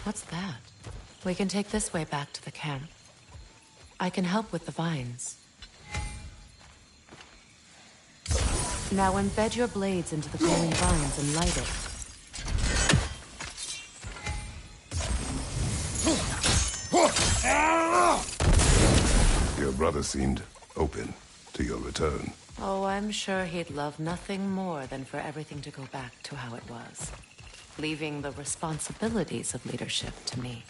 What's that? We can take this way back to the camp. I can help with the vines. Now embed your blades into the glowing vines and light it. Your brother seemed open to your return. Oh, I'm sure he'd love nothing more than for everything to go back to how it was, leaving the responsibilities of leadership to me.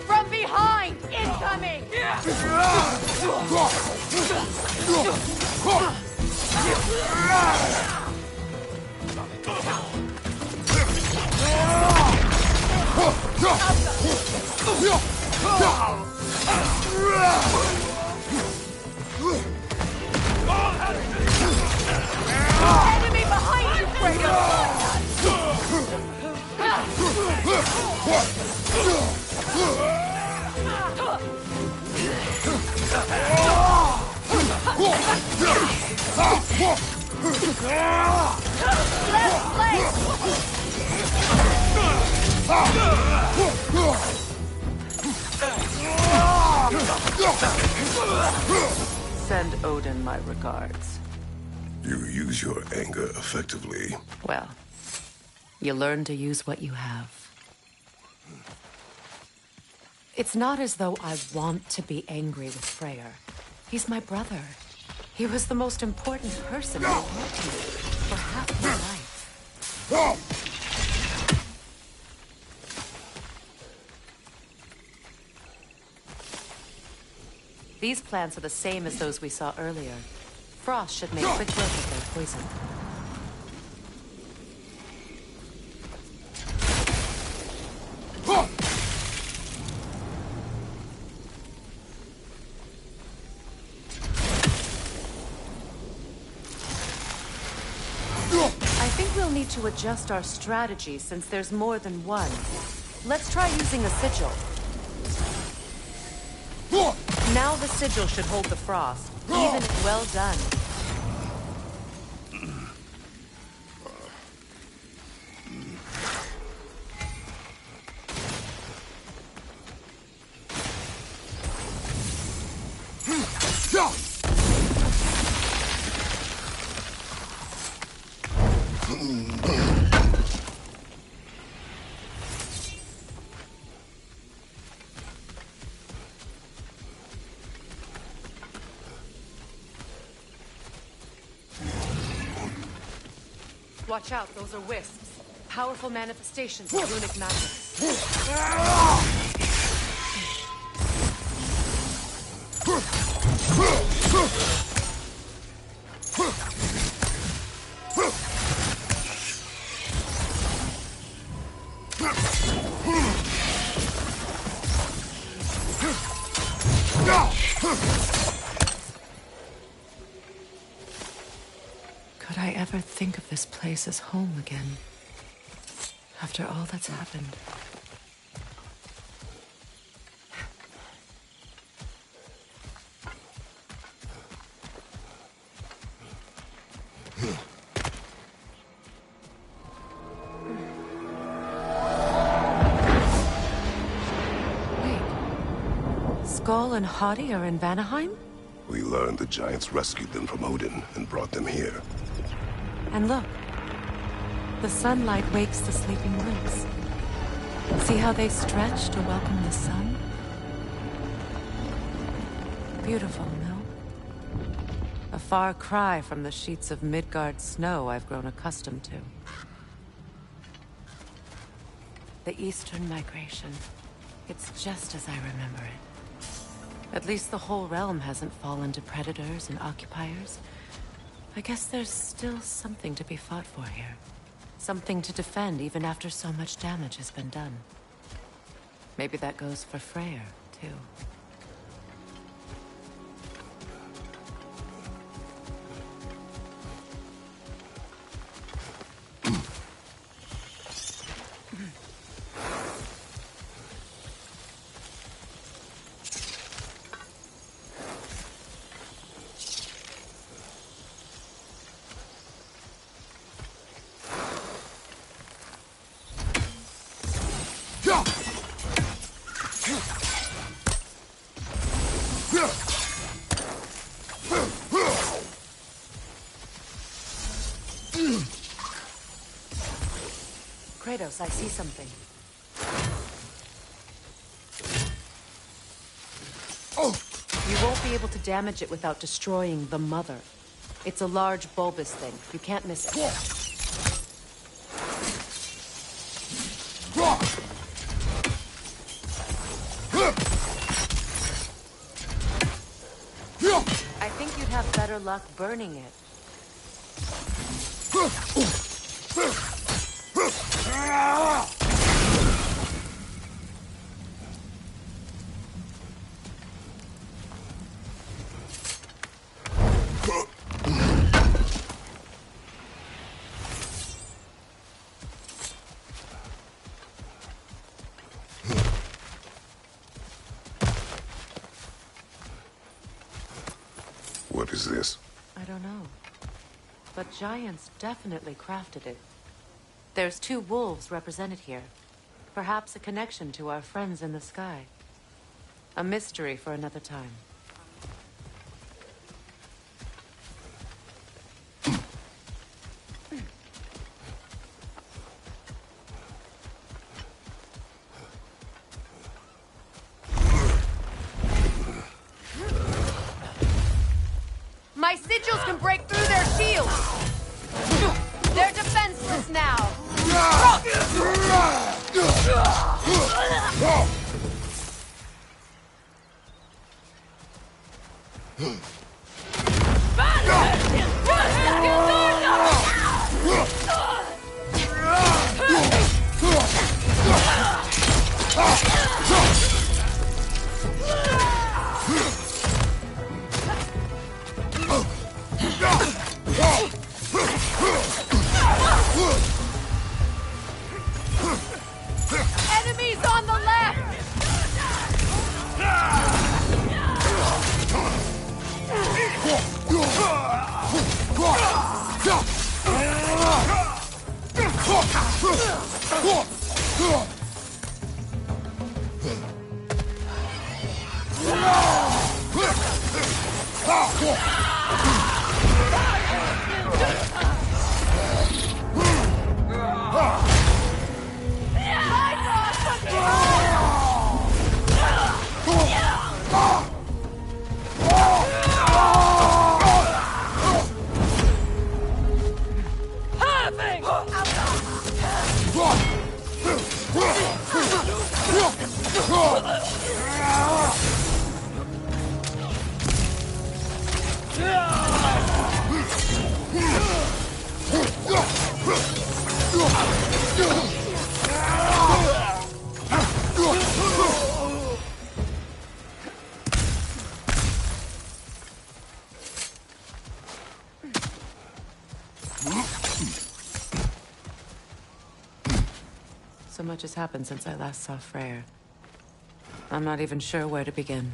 From behind! Incoming! Enemy behind you, Kratos! Left flank! Send Odin my regards. You use your anger effectively. Well, you learn to use what you have. It's not as though I want to be angry with Freyr. He's my brother. He was the most important person I worked with for half my life. These plants are the same as those we saw earlier. Frost should make quick work of their poison. I think we'll need to adjust our strategy since there's more than one. Let's try using a sigil. Now the sigil should hold the frost, even if well done. Watch out, those are wisps. Powerful manifestations of runic magic. Could I ever think of this place as home again? After all that's happened. Skull and Hati are in Vanaheim? We learned the giants rescued them from Odin and brought them here. And look, the sunlight wakes the sleeping woods. See how they stretch to welcome the sun? Beautiful, no? A far cry from the sheets of Midgard snow I've grown accustomed to. The Eastern Migration. It's just as I remember it. At least the whole realm hasn't fallen to predators and occupiers. I guess there's still something to be fought for here. Something to defend even after so much damage has been done. Maybe that goes for Freyr, too. Kratos, I see something. Oh! You won't be able to damage it without destroying the Mother. It's a large bulbous thing. You can't miss it. I think you'd have better luck burning it. What is this? I don't know. But giants definitely crafted it. There's 2 wolves represented here. Perhaps a connection to our friends in the sky. A mystery for another time. My sigils can break through their shields! They're defenseless now! Enemies on the left! So much has happened since I last saw Freyr. I'm not even sure where to begin.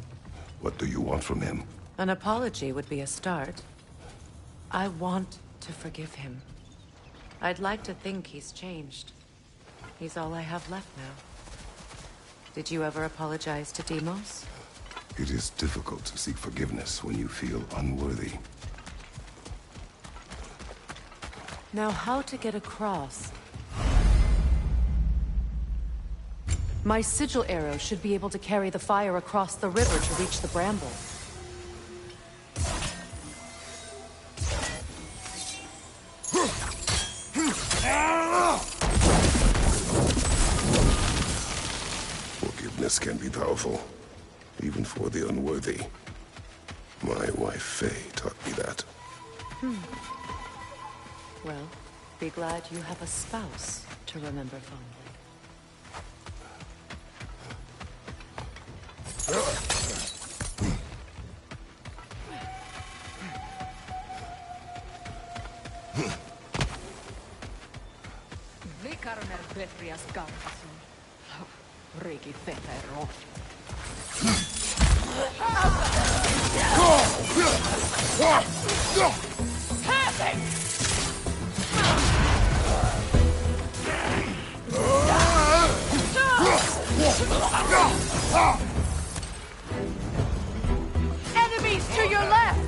What do you want from him? An apology would be a start. I want to forgive him. I'd like to think he's changed. He's all I have left now. Did you ever apologize to Deimos? It is difficult to seek forgiveness when you feel unworthy. Now how to get across? My sigil arrow should be able to carry the fire across the river to reach the bramble. Forgiveness can be powerful, even for the unworthy. My wife Faye taught me that. Well, be glad you have a spouse to remember fondly. Enemies to your left!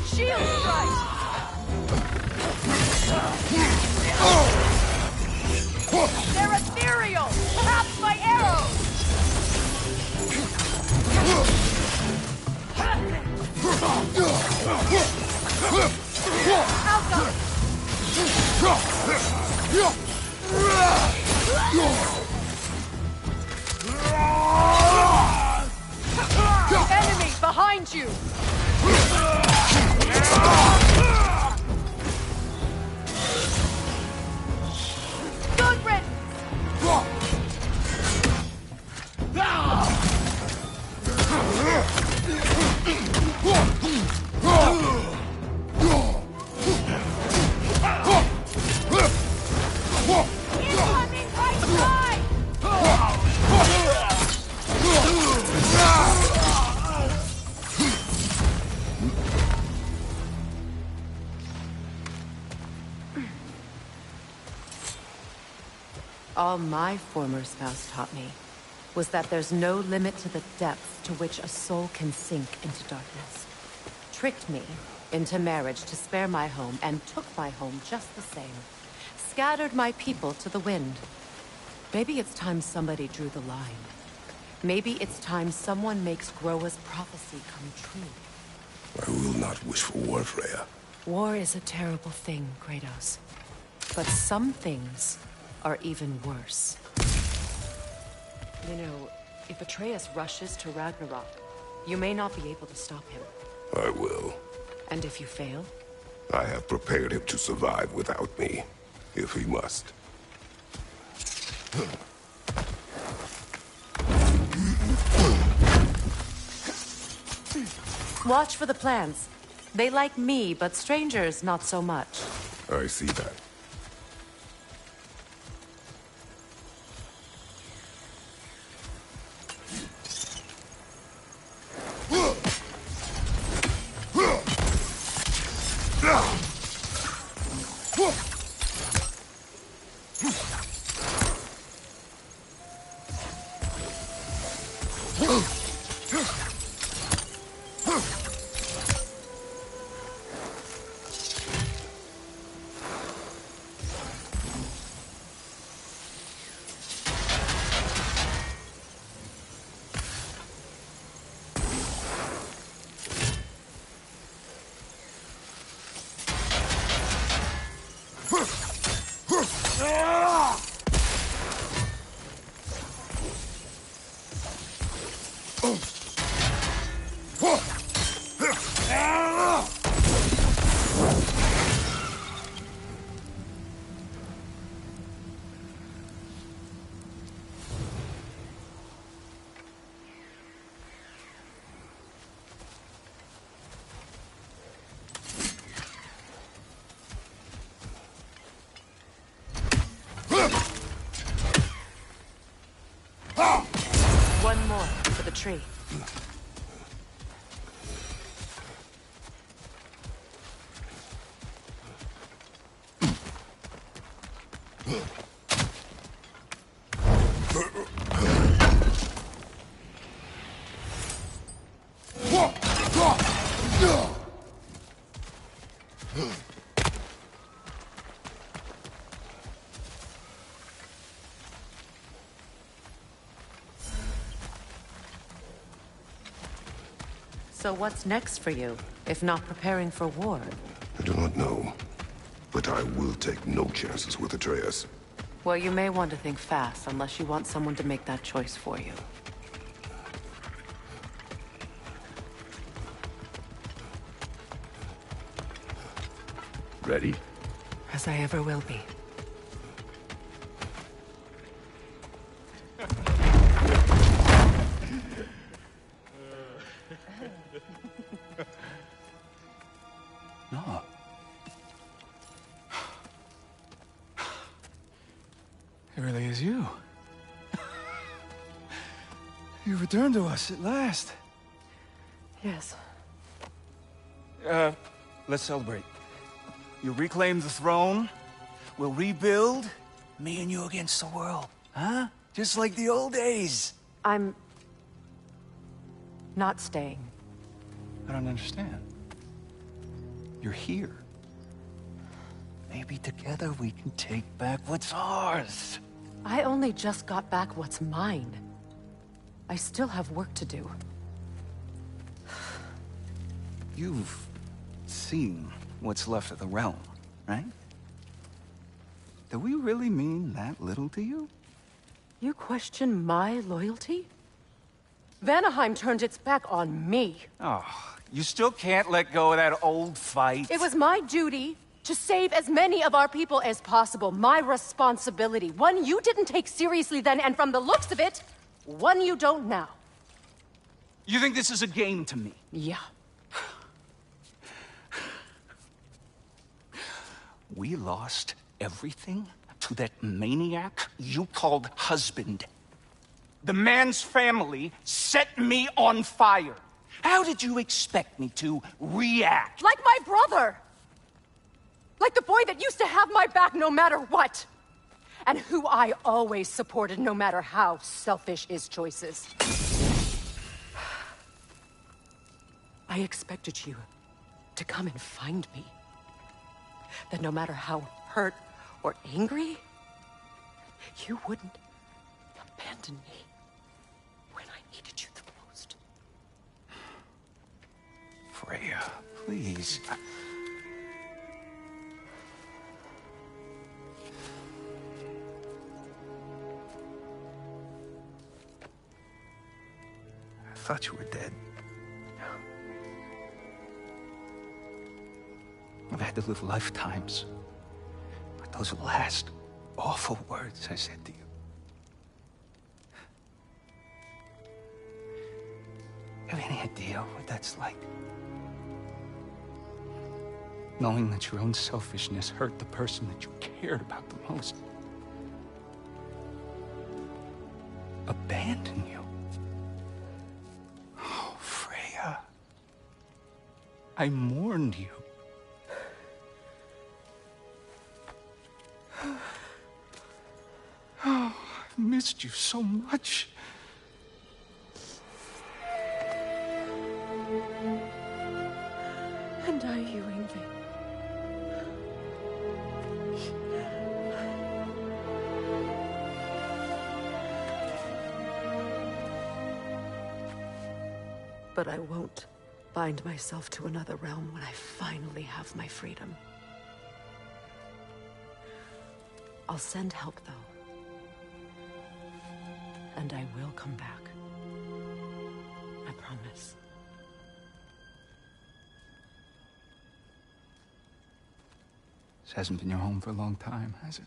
Shield strike! They're ethereal! Perhaps my arrows! Outcome! Enemy behind you! Good riddance! Incoming right side! All my former spouse taught me was that there's no limit to the depth to which a soul can sink into darkness. Tricked me into marriage to spare my home and took my home just the same. Scattered my people to the wind. Maybe it's time somebody drew the line. Maybe it's time someone makes Groa's prophecy come true. I will not wish for war, Freya. War is a terrible thing, Kratos. But some things are even worse. You know, if Atreus rushes to Ragnarok, you may not be able to stop him. I will. And if you fail? I have prepared him to survive without me, if he must. Watch for the plants. They like me, but strangers not so much. I see that. One more for the tree. So what's next for you, if not preparing for war? I do not know, but I will take no chances with Atreus. Well, you may want to think fast, unless you want someone to make that choice for you. Ready? As I ever will be. No. It really is you. You returned to us at last. Yes. Let's celebrate. You reclaim the throne. We'll rebuild. Me and you against the world. Huh? Just like the old days. I'm... not staying. I don't understand. You're here. Maybe together we can take back what's ours. I only just got back what's mine. I still have work to do. You've seen what's left of the realm, right? Do we really mean that little to you? You question my loyalty? Vanaheim turned its back on me. Oh, you still can't let go of that old fight. It was my duty to save as many of our people as possible. My responsibility. One you didn't take seriously then, and from the looks of it, one you don't now. You think this is a game to me? Yeah. We lost everything to that maniac you called husband. The man's family set me on fire. How did you expect me to react? Like my brother! Like the boy that used to have my back no matter what! And who I always supported no matter how selfish his choices. I expected you to come and find me. That no matter how hurt or angry, you wouldn't abandon me when I needed you the most. Freya, please. I thought you were dead. I've had to live lifetimes. But those last awful words I said to you. Have any idea what that's like? Knowing that your own selfishness hurt the person that you cared about the most. Abandon you. Oh, Freya. I mourned you. Oh, I've missed you so much. And are you, Ingvi? But I won't bind myself to another realm when I finally have my freedom. I'll send help, though. And I will come back. I promise. This hasn't been your home for a long time, has it?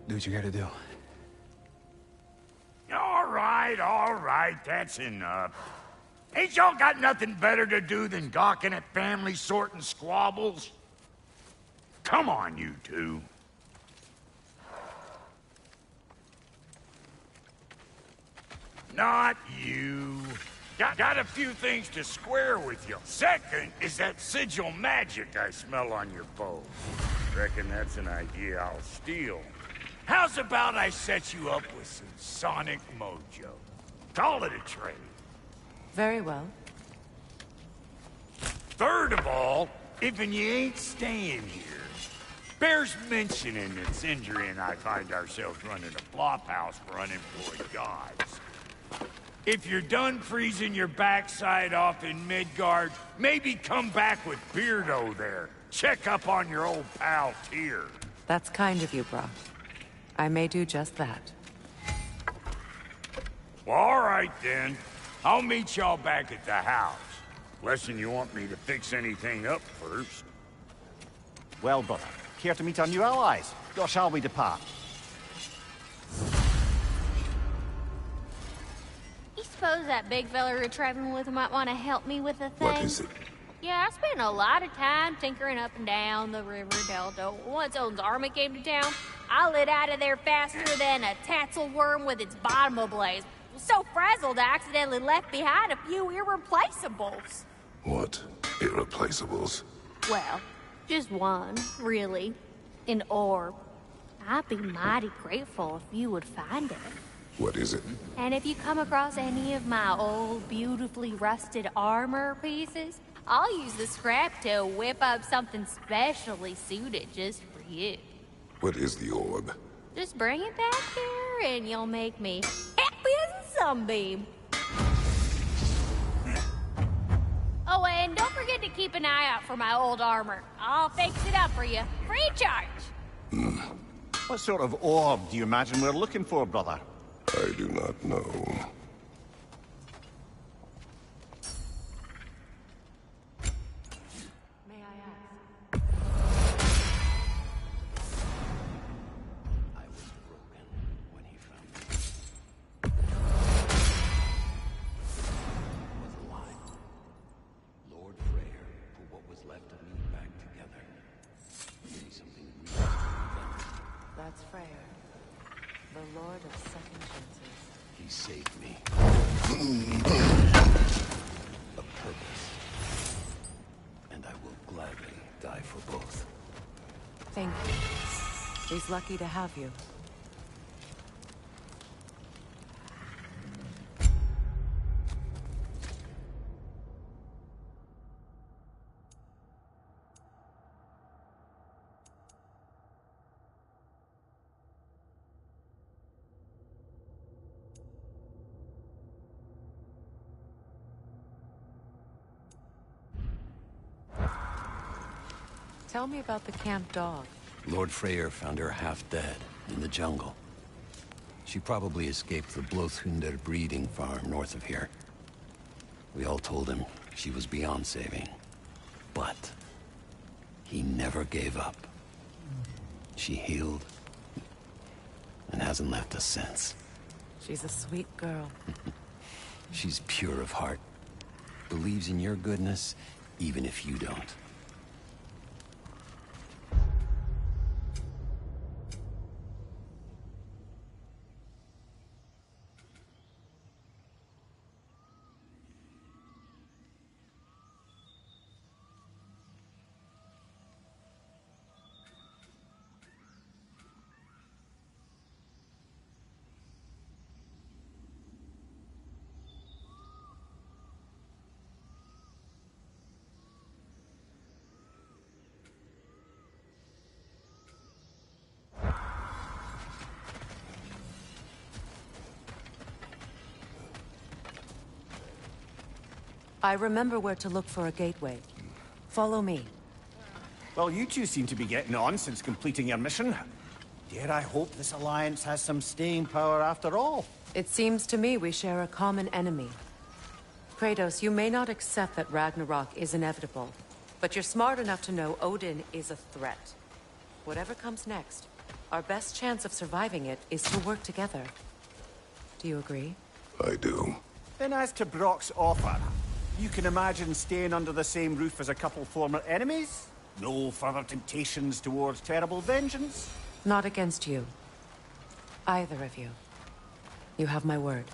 Do what you gotta do. All right, that's enough. Ain't y'all got nothing better to do than gawking at family sorting squabbles? Come on, you two. Not you. Got a few things to square with you. Second is that sigil magic I smell on your bow. Reckon that's an idea I'll steal. How's about I set you up with some sonic mojo? Call it a trade. Very well. Third of all, if you ain't staying here, Bears mentioning that Sindri and I find ourselves running a flophouse for unemployed gods. If you're done freezing your backside off in Midgard, maybe come back with Beardo there. Check up on your old pal Tyr. That's kind of you, Brock. I may do just that. Well, all right then. I'll meet y'all back at the house. Unless you want me to fix anything up first. Well, brother, care to meet our new allies? Or shall we depart? You suppose that big fella you're traveling with might want to help me with a thing? What is it? Yeah, I spent a lot of time tinkering up and down the river delta. Once Odin's army came to town, I lit out of there faster than a tassel worm with its bottom ablaze. So frazzled, I accidentally left behind a few irreplaceables. What? Irreplaceables? Well, just one, really. An orb. I'd be mighty grateful if you would find it. What is it? And if you come across any of my old, beautifully rusted armor pieces, I'll use the scrap to whip up something specially suited just for you. What is the orb? Just bring it back here and you'll make me happy as a sunbeam. Oh, and don't forget to keep an eye out for my old armor. I'll fix it up for you, free of charge. What sort of orb do you imagine we're looking for, brother? I do not know. May I ask? I was broken when he found me. Was alive. Lord Freyr put what was left of me back together. Maybe something real. That's Freyr, the Lord of Second Chances. He saved me. A purpose. And I will gladly die for both. Thank you. He's lucky to have you. Tell me about the camp dog. Lord Freyr found her half dead in the jungle. She probably escaped the Blothunder breeding farm north of here. We all told him she was beyond saving. But he never gave up. She healed and hasn't left us since. She's a sweet girl. She's pure of heart. Believes in your goodness, even if you don't. I remember where to look for a gateway. Follow me. Well, you two seem to be getting on since completing your mission. Dare I hope this alliance has some staying power after all? It seems to me we share a common enemy. Kratos, you may not accept that Ragnarok is inevitable, but you're smart enough to know Odin is a threat. Whatever comes next, our best chance of surviving it is to work together. Do you agree? I do. Then as to Brock's offer, you can imagine staying under the same roof as a couple former enemies? No further temptations towards terrible vengeance? Not against you. Either of you. You have my word.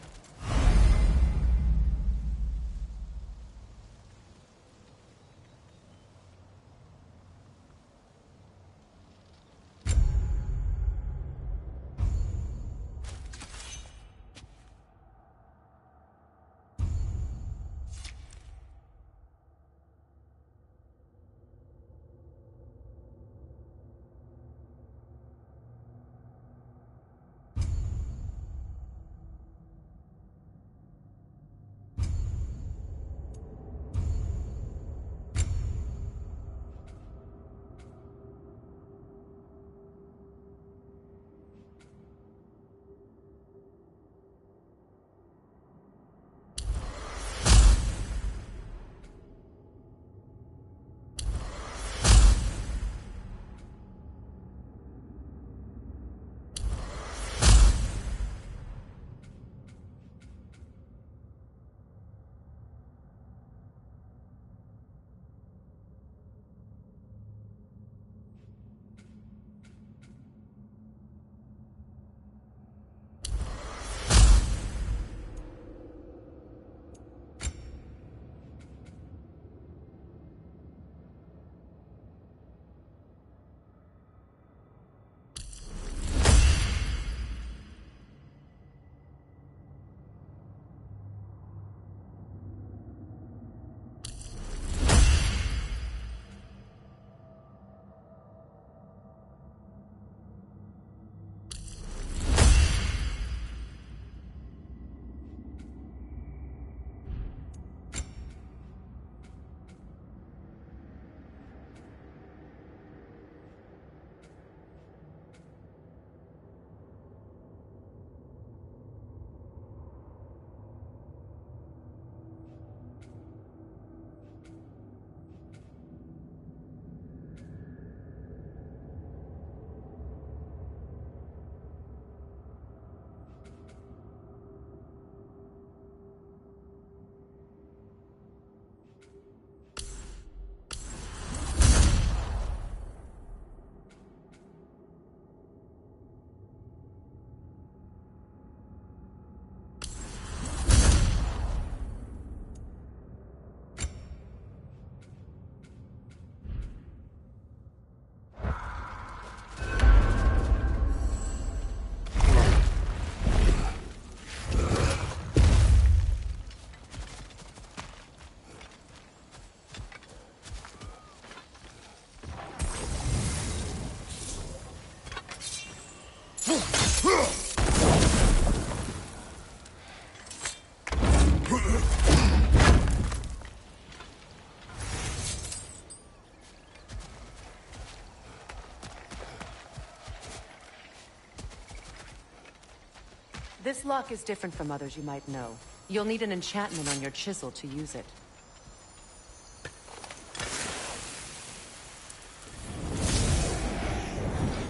This lock is different from others you might know. You'll need an enchantment on your chisel to use it.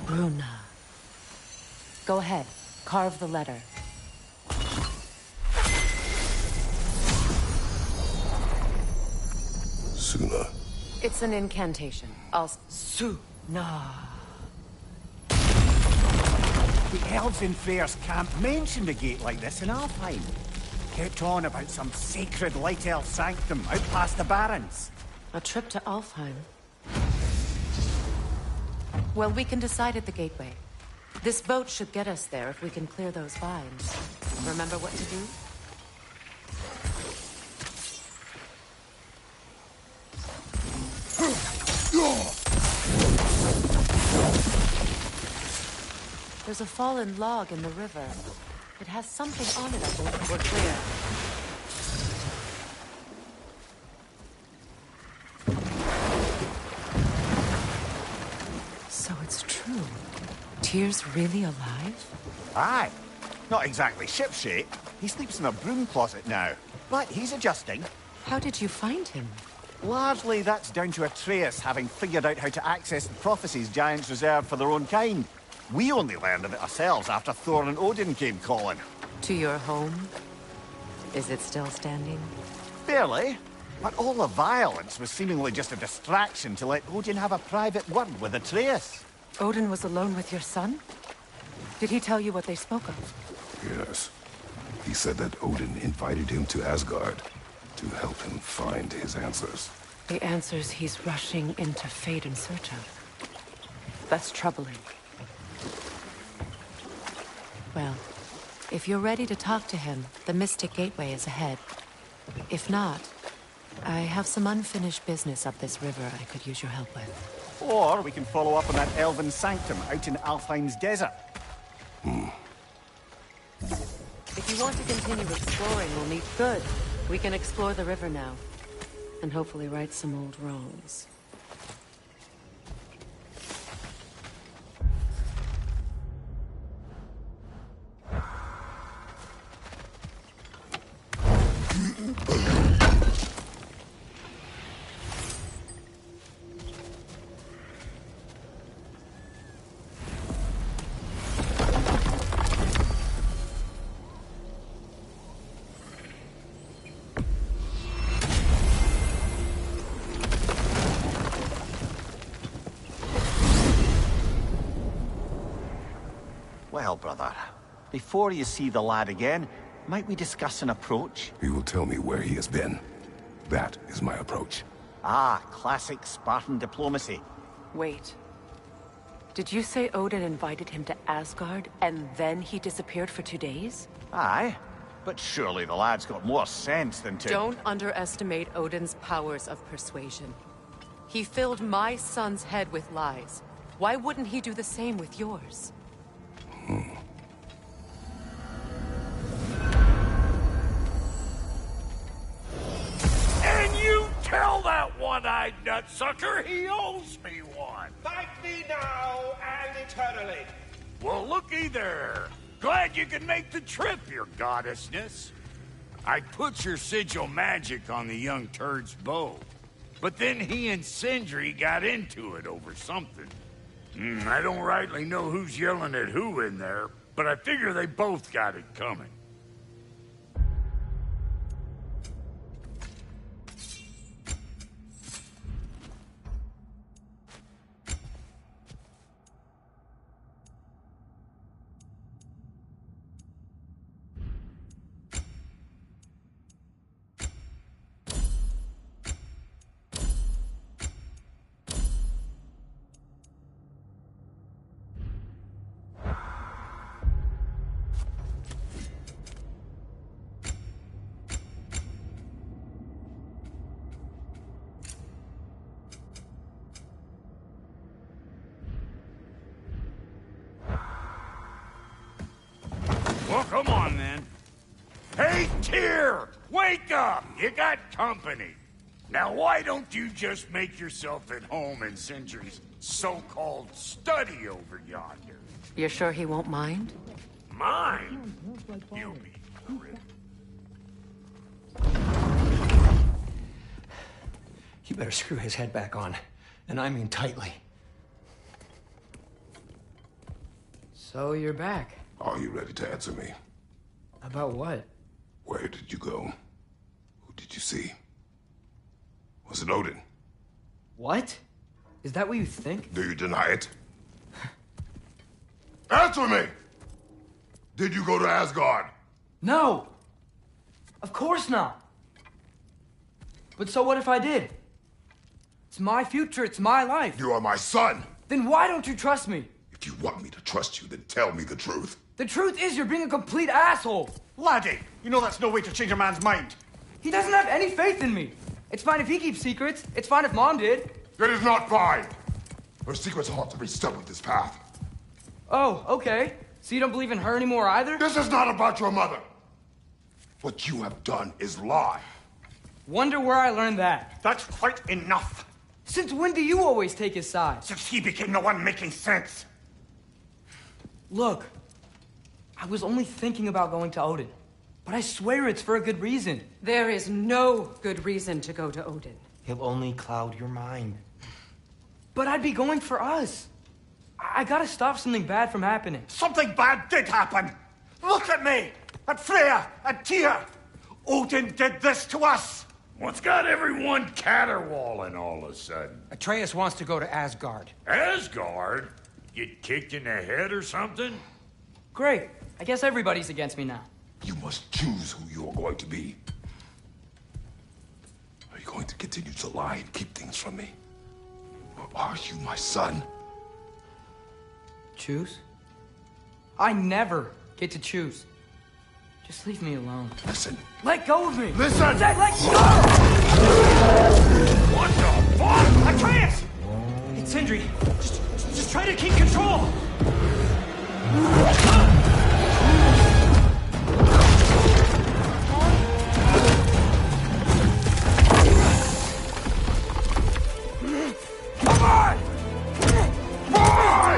Bruna. Go ahead. Carve the letter. Suna. It's an incantation. Suna. The elves in Freyr's camp mentioned a gate like this in Alfheim. Kept on about some sacred light elf sanctum out past the barrens. A trip to Alfheim. Well, we can decide at the gateway. This boat should get us there if we can clear those vines. Remember what to do? There's a fallen log in the river. It has something on it, I think. We're clear. So it's true. Tyr's really alive? Aye. Not exactly shipshape. He sleeps in a broom closet now. But he's adjusting. How did you find him? Largely that's down to Atreus having figured out how to access the prophecies giants reserved for their own kind. We only learned of it ourselves after Thor and Odin came calling. To your home? Is it still standing? Barely. But all the violence was seemingly just a distraction to let Odin have a private word with Atreus. Odin was alone with your son? Did he tell you what they spoke of? Yes. He said that Odin invited him to Asgard to help him find his answers. The answers he's rushing into fate in search of. That's troubling. Well, if you're ready to talk to him, the Mystic Gateway is ahead. If not, I have some unfinished business up this river I could use your help with. Or we can follow up on that elven sanctum out in Alfheim's desert. If you want to continue exploring, we'll meet. Good. We can explore the river now. And hopefully right some old wrongs. Well, brother, before you see the lad again, might we discuss an approach? He will tell me where he has been. That is my approach. Ah, classic Spartan diplomacy. Wait. Did you say Odin invited him to Asgard, and then he disappeared for 2 days? Aye, but surely the lad's got more sense than to... Don't underestimate Odin's powers of persuasion. He filled my son's head with lies. Why wouldn't he do the same with yours? And you tell that one-eyed nutsucker he owes me one. Thank me now and eternally. Well, looky there. Glad you can make the trip, your goddessness. I put your sigil magic on the young turd's bow. But then he and Sindri got into it over something. I don't rightly know who's yelling at who in there, but I figure they both got it coming. Well, come on, then. Hey, Tyr! Wake up! You got company. Now, why don't you just make yourself at home in Sindri's so-called study over yonder? You're sure he won't mind? Mine? You mean Chris. You better screw his head back on. And I mean tightly. So you're back. Are you ready to answer me? About what? Where did you go? Who did you see? Was it Odin? What? Is that what you think? Do you deny it? Answer me! Did you go to Asgard? No! Of course not! But so what if I did? It's my future, it's my life. You are my son! Then why don't you trust me? If you want me to trust you, then tell me the truth. The truth is you're being a complete asshole! Laddie, you know that's no way to change a man's mind. He doesn't have any faith in me. It's fine if he keeps secrets. It's fine if Mom did. It is not fine! Her secrets ought to be stuck with this path. Oh, okay. So you don't believe in her anymore either? This is not about your mother! What you have done is lie. Wonder where I learned that. That's quite enough. Since when do you always take his side? Since he became the one making sense. Look, I was only thinking about going to Odin. But I swear it's for a good reason. There is no good reason to go to Odin. He'll only cloud your mind. But I'd be going for us. I gotta stop something bad from happening. Something bad did happen. Look at me, at Freya, at Tyr. Odin did this to us. What's got everyone caterwauling all of a sudden? Atreus wants to go to Asgard. Asgard? Get kicked in the head or something? Great. I guess everybody's against me now. You must choose who you are going to be. Are you going to continue to lie and keep things from me? Or are you my son? Choose? I never get to choose. Just leave me alone. Listen. Let go of me! Listen! I said let go! What the fuck? Atreus! It's Sindri. Just try to keep control! Come on! Boy!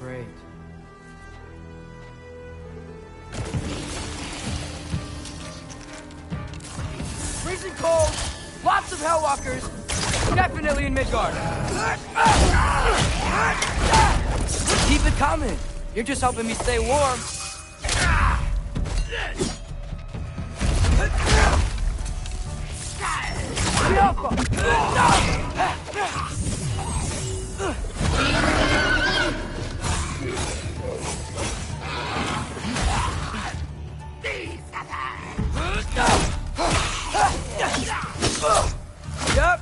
Great. Freezing cold, lots of Hellwalkers, definitely in Midgard. Keep it coming. You're just helping me stay warm. Yep.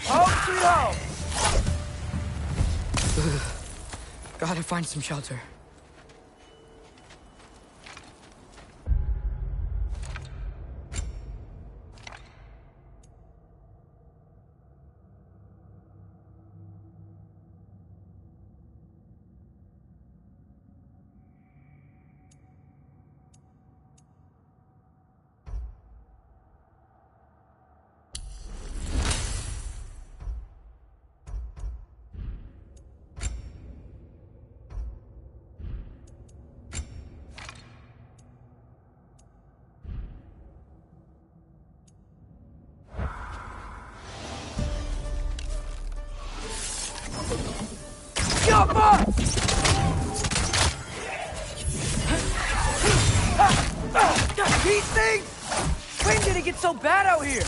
Home sweet home. Gotta find some shelter. These things! When did it get so bad out here?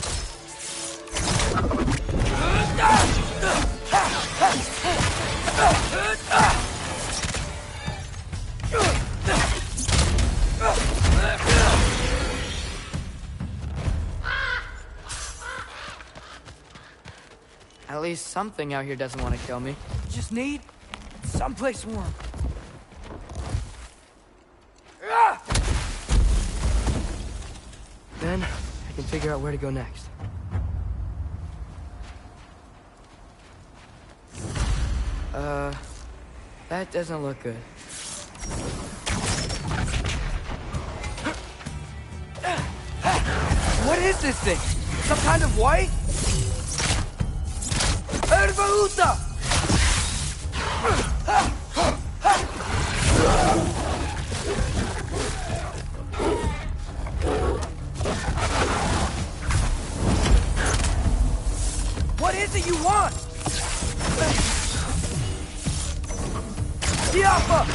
At least something out here doesn't want to kill me. Just need someplace warm. Then figure out where to go next. That doesn't look good. What is this thing? Some kind of white? Ervauta! What is it you want? Diapa!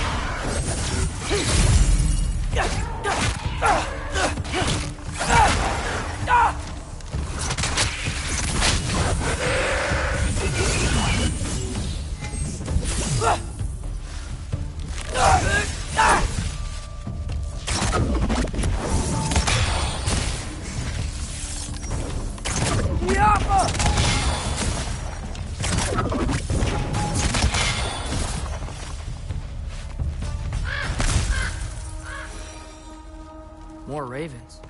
More ravens.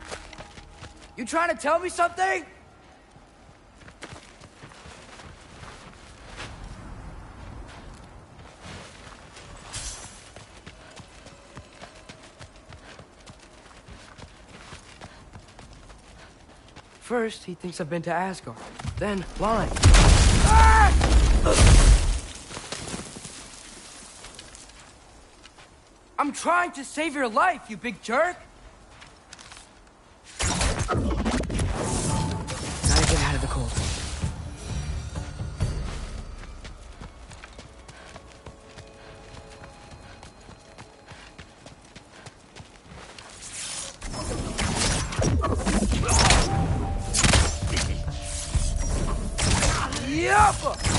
You trying to tell me something? First, he thinks I've been to Asgard. Then, lying. Ah! I'm trying to save your life, you big jerk! Gotta get out of the cold. Yappa!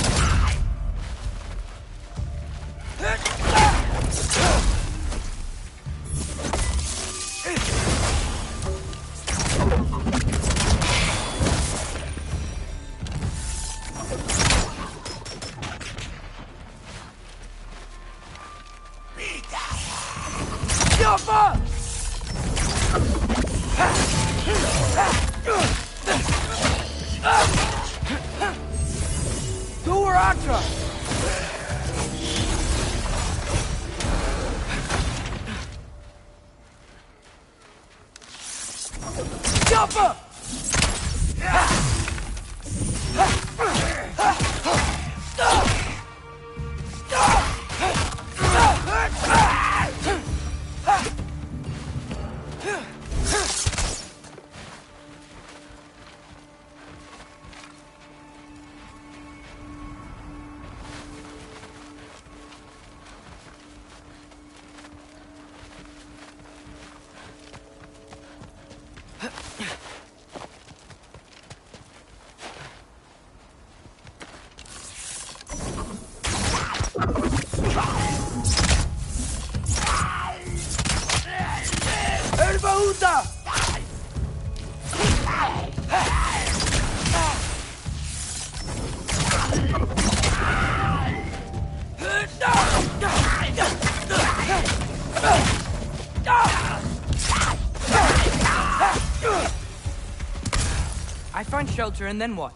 I find shelter, and then what?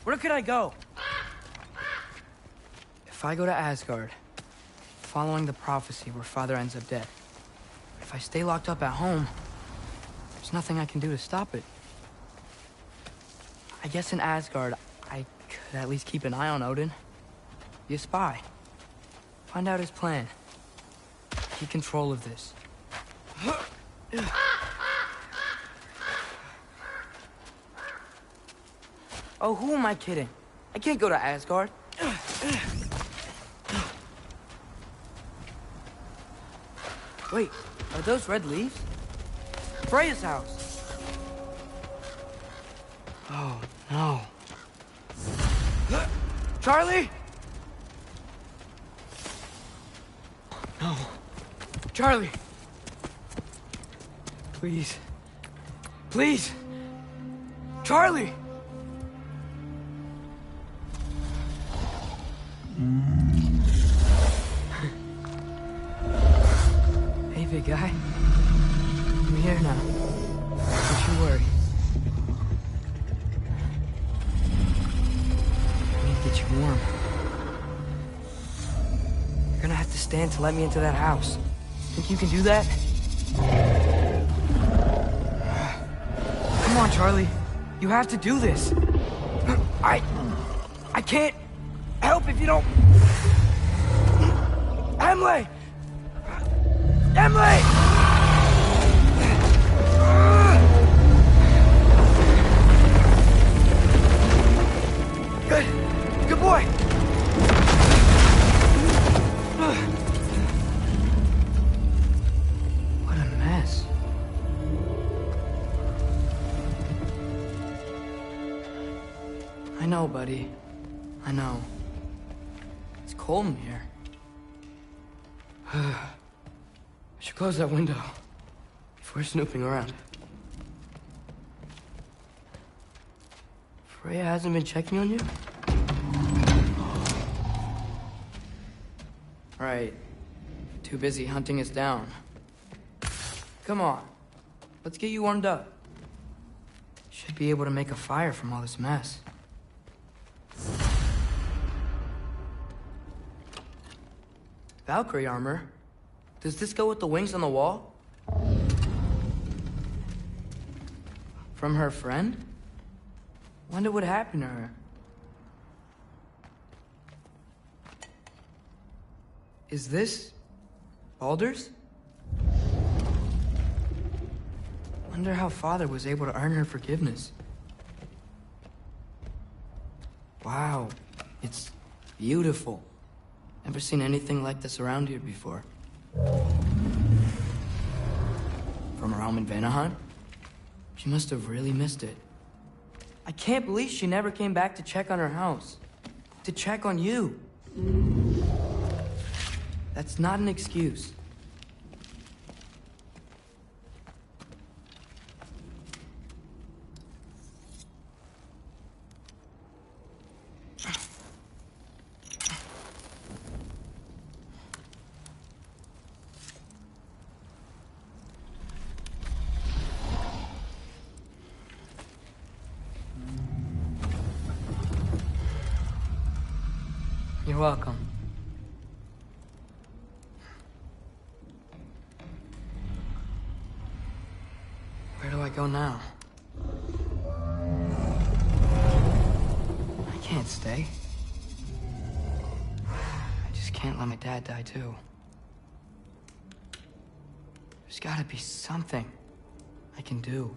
Where could I go? If I go to Asgard, following the prophecy where Father ends up dead. If I stay locked up at home, there's nothing I can do to stop it. I guess in Asgard, I could at least keep an eye on Odin. Be a spy. Find out his plan. Take control of this. Oh, who am I kidding? I can't go to Asgard. Wait, are those red leaves? Freya's house. Oh, no. Charlie? No. Charlie. Please. Please. Charlie! Hey, big guy. I'm here now. Don't you worry. get you warm. You're gonna have to stand to let me into that house. Think you can do that? Come on, Charlie. You have to do this. I can't help if you don't... Emily! Emily! Good boy! What a mess. I know, buddy. I know. It's cold in here. I should close that window before snooping around. Freya hasn't been checking on you? Right. Too busy hunting us down. Come on. Let's get you warmed up. Should be able to make a fire from all this mess. Valkyrie armor? Does this go with the wings on the wall? From her friend? Wonder what happened to her. Is this... Baldur's? Wonder how Father was able to earn her forgiveness. Wow, it's beautiful. Never seen anything like this around here before. From her home in Vanaheim? She must have really missed it. I can't believe she never came back to check on her house. To check on you. That's not an excuse. You're welcome. Where do I go now? I can't stay. I just can't let my dad die too. There's gotta be something I can do.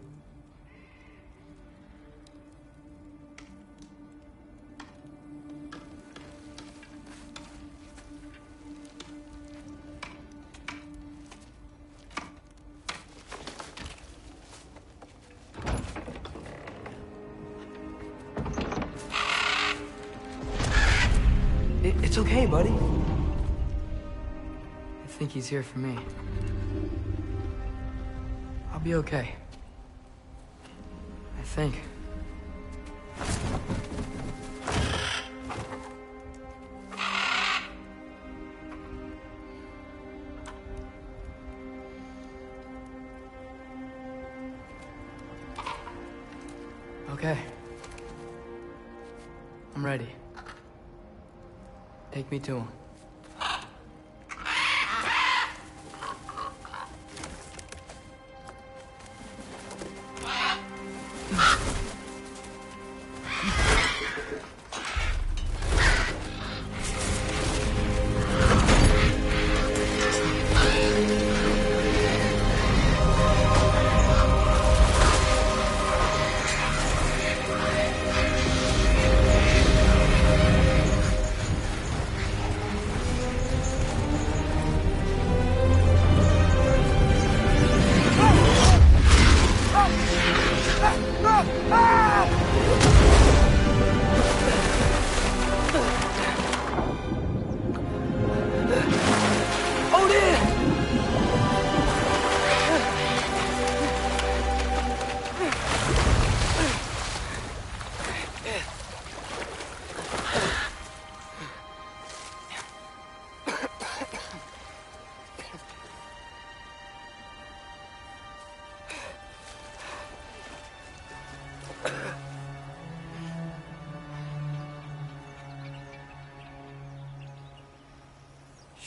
It's okay, buddy. I think he's here for me. I'll be okay. I think. Okay. I'm ready. Take me to him.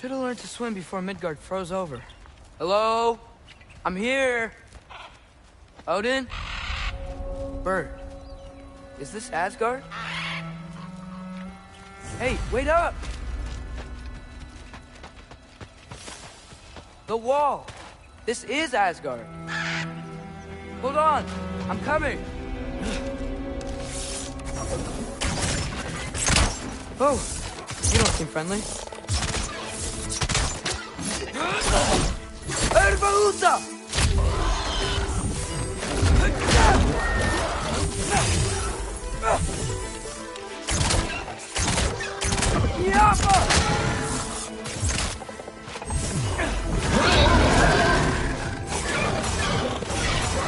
Should have learned to swim before Midgard froze over. Hello? I'm here. Odin? Bird. Is this Asgard? Hey, wait up! The wall! This is Asgard. Hold on, I'm coming. Oh, you don't seem friendly. Erbaúta!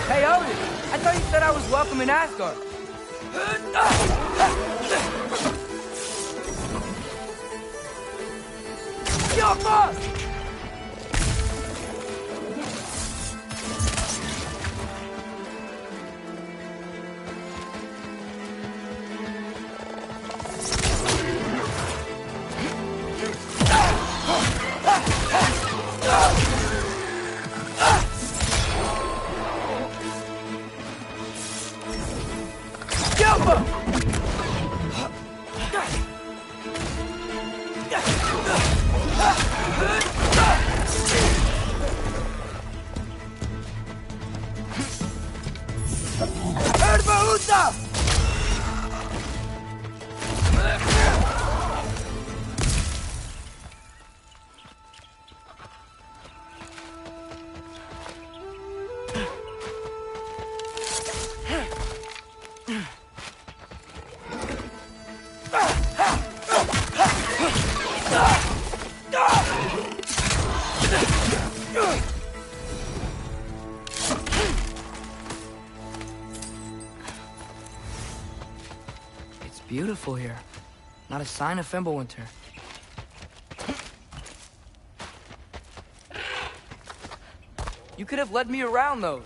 Hey, Odin! I thought you said I was welcome in Asgard. It's beautiful here. Not a sign of Fimbulwinter. You could have led me around those.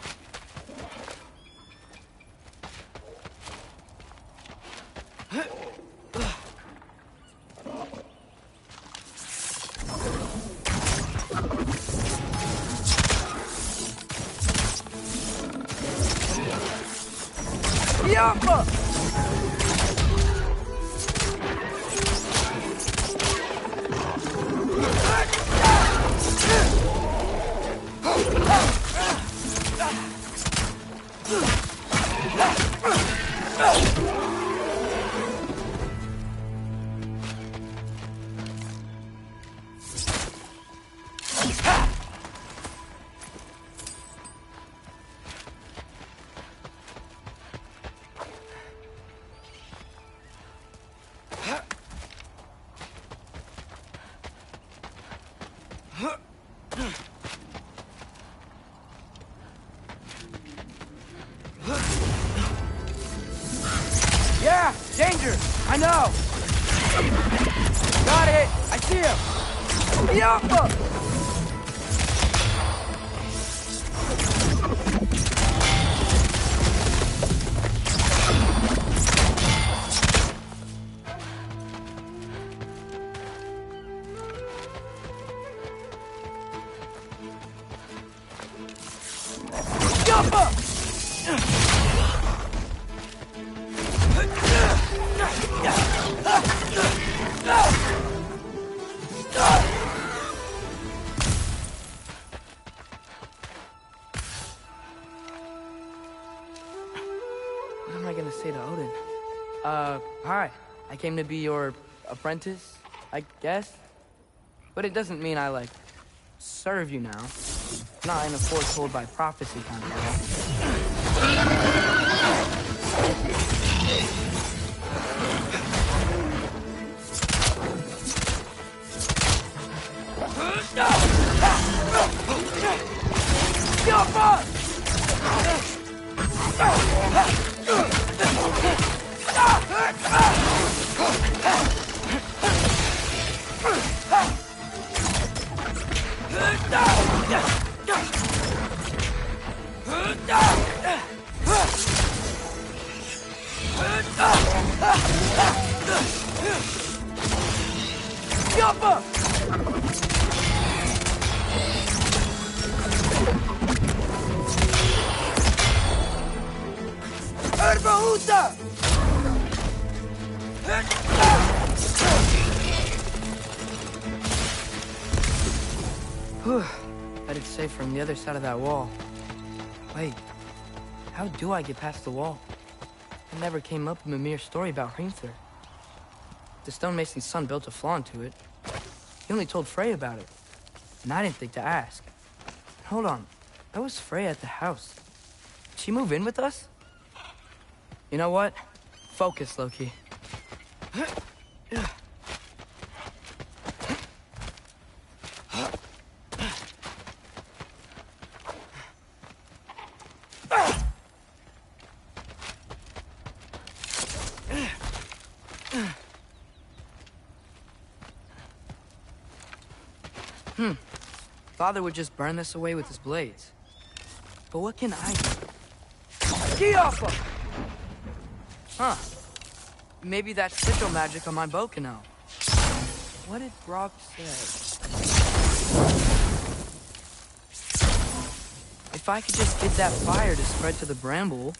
Yeah, danger! I know! Got it! I see him! Yappa! What am I gonna say to Odin? Hi. I came to be your apprentice, I guess? But it doesn't mean I, like, serve you now. Not in a foretold by prophecy kind of way. Jump up! Whew. Bet it's safe from the other side of that wall. Wait, how do I get past the wall? It never came up in Mimir's story about Hrimthur. The stonemason's son built a flaw into it. He only told Frey about it, and I didn't think to ask. Hold on, that was Frey at the house. Did she move in with us? You know what? Focus, Loki. Father would just burn this away with his blades. But what can I do? Get off him! Huh. Maybe that sigil magic on my bow can help. What did Brock say? If I could just get that fire to spread to the bramble...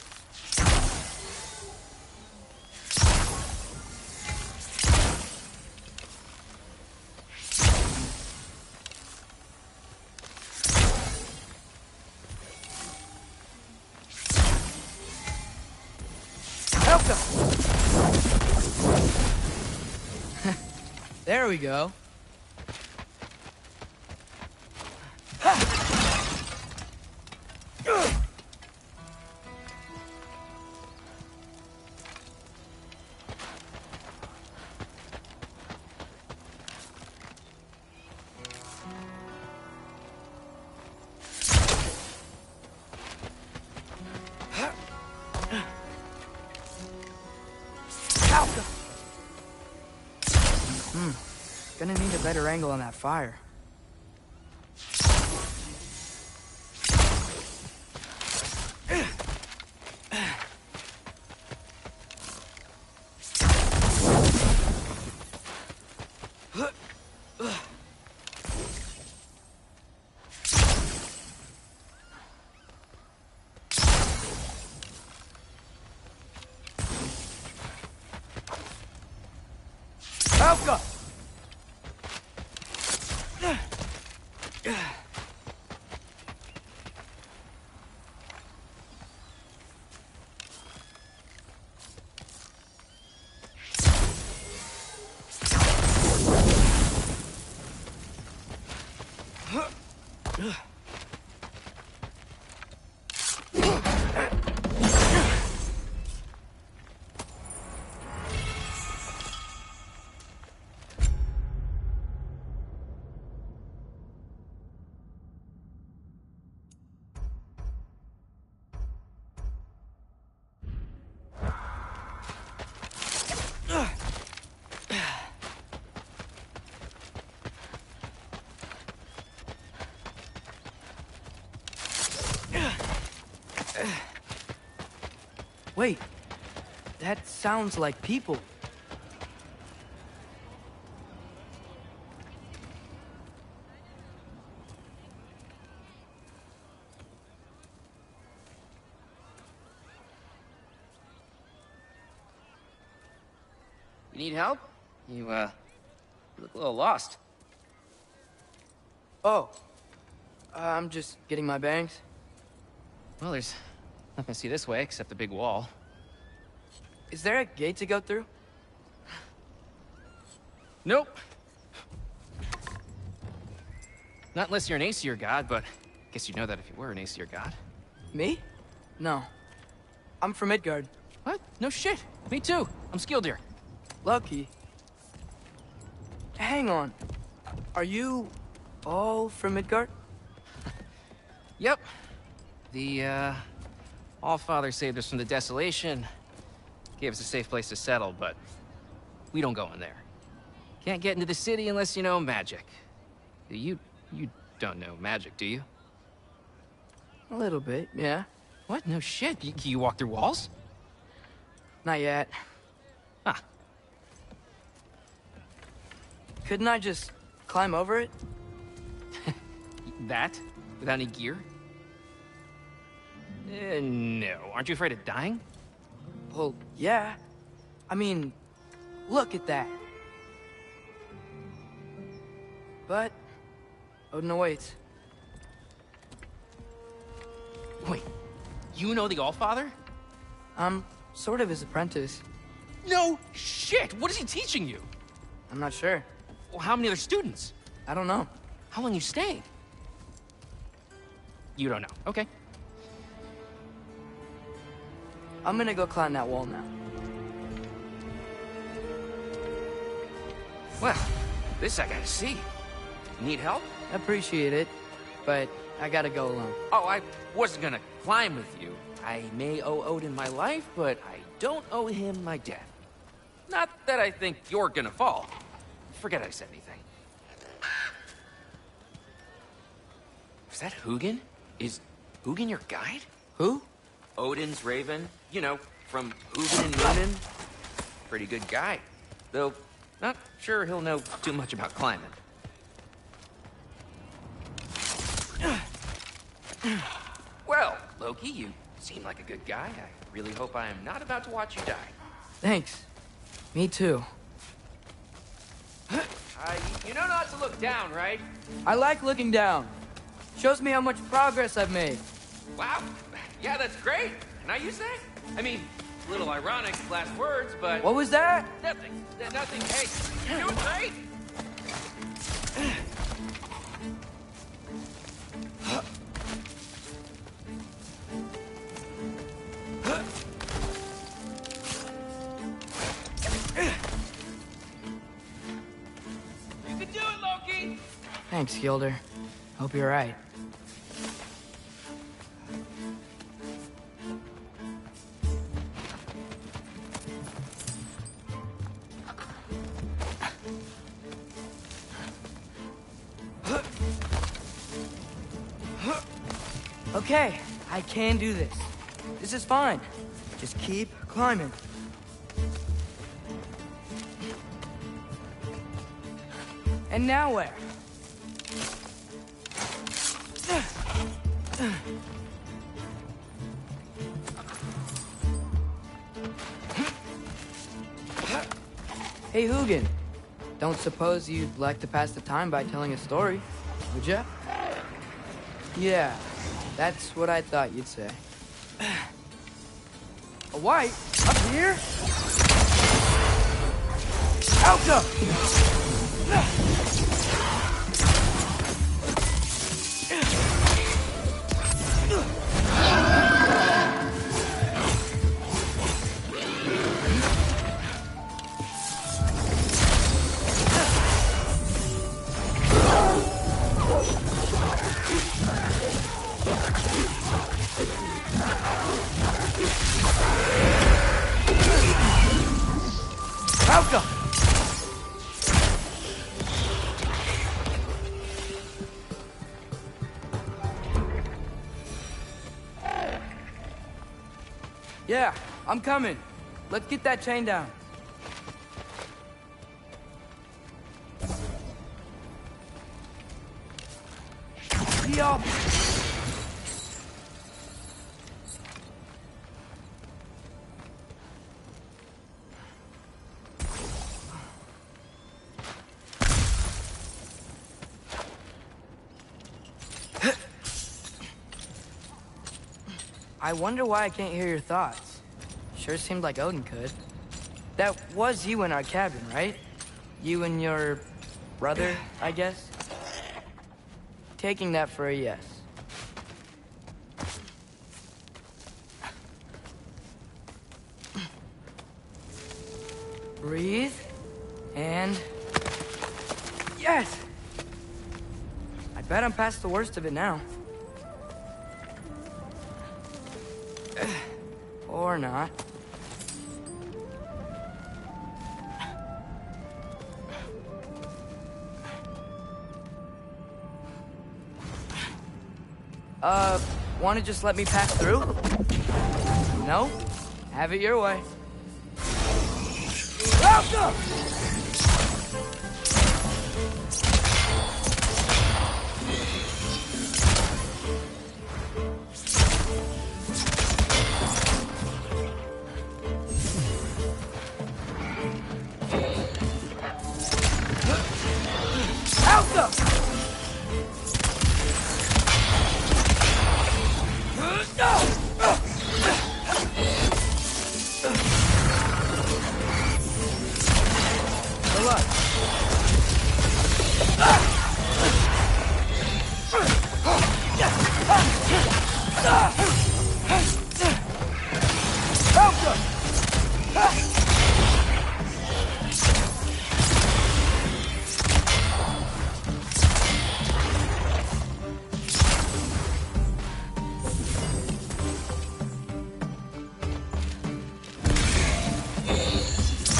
There we go. Gonna need a better angle on that fire. Helka! Wait, that sounds like people. You need help? You look a little lost. Oh, I'm just getting my bangs. Well, there's nothing to see this way except the big wall. Is there a gate to go through? Nope. Not unless you're an Aesir god, but I guess you'd know that if you were an Aesir god. Me? No. I'm from Midgard. What? No shit. Me too. I'm skilled here. Lucky. Hang on. Are you all from Midgard? Yep. The, Allfather saved us from the desolation. Gave us a safe place to settle, but we don't go in there. Can't get into the city unless you know magic. You don't know magic, do you? A little bit, yeah. What? No shit. You walk through walls? Not yet. Huh. Couldn't I just climb over it? That? Without any gear? No. Aren't you afraid of dying? Well, yeah. I mean, look at that. But Odin awaits. Wait, you know the Allfather? I'm sort of his apprentice. No shit! What is he teaching you? I'm not sure. Well, how many other students? I don't know. How long you staying? You don't know. Okay. I'm gonna go climb that wall now. Well, this I gotta see. Need help? Appreciate it, but I gotta go alone. Oh, I wasn't gonna climb with you. I may owe Odin my life, but I don't owe him my death. Not that I think you're gonna fall. Forget I said anything. Is that Hugin? Is Hugin your guide? Who? Odin's Raven. You know, from Hugin and Munin. Pretty good guy. Though, not sure he'll know too much about climbing. Well, Loki, you seem like a good guy. I really hope I am not about to watch you die. Thanks. Me too. You know not to look down, right? I like looking down. Shows me how much progress I've made. Wow. Yeah, that's great. Can I use that? I mean, a little ironic last words, but... What was that? Nothing. Nothing. Hey, you're doing great. You can do it, Loki. Thanks, Gilder. Hope you're right. Okay, I can do this. This is fine. Just keep climbing. And now where? Hey, Hugin. Don't suppose you'd like to pass the time by telling a story, would ya? Yeah, that's what I thought you'd say. A white? Up here? Alka! Alka! Yeah, I'm coming. Let's get that chain down. Yup. I wonder why I can't hear your thoughts. Sure seemed like Odin could. That was you in our cabin, right? You and your brother, I guess? Taking that for a yes. Breathe. And... yes! I bet I'm past the worst of it now. Or not. Wanna just let me pass through? No? Have it your way. Welcome! Alka! luck.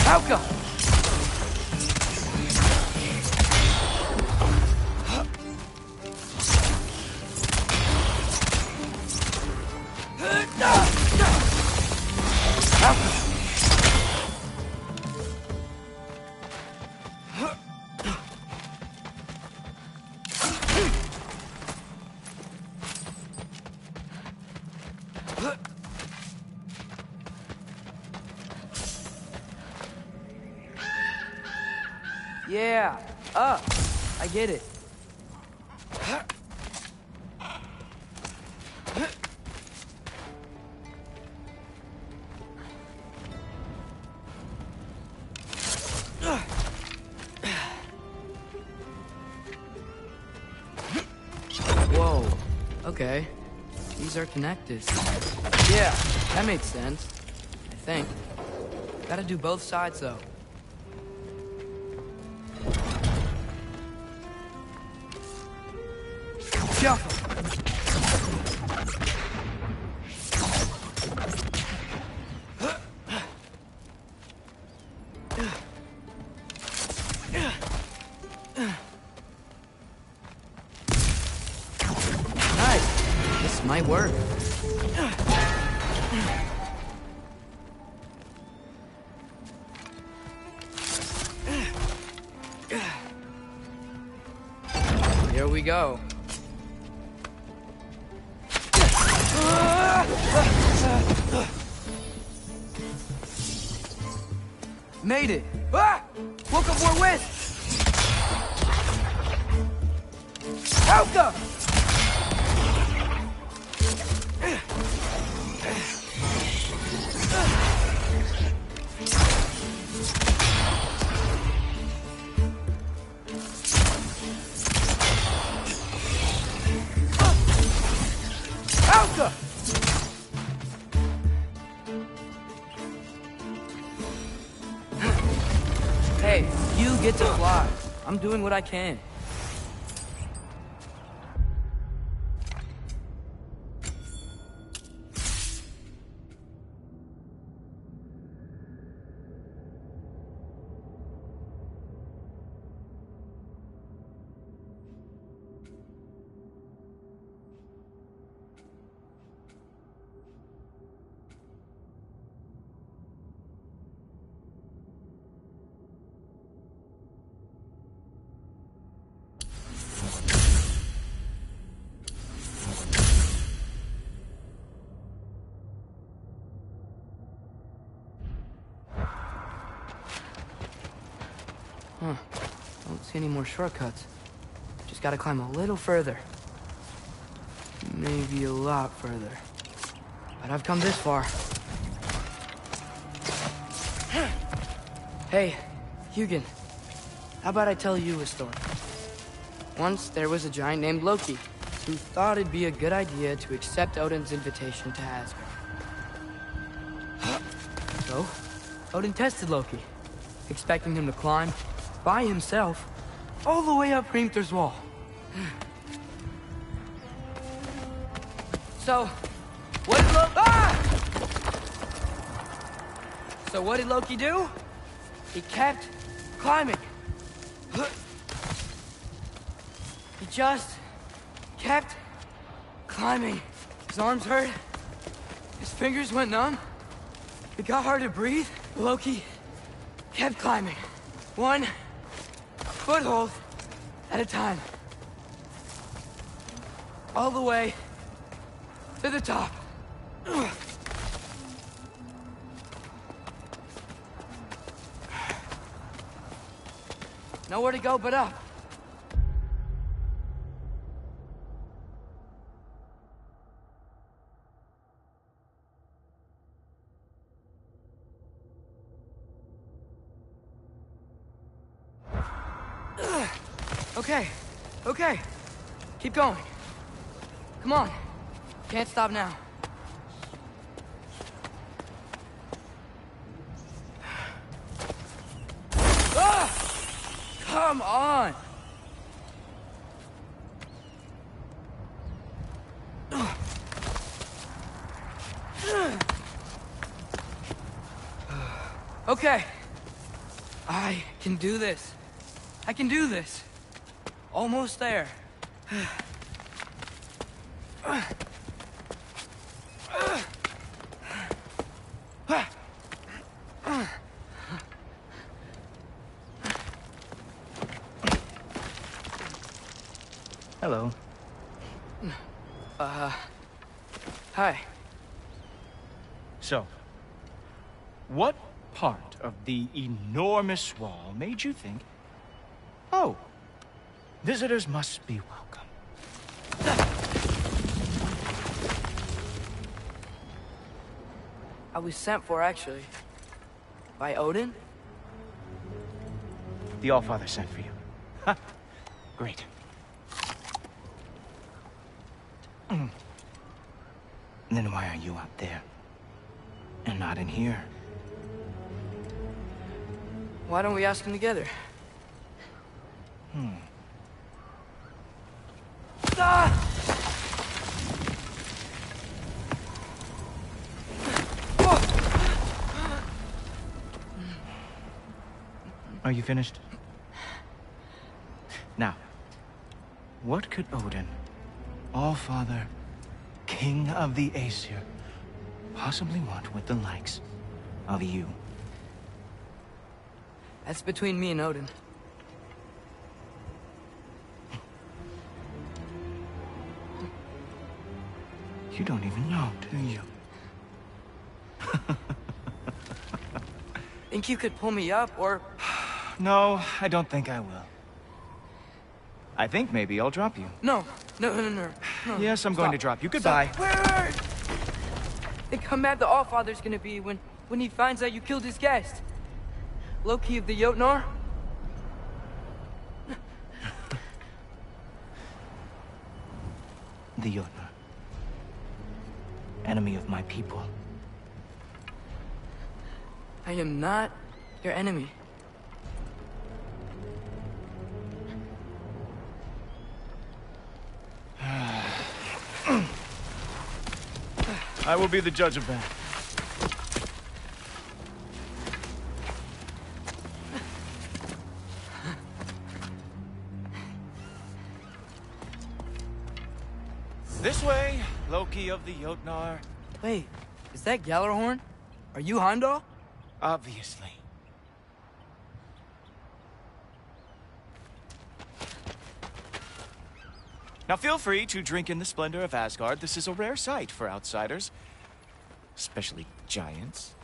Helka! Yeah, up. I get it. Whoa. Okay. These are connected. Yeah, that made sense. I think. Gotta do both sides, though. Shuffle. Nice. This might work. Here we go. Made it! Ah! Woke up more wind! Helka! Helka! Hey, you get to fly. I'm doing what I can. Huh. Don't see any more shortcuts. Just gotta climb a little further. Maybe a lot further. But I've come this far. Hey, Hugin. How about I tell you a story? Once there was a giant named Loki who thought it'd be a good idea to accept Odin's invitation to Asgard. So, Odin tested Loki, expecting him to climb by himself all the way up Hrimthur's wall. So, what did Loki do? He kept climbing. He just kept climbing. His arms hurt. His fingers went numb. It got hard to breathe. Loki kept climbing. One foothold at a time. All the way to the top. Nowhere to go but up. Okay, okay. Keep going. Come on. Can't stop now. Come on! Okay. I can do this. I can do this. Almost there. Hello. Hi. So, what part of the enormous wall made you think, oh, visitors must be welcome? I was sent for, actually. By Odin? The Allfather sent for you. Huh. Great. Then why are you out there? And not in here? Why don't we ask him together? Ah! Are you finished? Now, what could Odin, Allfather, King of the Aesir, possibly want with the likes of you? That's between me and Odin. You don't even know, do you? Think you could pull me up, or... No, I don't think I will. I think maybe I'll drop you. No. Yes, I'm going to drop you. Goodbye. Wait! Think how mad the Allfather's gonna be when he finds out you killed his guest. Loki of the Jotnar? The Jotnar. Enemy of my people. I am not your enemy. I will be the judge of that. This way, Loki of the Jotnar. Wait, is that Gjallarhorn? Are you Heimdall? Obviously. Now feel free to drink in the splendor of Asgard. This is a rare sight for outsiders. Especially giants.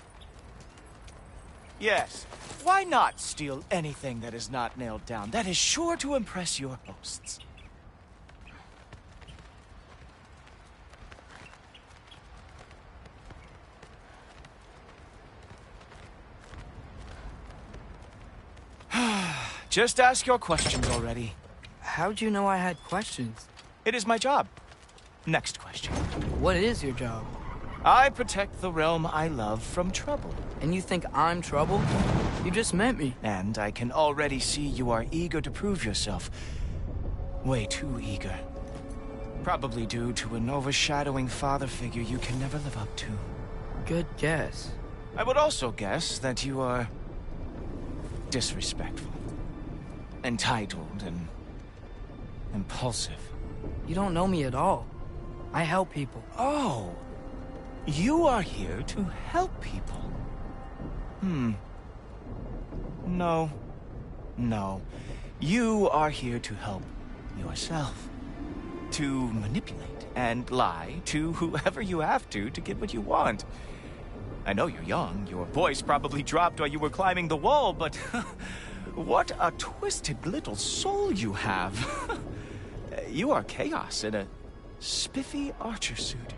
Yes, why not steal anything that is not nailed down? That is sure to impress your hosts. Just ask your questions already. How'd you know I had questions? It is my job. Next question. What is your job? I protect the realm I love from trouble. And you think I'm trouble? You just met me. And I can already see you are eager to prove yourself. Way too eager. Probably due to an overshadowing father figure you can never live up to. Good guess. I would also guess that you are disrespectful, entitled, and impulsive. You don't know me at all. I help people. Oh, you are here to help people. No. You are here to help yourself. To manipulate and lie to whoever you have to get what you want. I know you're young. Your voice probably dropped while you were climbing the wall, but what a twisted little soul you have. You are chaos in a spiffy archer suit.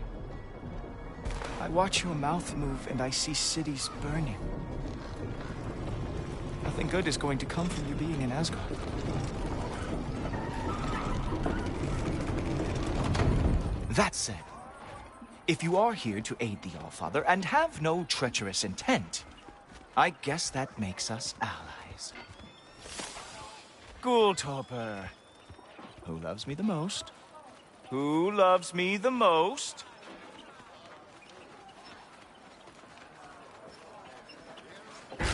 I watch your mouth move and I see cities burning. nothing good is going to come from you being in Asgard. That said, if you are here to aid the Allfather and have no treacherous intent, I guess that makes us allies. Ghoultoper. Who loves me the most? Who loves me the most?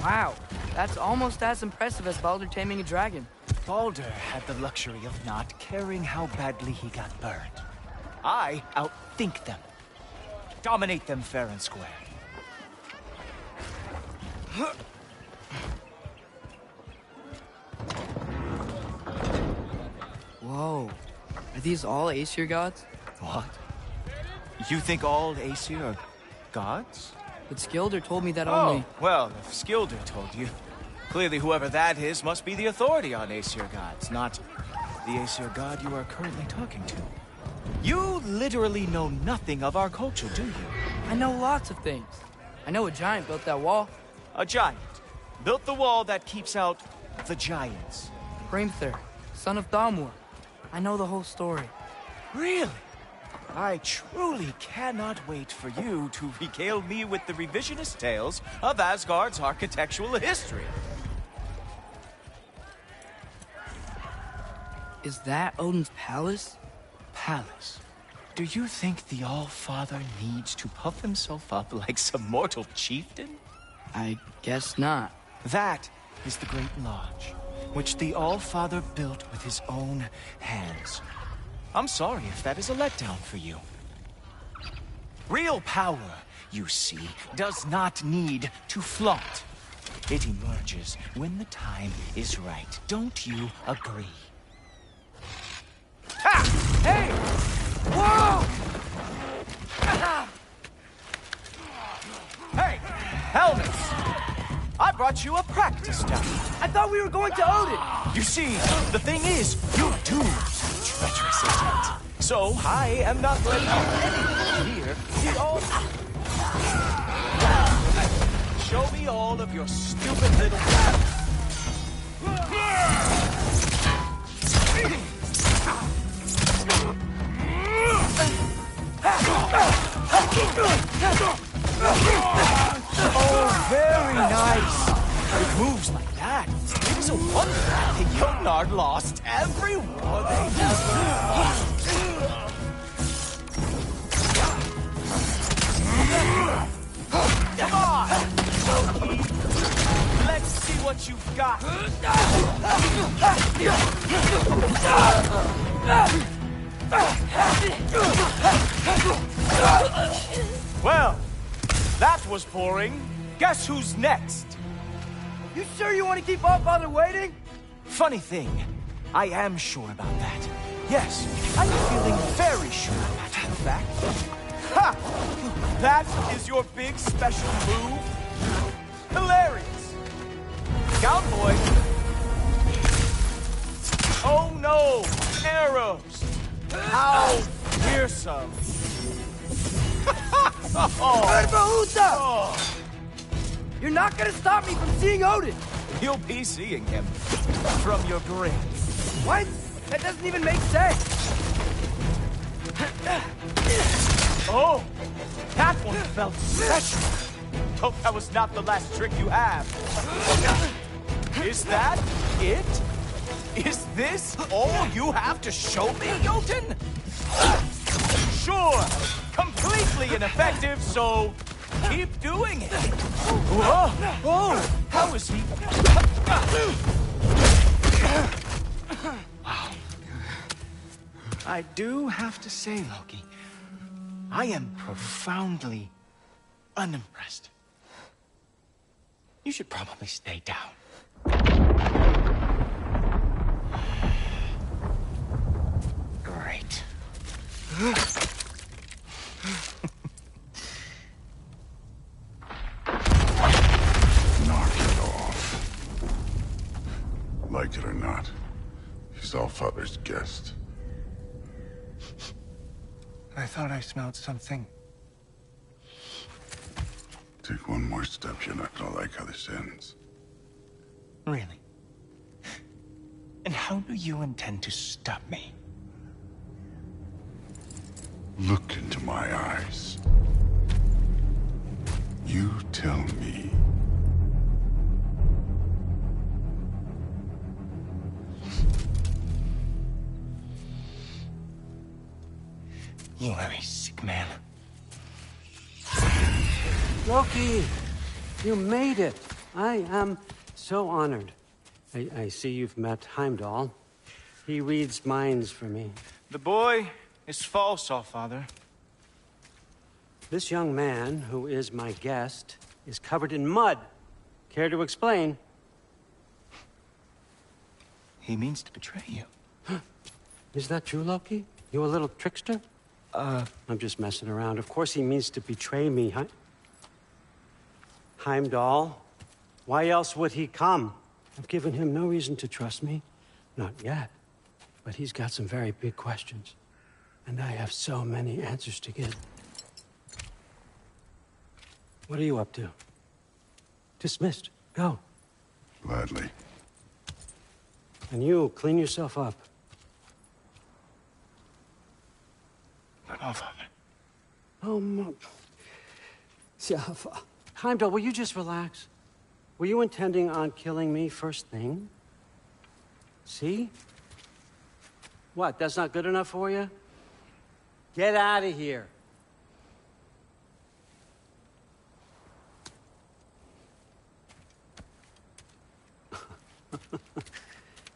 Wow, that's almost as impressive as Baldur taming a dragon. Baldur had the luxury of not caring how badly he got burned. I outthink them. Dominate them fair and square. Whoa. Are these all Aesir gods? What? You think all Aesir are gods? But Skilder told me that only... Oh, well, if Skilder told you, clearly whoever that is must be the authority on Aesir gods, not the Aesir god you are currently talking to. You literally know nothing of our culture, do you? I know lots of things. I know a giant built that wall. A giant built the wall that keeps out the giants. Hrimthur, son of Thamur. I know the whole story. Really? I truly cannot wait for you to regale me with the revisionist tales of Asgard's architectural history. Is that Odin's palace? Palace? Do you think the All-Father needs to puff himself up like some mortal chieftain? I guess not. That is the Great Lodge, which the All-Father built with his own hands. I'm sorry if that is a letdown for you. Real power, you see, does not need to flaunt. It emerges when the time is right. Don't you agree? Ha! Hey! Whoa! Hey, helmets! I brought you a practice down. I thought we were going to Odin! You see, the thing is, you do treacherous intent. So, I am not letting anyone here see all... Show me all of your stupid little... Oh, very nice. It moves like that. It is a wonder that the Jotnar lost every war they ever lost. Come on, Loki. Let's see what you've got. Well, that was boring. Guess who's next? You sure you want to keep All-Father waiting? Funny thing, I am sure about that. Yes, I'm feeling very sure, matter of fact. Ha! That is your big special move? Hilarious! Cowboy! Oh no! Arrows! How fearsome! Oh. You're not gonna stop me from seeing Odin! You'll be seeing him from your grave. What? That doesn't even make sense! Oh! That one felt special! Hope that was not the last trick you have. Is that it? Is this all you have to show me, Jotun? Sure! Completely ineffective, so keep doing it! Whoa! Oh! How is he? Wow. I do have to say, Loki, I am profoundly unimpressed. You should probably stay down. Great. Knock it off. Like it or not, he's Allfather's guest. I thought I smelled something. Take one more step, you're not gonna like how this ends. Really? And how do you intend to stop me? Look into my eyes. You tell me. You are a sick man. Loki, you made it. I am so honored. I see you've met Heimdall. He reads minds for me. The boy is false, Allfather. This young man, who is my guest, is covered in mud. Care to explain? He means to betray you. Is that true, Loki? You a little trickster? I'm just messing around. Of course he means to betray me, huh? Heimdall, why else would he come? I've given him no reason to trust me. Not yet. But he's got some very big questions. And I have so many answers to give. What are you up to? Dismissed. Go. Gladly. And you, clean yourself up. But Allfather. Oh, Heimdall, will you just relax? Were you intending on killing me first thing? See? What, that's not good enough for you? Get out of here.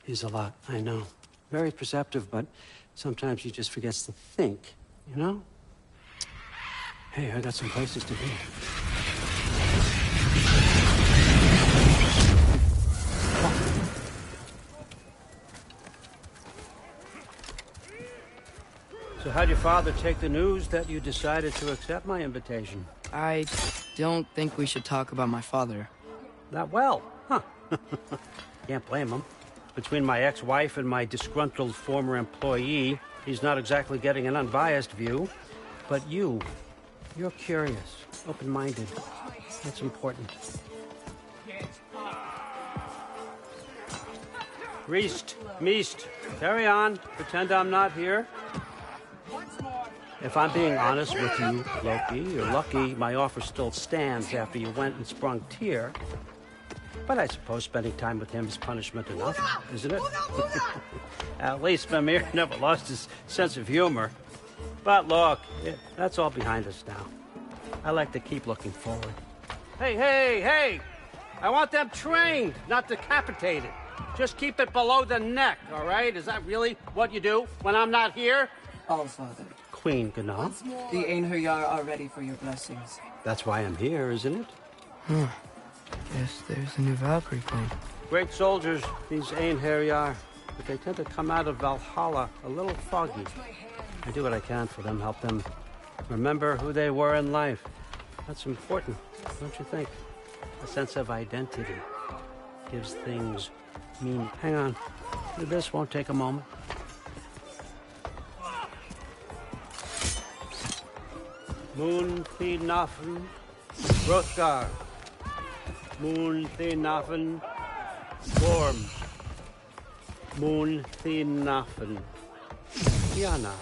He's a lot, I know. Very perceptive, but sometimes he just forgets to think, you know? Hey, I got some places to be. So how'd your father take the news that you decided to accept my invitation? I don't think we should talk about my father. That well, huh? Can't blame him. Between my ex-wife and my disgruntled former employee, he's not exactly getting an unbiased view. But you're curious, open-minded. That's important. Reist, Meest, carry on. Pretend I'm not here. If I'm being honest with you, Loki, you're lucky my offer still stands after you went and sprung Tyr. But I suppose spending time with him is punishment enough, isn't it? At least Mimir never lost his sense of humor. But look, that's all behind us now. I like to keep looking forward. Hey! I want them trained, not decapitated. Just keep it below the neck, all right? Is that really what you do when I'm not here? Allfather. Queen Gná. The Einherjar are ready for your blessings. That's why I'm here, isn't it? Guess there's a new Valkyrie queen. Great soldiers, these Einherjar. But they tend to come out of Valhalla a little foggy. I do what I can for them, help them remember who they were in life. That's important, don't you think? A sense of identity gives things meaning. Hang on. This won't take a moment. Moon Thinafen, Hrothgar. Moon Thinafen, Gorm. Moon Thinafen, Yana.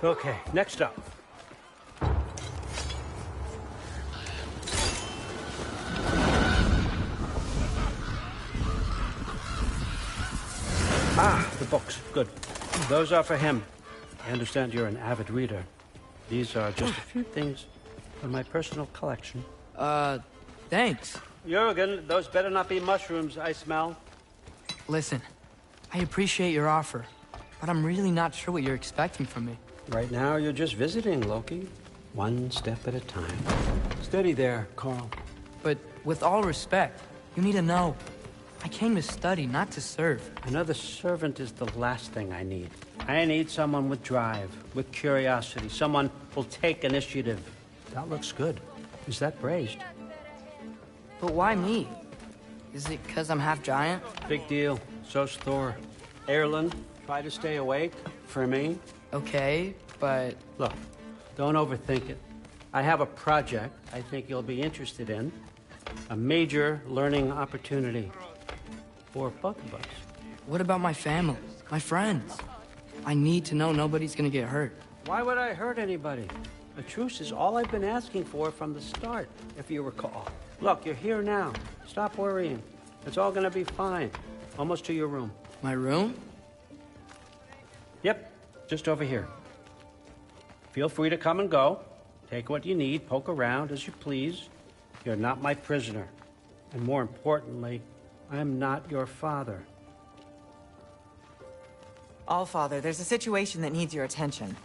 Okay, next up. The books. Good. Those are for him. I understand you're an avid reader. These are just a few things from my personal collection. Thanks. Jurgen, those better not be mushrooms I smell. Listen, I appreciate your offer, but I'm really not sure what you're expecting from me. Right now, you're just visiting, Loki. One step at a time. Steady there, Carl. But with all respect, you need to know. I came to study, not to serve. Another servant is the last thing I need. I need someone with drive, with curiosity, someone who'll take initiative. That looks good. Is that braised? But why me? Is it because I'm half giant? Big deal. So's Thor. Erlen, try to stay awake. For me, Okay, but... Look, don't overthink it. I have a project I think you'll be interested in. A major learning opportunity for both of us. What about my family? My friends? I need to know nobody's gonna get hurt. Why would I hurt anybody? A truce is all I've been asking for from the start, if you recall. Look, you're here now. Stop worrying. It's all gonna be fine. Almost to your room. My room? Yep, just over here. Feel free to come and go. Take what you need, poke around as you please. You're not my prisoner. And more importantly, I'm not your father. Allfather, there's a situation that needs your attention.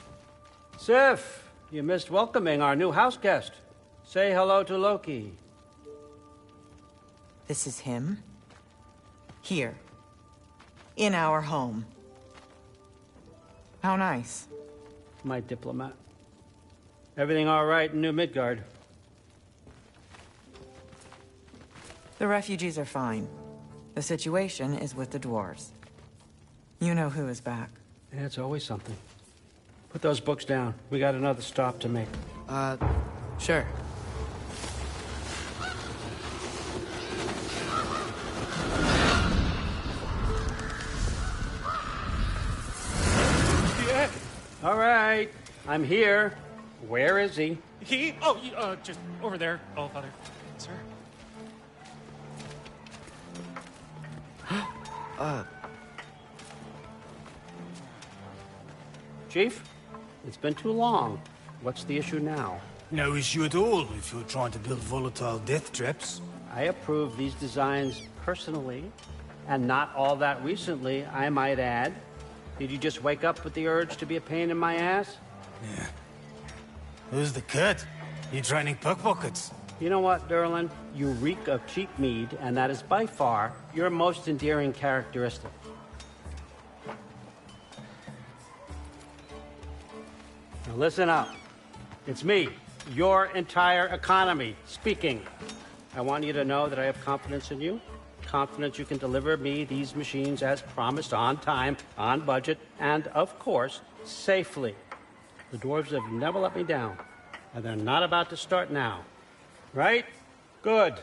Sif, you missed welcoming our new house guest. Say hello to Loki. This is him. Here. In our home. How nice. My diplomat. Everything all right in New Midgard? The refugees are fine. The situation is with the dwarves. You know who is back. Yeah, it's always something. Put those books down. We got another stop to make. Sure. Yeah. All right. I'm here. Where is he? He? Oh, just over there, Allfather. Sir? Chief, it's been too long. What's the issue now? No issue at all if you're trying to build volatile death traps. I approve these designs personally, and not all that recently, I might add. Did you just wake up with the urge to be a pain in my ass? Yeah. Who's the cut? You training pickpockets? You know what, Derlin? You reek of cheap mead, and that is by far your most endearing characteristic. Now listen up. It's me, your entire economy, speaking. I want you to know that I have confidence in you. Confidence you can deliver me these machines as promised, on time, on budget, and, of course, safely. The dwarves have never let me down, and they're not about to start now. Right? Good.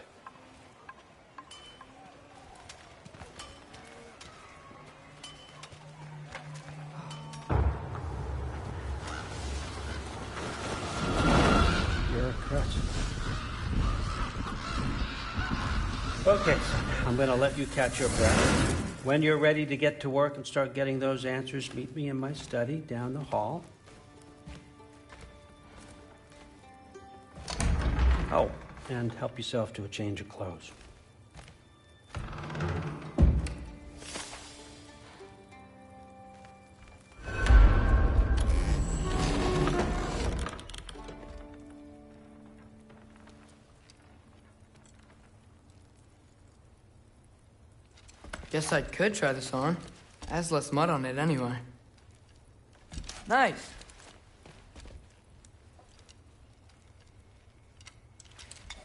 Bureaucrats. Okay, I'm gonna let you catch your breath. When you're ready to get to work and start getting those answers, meet me in my study down the hall. Oh, and help yourself to a change of clothes. Guess I could try this on. Has less mud on it anyway. Nice.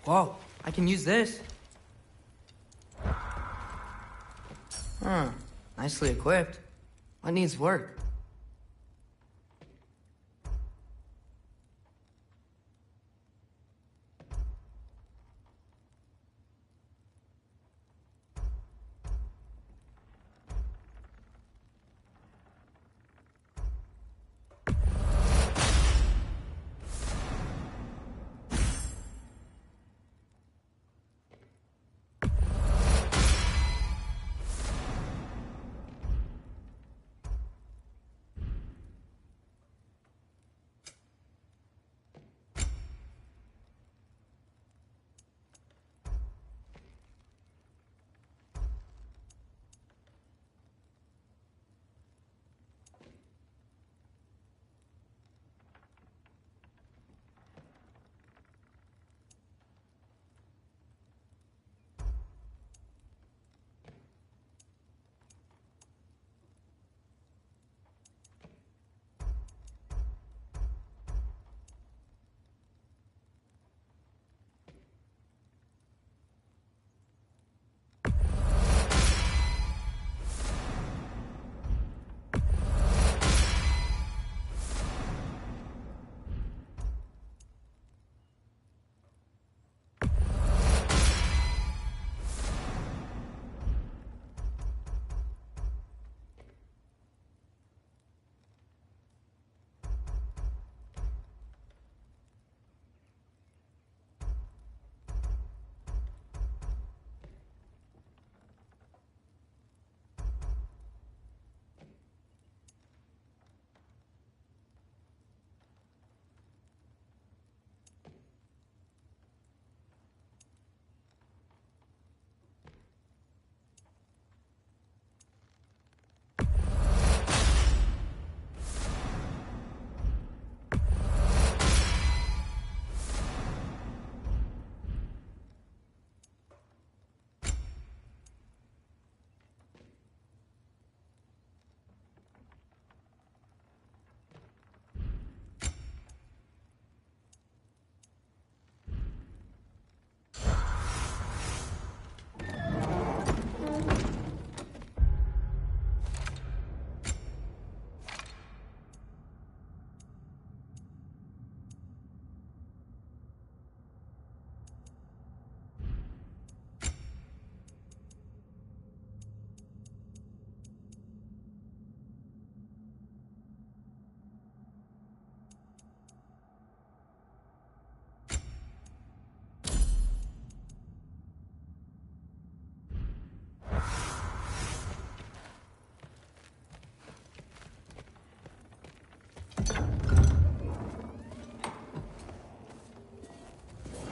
Whoa, I can use this. Huh, nicely equipped. What needs work?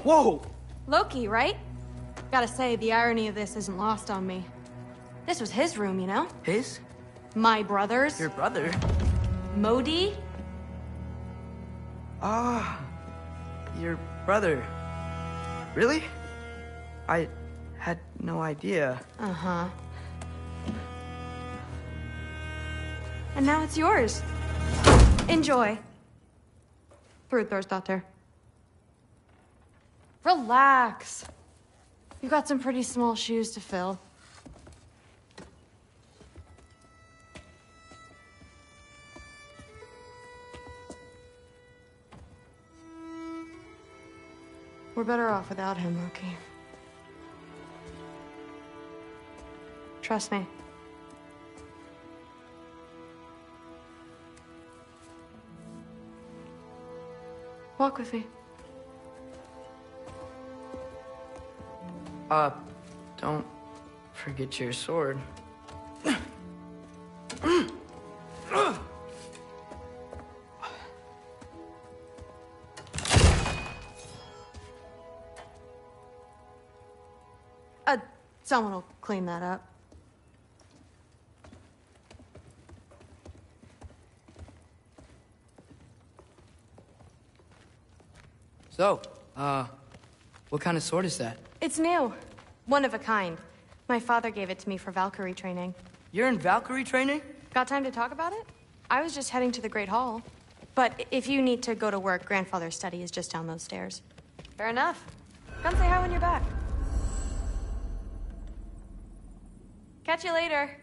Whoa! Loki, right? Gotta say, the irony of this isn't lost on me. This was his room, you know? His? My brother's. Your brother? Modi? Ah, your brother. Really? I had no idea. Uh-huh. And now it's yours. Enjoy. Brudthorstdotter. Relax. You've got some pretty small shoes to fill. We're better off without him, Loki. Trust me. Walk with me. Don't forget your sword. Someone will clean that up. So, what kind of sword is that? It's new. One of a kind. My father gave it to me for Valkyrie training. You're in Valkyrie training? Got time to talk about it? I was just heading to the Great Hall. But if you need to go to work, Grandfather's study is just down those stairs. Fair enough. Come say hi when you're back. Catch you later.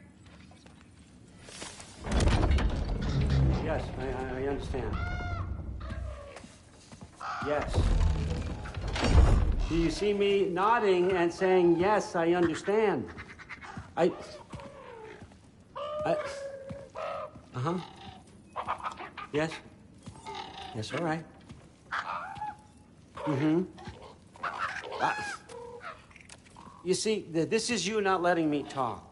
Yes, I understand. Yes. Do you see me nodding and saying, yes, I understand? Uh-huh. Yes. Yes, all right. Mm-hmm. You see, this is you not letting me talk.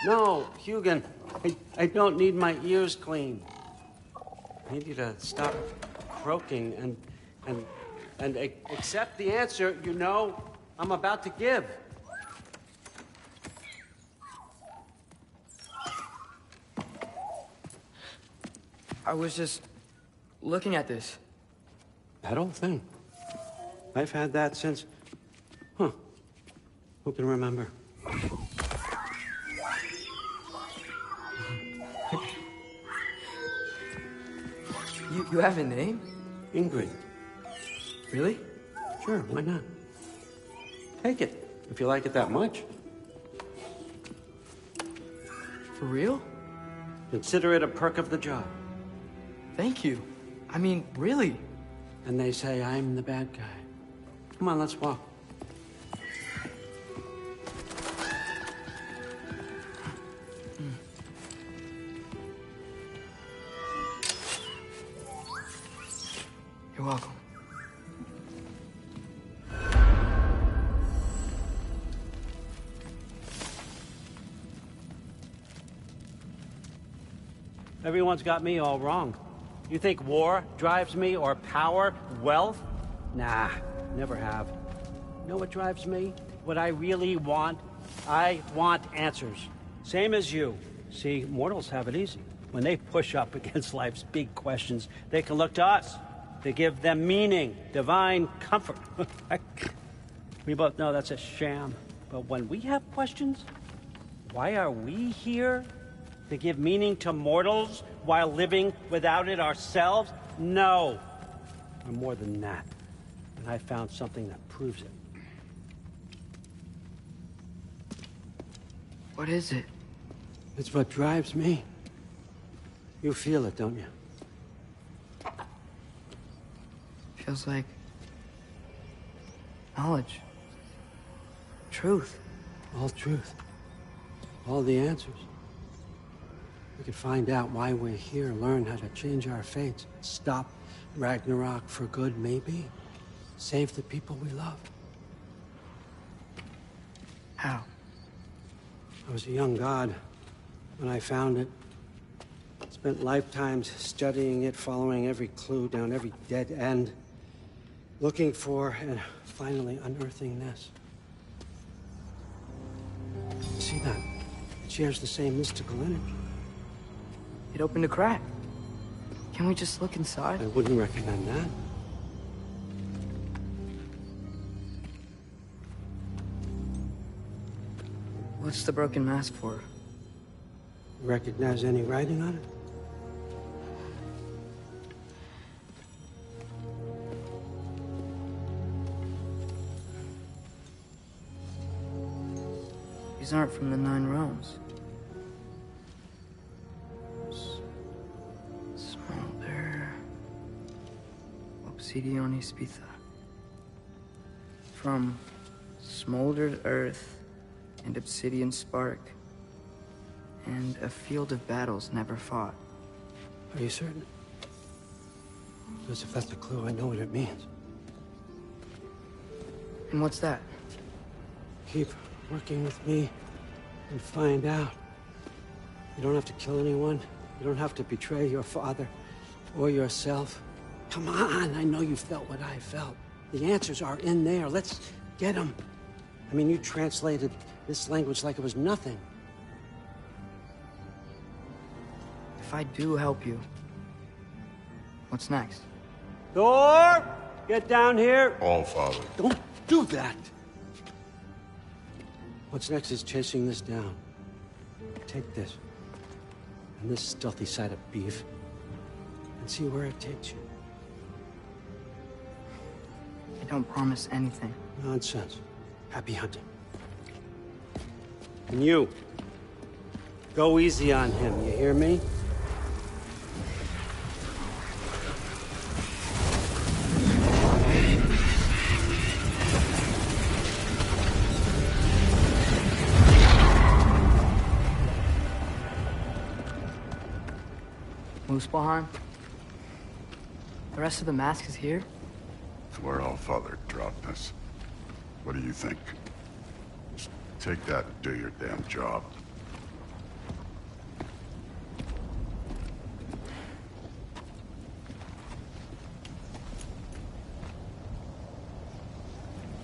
No, Hugin, I don't need my ears cleaned. I need you to stop croaking and accept the answer you know I'm about to give. I was just looking at this. That old thing. I've had that since... Huh. Who can remember? You have a name? Ingrid. Really? Sure, why not? Take it, if you like it that much. For real? Consider it a perk of the job. Thank you. I mean, really. And they say I'm the bad guy. Come on, let's walk. You're welcome. Everyone's got me all wrong. You think war drives me, or power, wealth? Nah, never have. You know what drives me? What I really want? I want answers. Same as you. See, mortals have it easy. When they push up against life's big questions, they can look to us. To give them meaning, divine comfort. We both know that's a sham. But when we have questions, why are we here? To give meaning to mortals while living without it ourselves? No. We're more than that. And I found something that proves it. What is it? It's what drives me. You feel it, don't you? Feels like knowledge. Truth. All truth. All the answers. We could find out why we're here, learn how to change our fates, stop Ragnarok for good, maybe. Save the people we love. How? I was a young god when I found it. Spent lifetimes studying it, following every clue down every dead end. Looking for and finally unearthing this. See that? It shares the same mystical energy. It opened a crack. Can we just look inside? I wouldn't recommend that. What's the broken mask for? Recognize any writing on it? These aren't from the Nine Realms. Smolder. Obsidion Ispitha. From smoldered earth and obsidian spark, and a field of battles never fought. Are you certain? Because if that's a clue, I know what it means. And what's that? Keep working with me and find out. You don't have to kill anyone. You don't have to betray your father or yourself. Come on, I know you felt what I felt. The answers are in there. Let's get them. I mean, you translated this language like it was nothing. If I do help you, what's next? Thor! Get down here! All Father. Don't do that! What's next is chasing this down. Take this, and this stealthy side of beef, and see where it takes you. I don't promise anything. Nonsense. Happy hunting. And you, go easy on him, you hear me? Muspelheim? The rest of the mask is here? It's where All Father dropped us. What do you think? Just take that and do your damn job.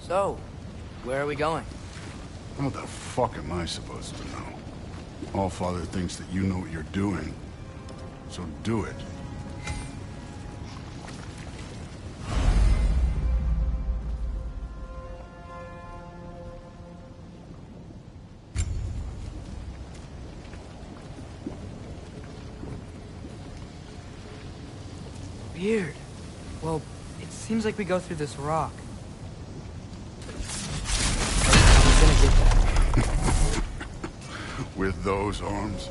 So, where are we going? How the fuck am I supposed to know? All Father thinks that you know what you're doing. So do it. Weird. Well, it seems like we go through this rock. I'm gonna get that. With those arms?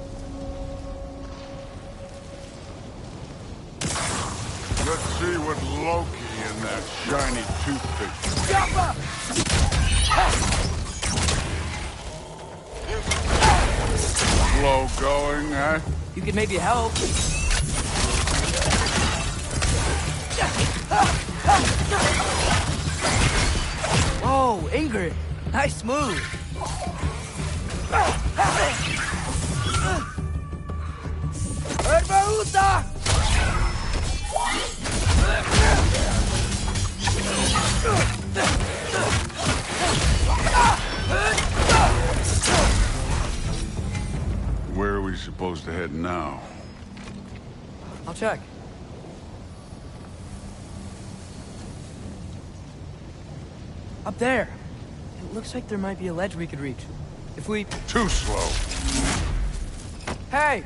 Let's see what Loki and that shiny toothpick. Slow going, eh? You could maybe help. Whoa, Ingrid. Nice move. Herbaruta! Where are we supposed to head now? I'll check. Up there. It looks like there might be a ledge we could reach. If we... Too slow. Hey!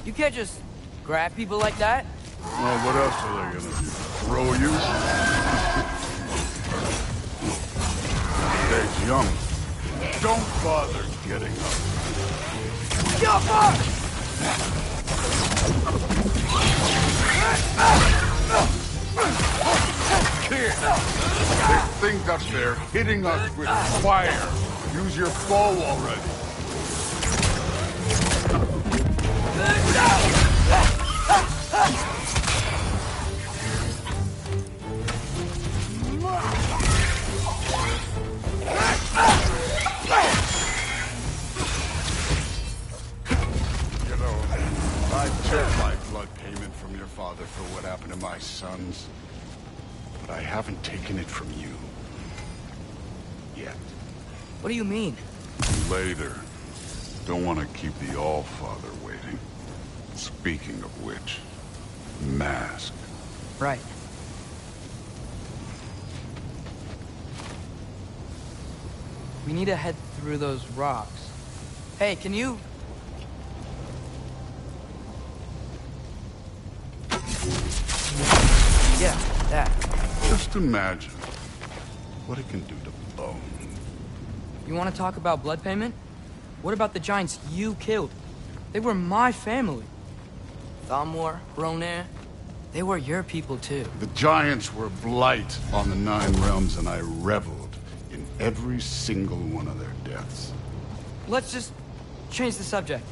You can't just grab people like that. Well, what else are they gonna do? Throw you? Stay young. Don't bother getting up. Kid, there's things up there hitting us with fire. Use your bow already. You know, I check my blood payment from your father for what happened to my sons. But I haven't taken it from you. Yet. What do you mean? Later. Don't want to keep the All-Father waiting. Speaking of which, mask. Right. We need to head through those rocks. Hey, can you... Yeah, that. Just imagine what it can do to bone. You want to talk about blood payment? What about the giants you killed? They were my family. Thamor, Ronar, they were your people too. The giants were blight on the Nine Realms, and I reveled in every single one of their deaths. Let's just change the subject.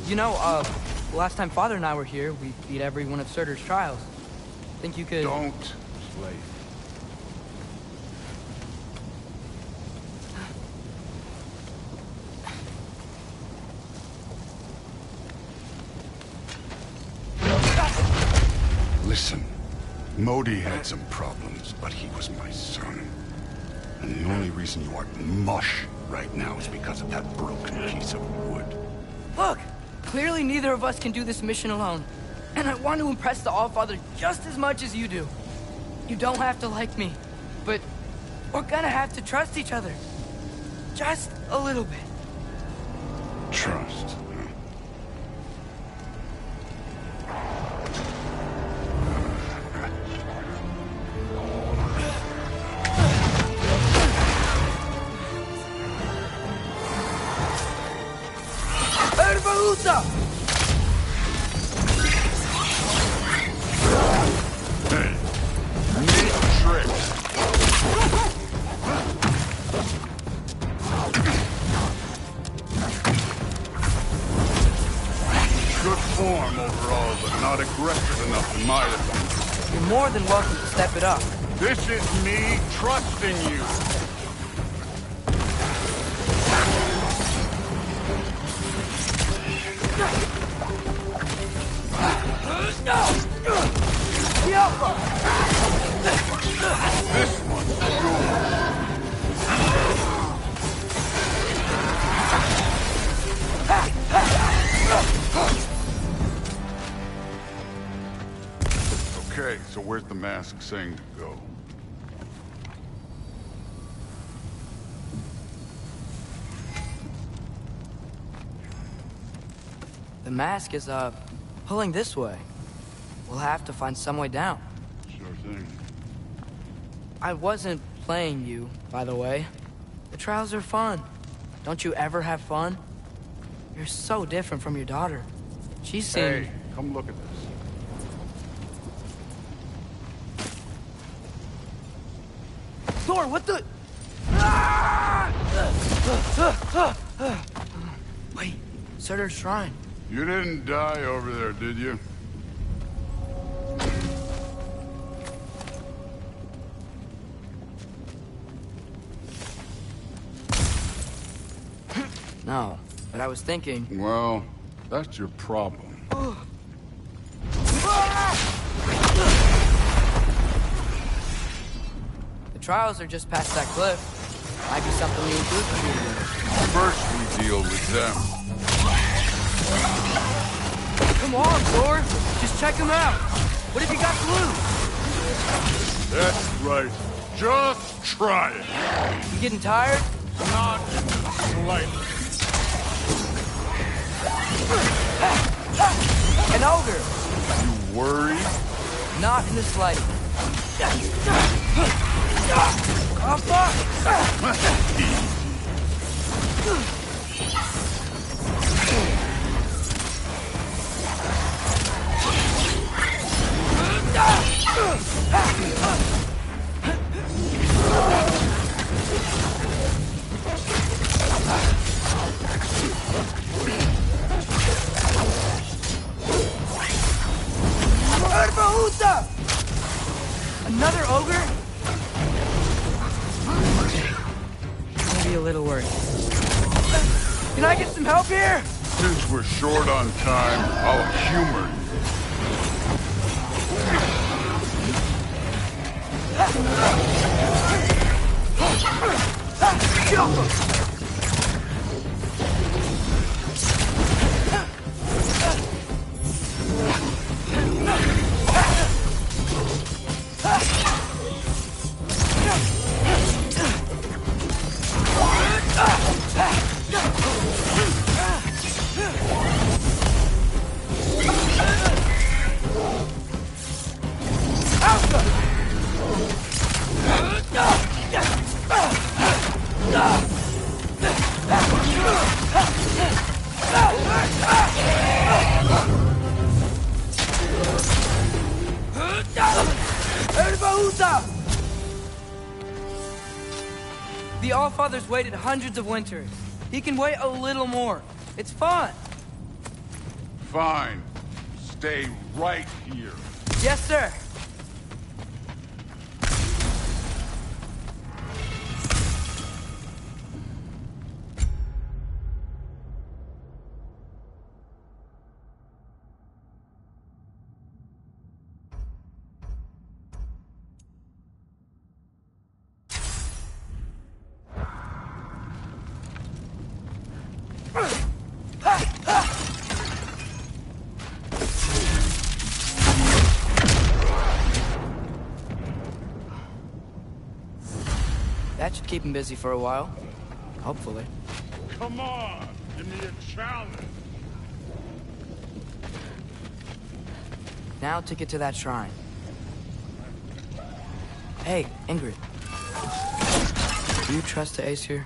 You know, last time Father and I were here, we beat every one of Surtur's trials. Think you could... Don't play. Listen, Modi had some problems, but he was my son. And the only reason you aren't mush right now is because of that broken piece of wood. Look! Clearly neither of us can do this mission alone. And I want to impress the All-Father just as much as you do. You don't have to like me, but we're gonna have to trust each other. Just a little bit. Trust. Hey, neat trick. Good form overall, but not aggressive enough in my opinion. You're more than welcome to step it up. This is me trusting you. This one's yours. Okay, so where's the mask saying to go? The mask is, pulling this way. We'll have to find some way down. Sure thing. I wasn't playing you, by the way. The trials are fun. Don't you ever have fun? You're so different from your daughter. She seemed... Hey, come look at this. Thor, what the... Wait, Surtur's shrine. You didn't die over there, did you? No, but I was thinking... Well, that's your problem. The trials are just past that cliff. Might be something we include for you. First, we deal with them. Come on, Thor. Just check them out. What have you got to lose? That's right. Just try it. You getting tired? Not in the slightest. An ogre. You worried? Not in the slightest. Another ogre? Maybe a little worried. Can I get some help here? Since we're short on time, I'll humor you. The Allfather's waited hundreds of winters. He can wait a little more. It's fun. Fine. Stay right here. Yes, sir. That should keep him busy for a while. Hopefully. Come on, give me a challenge. Now to get to that shrine. Hey, Ingrid. Do you trust the Aesir?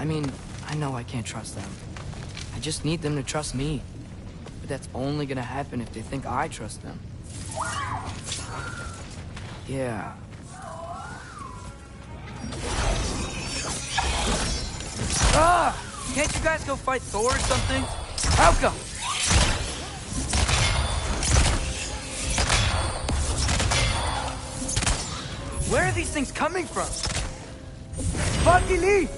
I mean, I know I can't trust them. I just need them to trust me. But that's only gonna happen if they think I trust them. Yeah. Ah! Can't you guys go fight Thor or something? I'll go! Where are these things coming from? Lee!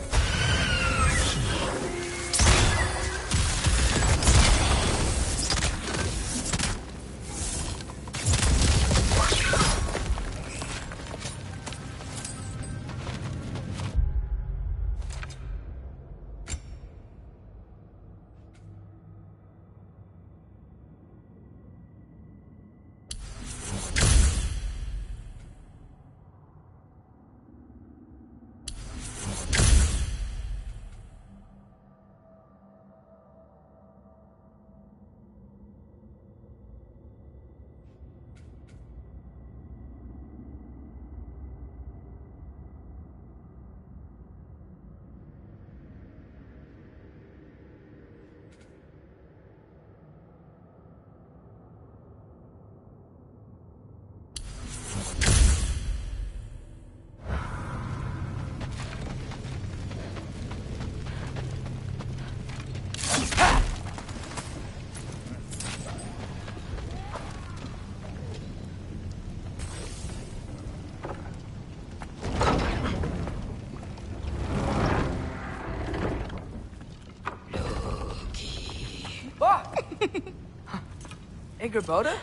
Ingrid?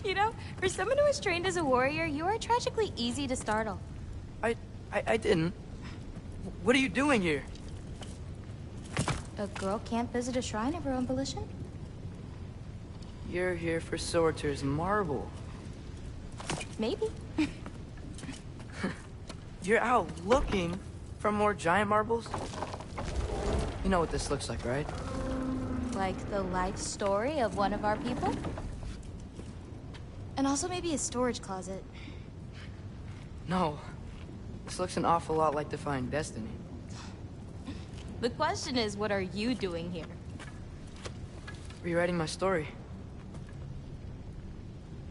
You know, for someone who was trained as a warrior, you are tragically easy to startle. I didn't. What are you doing here? A girl can't visit a shrine of her own volition? You're here for Sorter's marble. Maybe. You're out looking for more giant marbles? You know what this looks like, right? Like the life story of one of our people? And also maybe a storage closet. No. This looks an awful lot like Defying Destiny. The question is, what are you doing here? Rewriting my story.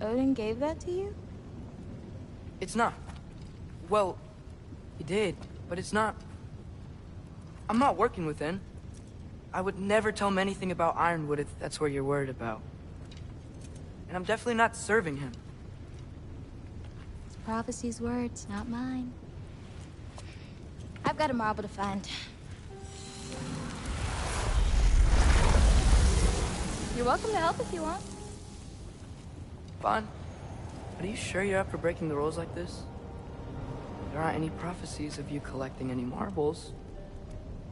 Odin gave that to you? It's not. Well, he did, but it's not. I'm not working with him. I would never tell him anything about Ironwood if that's what you're worried about. And I'm definitely not serving him. It's prophecy's words, not mine. I've got a marble to find. You're welcome to help if you want. Fine. But are you sure you're up for breaking the rules like this? there aren't any prophecies of you collecting any marbles.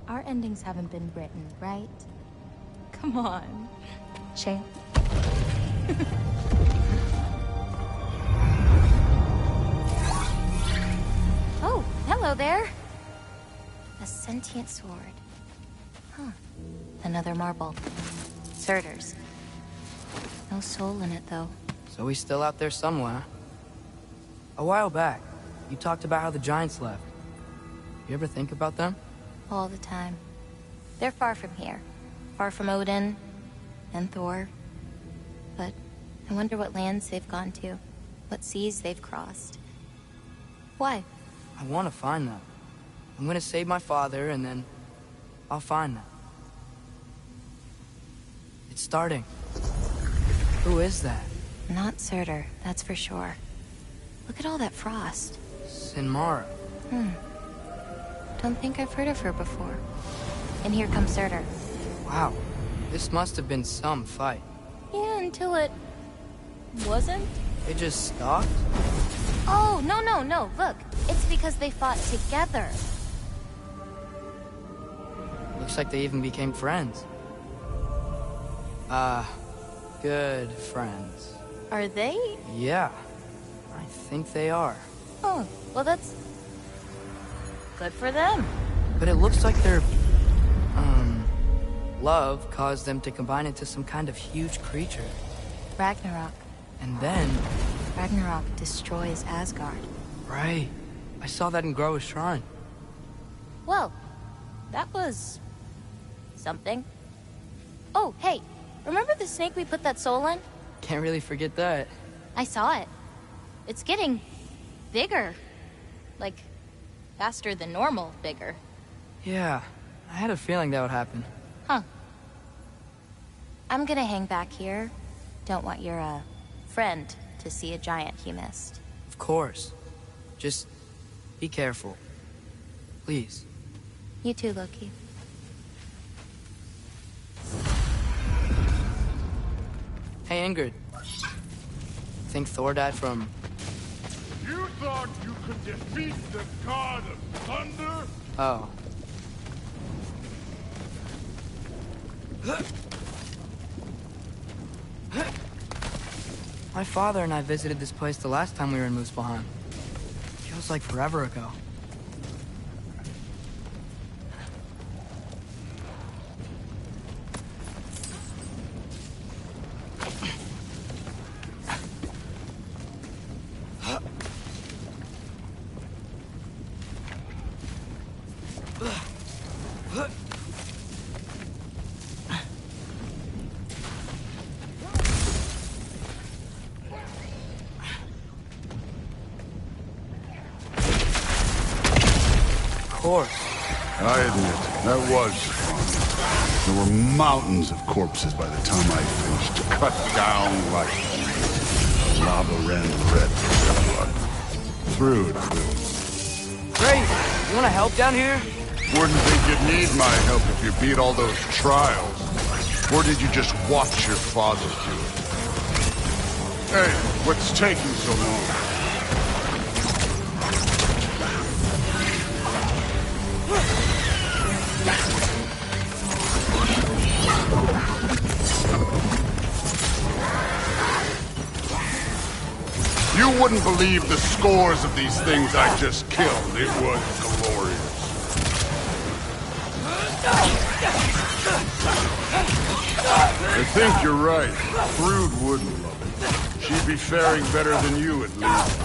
Our endings haven't been written, right? Come on, champ. Oh, hello there. A sentient sword. Huh. Another marble. Surtur's. No soul in it, though. So he's still out there somewhere. A while back, you talked about how the Giants left. You ever think about them? All the time. They're far from here. Far from Odin and Thor. But I wonder what lands they've gone to. What seas they've crossed. Why? I want to find them. I'm gonna save my father, and then I'll find them. It's starting. Who is that? Not Surtur, that's for sure. Look at all that frost. Sinmara. Don't think I've heard of her before. And here comes Surtur. Wow. This must have been some fight. Yeah, until it... wasn't? They just stopped? Oh, no. Look, it's because they fought together. Looks like they even became friends. Good friends. Are they? Yeah, I think they are. Oh, well that's... good for them. But it looks like their... love caused them to combine into some kind of huge creature. Ragnarok. And then... Ragnarok destroys Asgard. Right. I saw that in Groa's shrine. Well, that was... something. Oh, hey, remember the snake we put that soul in? Can't really forget that. I saw it. It's getting... bigger. Like, faster than normal bigger. Yeah, I had a feeling that would happen. Huh. I'm gonna hang back here. Don't want your, friend to see a giant he missed. Of course. Just be careful. Please. You too, Loki. Hey, Ingrid. Think Thor died from... You thought you could defeat the god of thunder? Oh. My father and I visited this place the last time we were in Muspelheim. Feels like forever ago. I admit, that was fun. There were mountains of corpses by the time I finished, cut down like the lava ran red with the blood. Through it, Great! You wanna help down here? Wouldn't think you'd need my help if you beat all those trials. Or did you just watch your father do it? Hey, what's taking so long? You wouldn't believe the scores of these things I just killed. It was glorious. I think you're right. Thrud wouldn't love it. She'd be faring better than you, at least.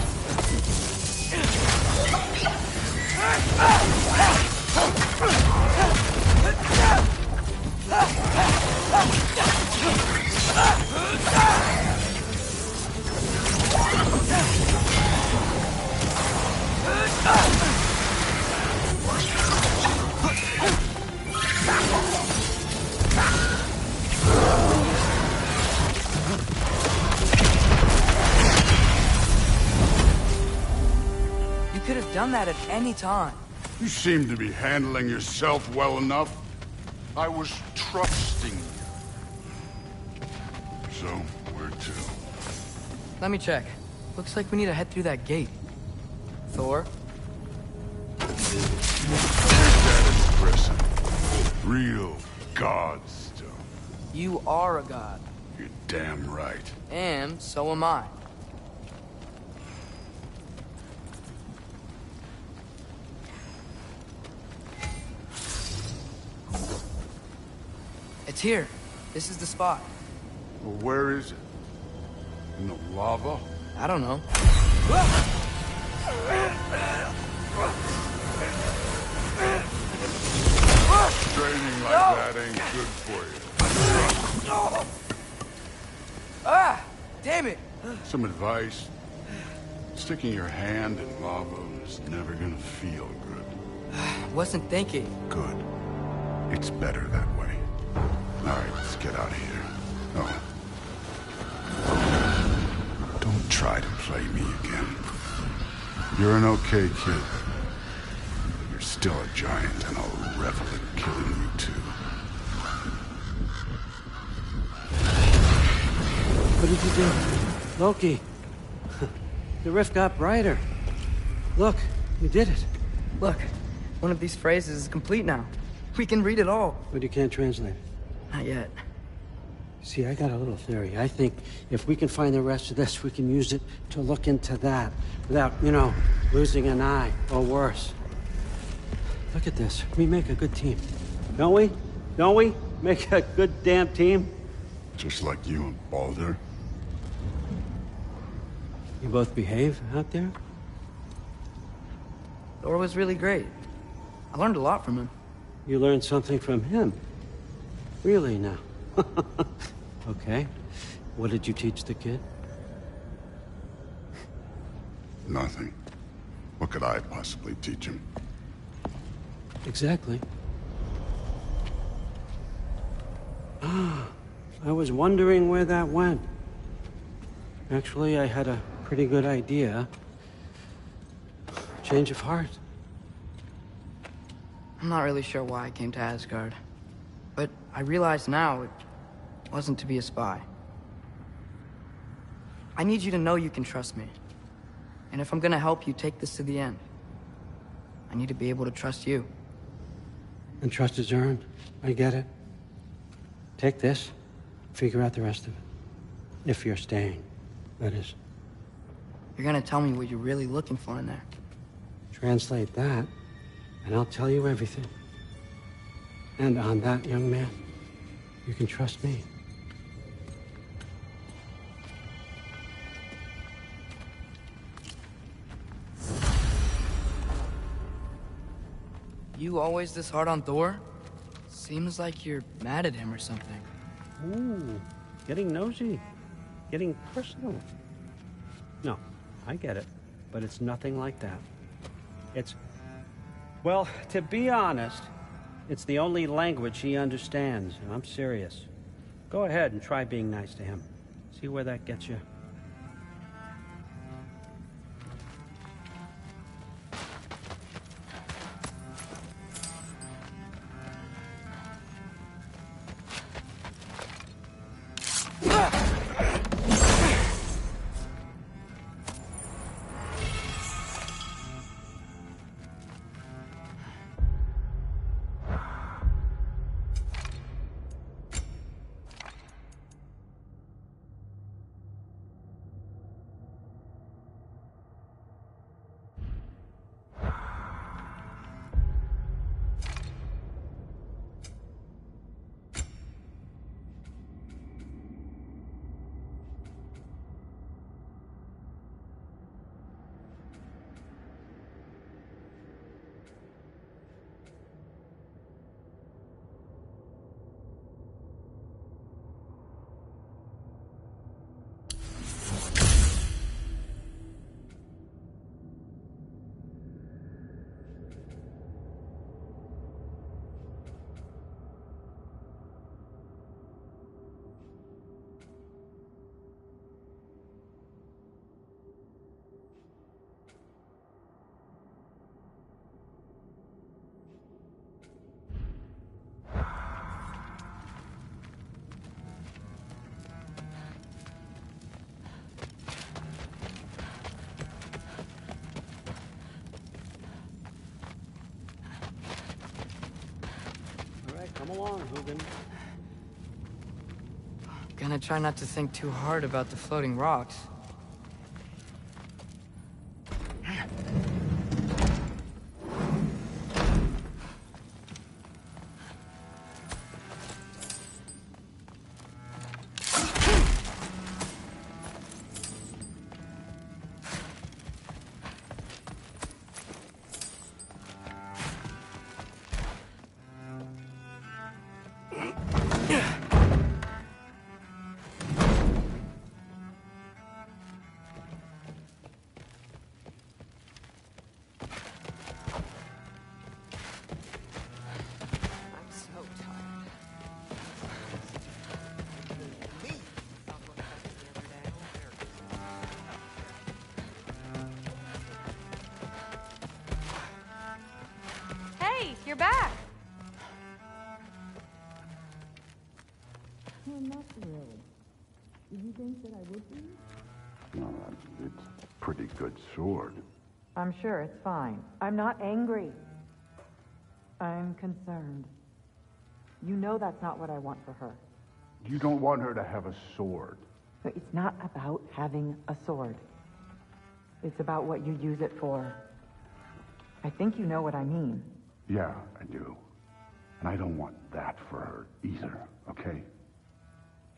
You could have done that at any time. You seem to be handling yourself well enough. I was trusting you. So, where to? Let me check. Looks like we need to head through that gate. Thor, That expression. Real God stuff. You are a god. You're damn right. And so am I. It's here. This is the spot. Well, where is it? In the lava? I don't know. Training like that ain't good for you. Ah! Damn it! Some advice. Sticking your hand in lava is never gonna feel good. Wasn't thinking. Good. It's better that way. Alright, let's get out of here. Oh. Don't try to play me again. You're an okay kid. But you're still a giant, and I'll revel in killing you too. What did you do? Loki. The rift got brighter. Look, you did it. Look, one of these phrases is complete now. We can read it all. But you can't translate it. Not yet. See, I got a little theory. I think if we can find the rest of this, we can use it to look into that without, losing an eye or worse. Look at this. We make a good team. Don't we? Don't we? Make a good damn team? Just like you and Baldur. You both behave out there? Thor was really great. I learned a lot from him. You learned something from him? Really now? Okay. What did you teach the kid? Nothing. What could I possibly teach him? Exactly. I was wondering where that went. Actually, I had a pretty good idea. Change of heart. I'm not really sure why I came to Asgard. But I realize now it wasn't to be a spy. I need you to know you can trust me. And if I'm gonna help you take this to the end, I need to be able to trust you. And trust is earned. I get it. Take this, figure out the rest of it. If you're staying, that is. You're gonna tell me what you're really looking for in there. Translate that, and I'll tell you everything. And on that, young man, you can trust me. You always this hard on Thor? Seems like you're mad at him or something. Ooh, getting nosy. Getting personal. No, I get it. But it's nothing like that. It's... Well, to be honest, it's the only language he understands, and I'm serious. Go ahead and try being nice to him. See where that gets you. Hugin. Gonna try not to think too hard about the floating rocks. Hey, you're back. I'm not thrilled. Did you think that I would be? No, it's a pretty good sword. I'm sure it's fine. I'm not angry. I'm concerned. You know that's not what I want for her. You don't want her to have a sword. But it's not about having a sword. It's about what you use it for. I think you know what I mean. Yeah, I do. And I don't want that for her either, okay?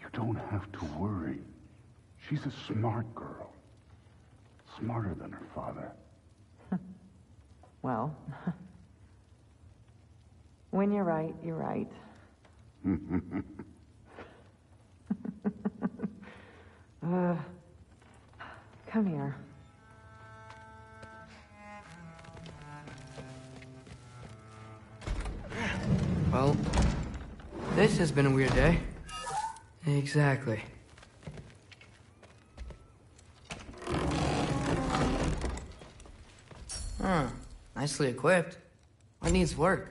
You don't have to worry. She's a smart girl. Smarter than her father. Well, when you're right, you're right. Come here. Well, this has been a weird day. Exactly. Huh. Nicely equipped. What needs work?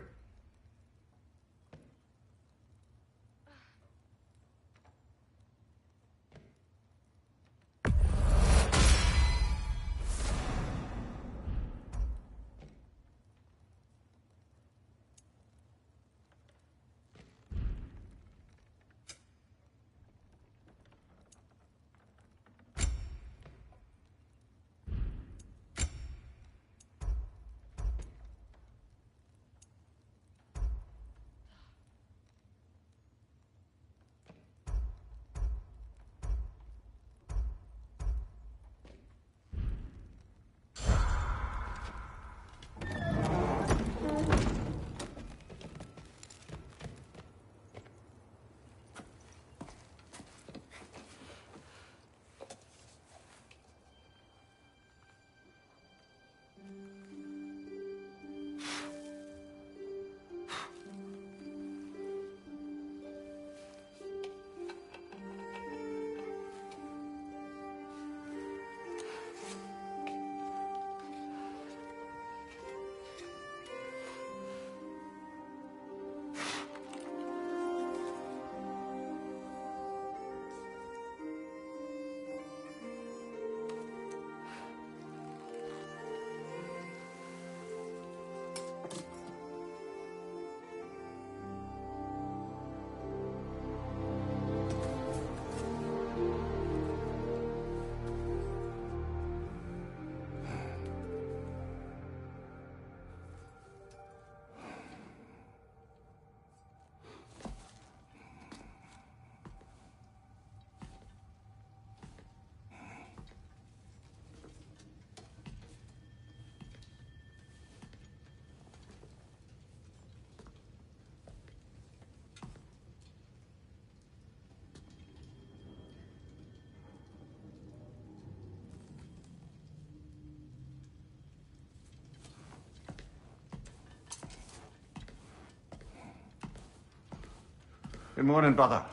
Good morning, brother.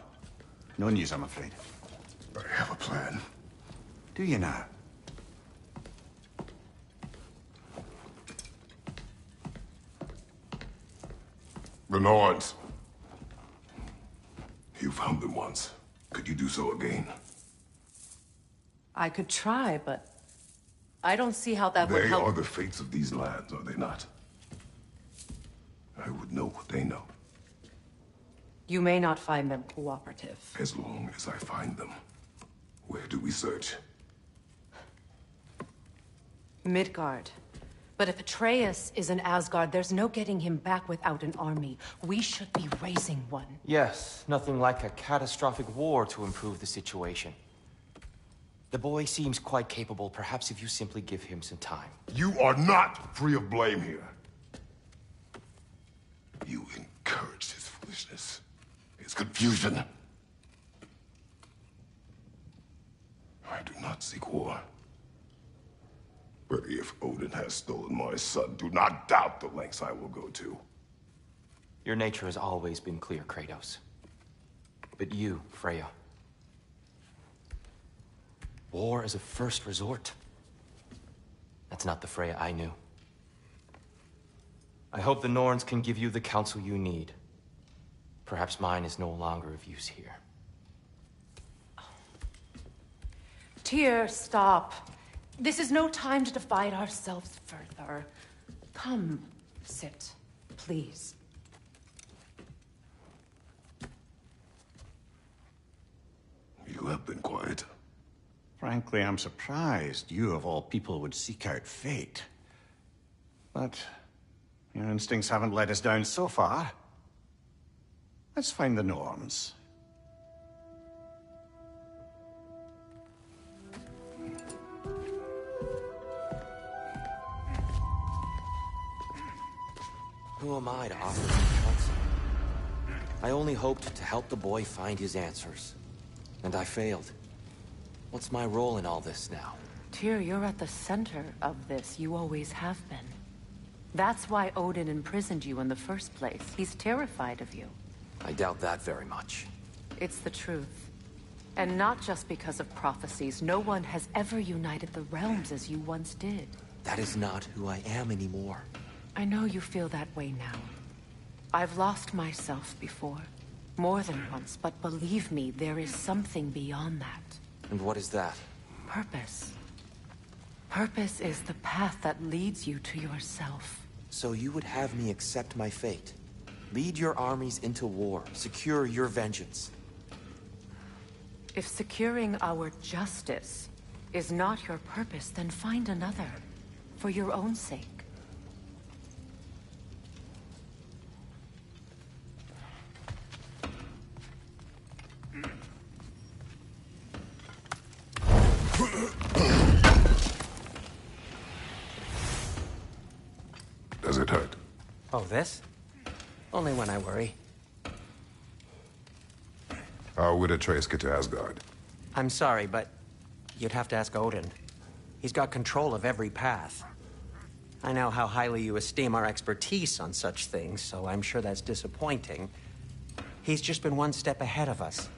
No news, I'm afraid. I have a plan. Do you now? Renards. You found them once. Could you do so again? I could try, but I don't see how that would They help. are the fates of these lands, are they not? I would know what they know. You may not find them cooperative. As long as I find them. Where do we search? Midgard. But if Atreus is in Asgard, there's no getting him back without an army. We should be raising one. Yes, nothing like a catastrophic war to improve the situation. The boy seems quite capable. Perhaps if you simply give him some time. You are not free of blame here. You encouraged his foolishness, his confusion. I do not seek war. But if Odin has stolen my son, do not doubt the lengths I will go to. Your nature has always been clear, Kratos. But you, Freya. War as a first resort. That's not the Freya I knew. I hope the Norns can give you the counsel you need. Perhaps mine is no longer of use here. Tyr, stop. This is no time to divide ourselves further. Come, sit, please. You have been quiet. Frankly, I'm surprised you, of all people, would seek out fate. But your instincts haven't let us down so far. Let's find the Norns. Who am I to offer you counsel? I only hoped to help the boy find his answers. And I failed. What's my role in all this now? Tyr, you're at the center of this. You always have been. That's why Odin imprisoned you in the first place. He's terrified of you. I doubt that very much. It's the truth. And not just because of prophecies. No one has ever united the realms as you once did. That is not who I am anymore. I know you feel that way now. I've lost myself before. More than once, but believe me, there is something beyond that. And what is that? Purpose. Purpose is the path that leads you to yourself. So you would have me accept my fate? Lead your armies into war, secure your vengeance. If securing our justice is not your purpose, then find another. For your own sake. Does it hurt? Oh, this? Only when I worry. How would Atreus get to Asgard? I'm sorry, but you'd have to ask Odin. He's got control of every path. I know how highly you esteem our expertise on such things, so I'm sure that's disappointing. He's just been one step ahead of us.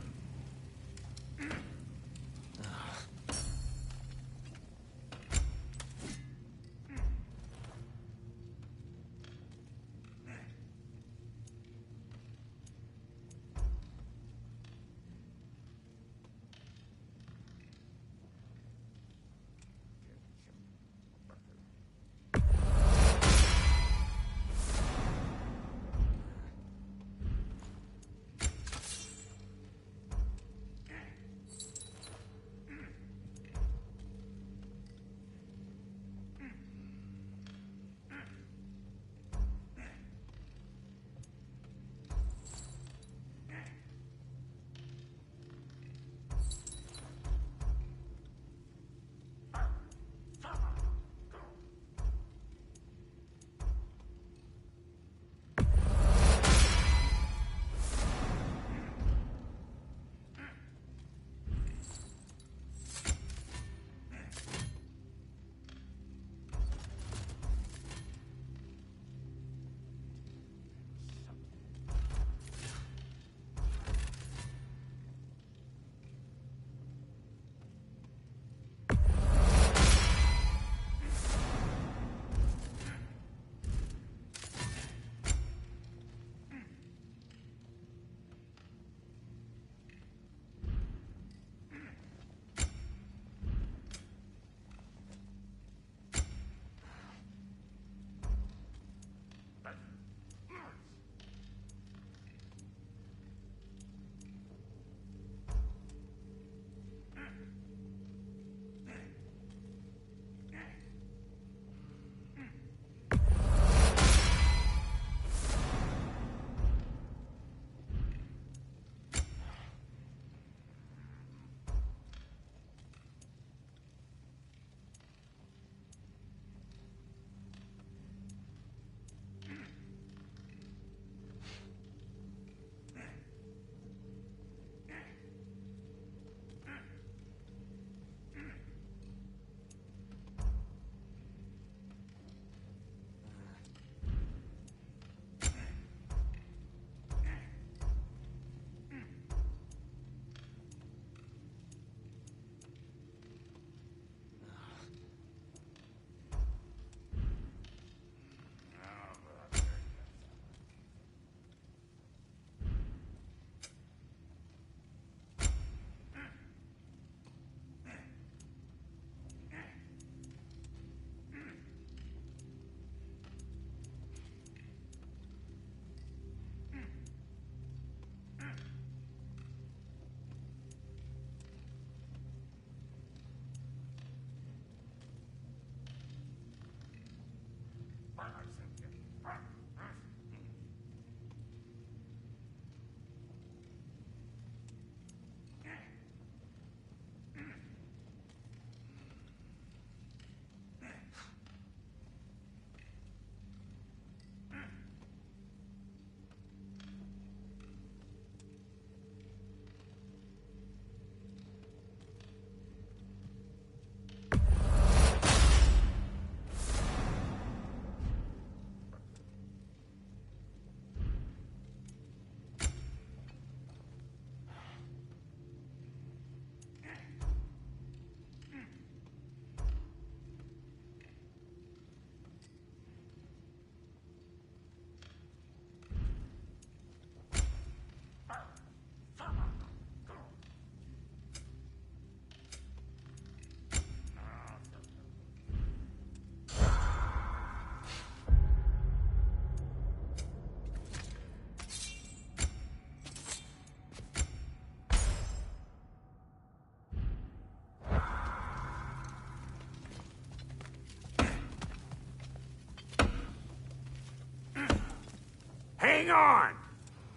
Hang on!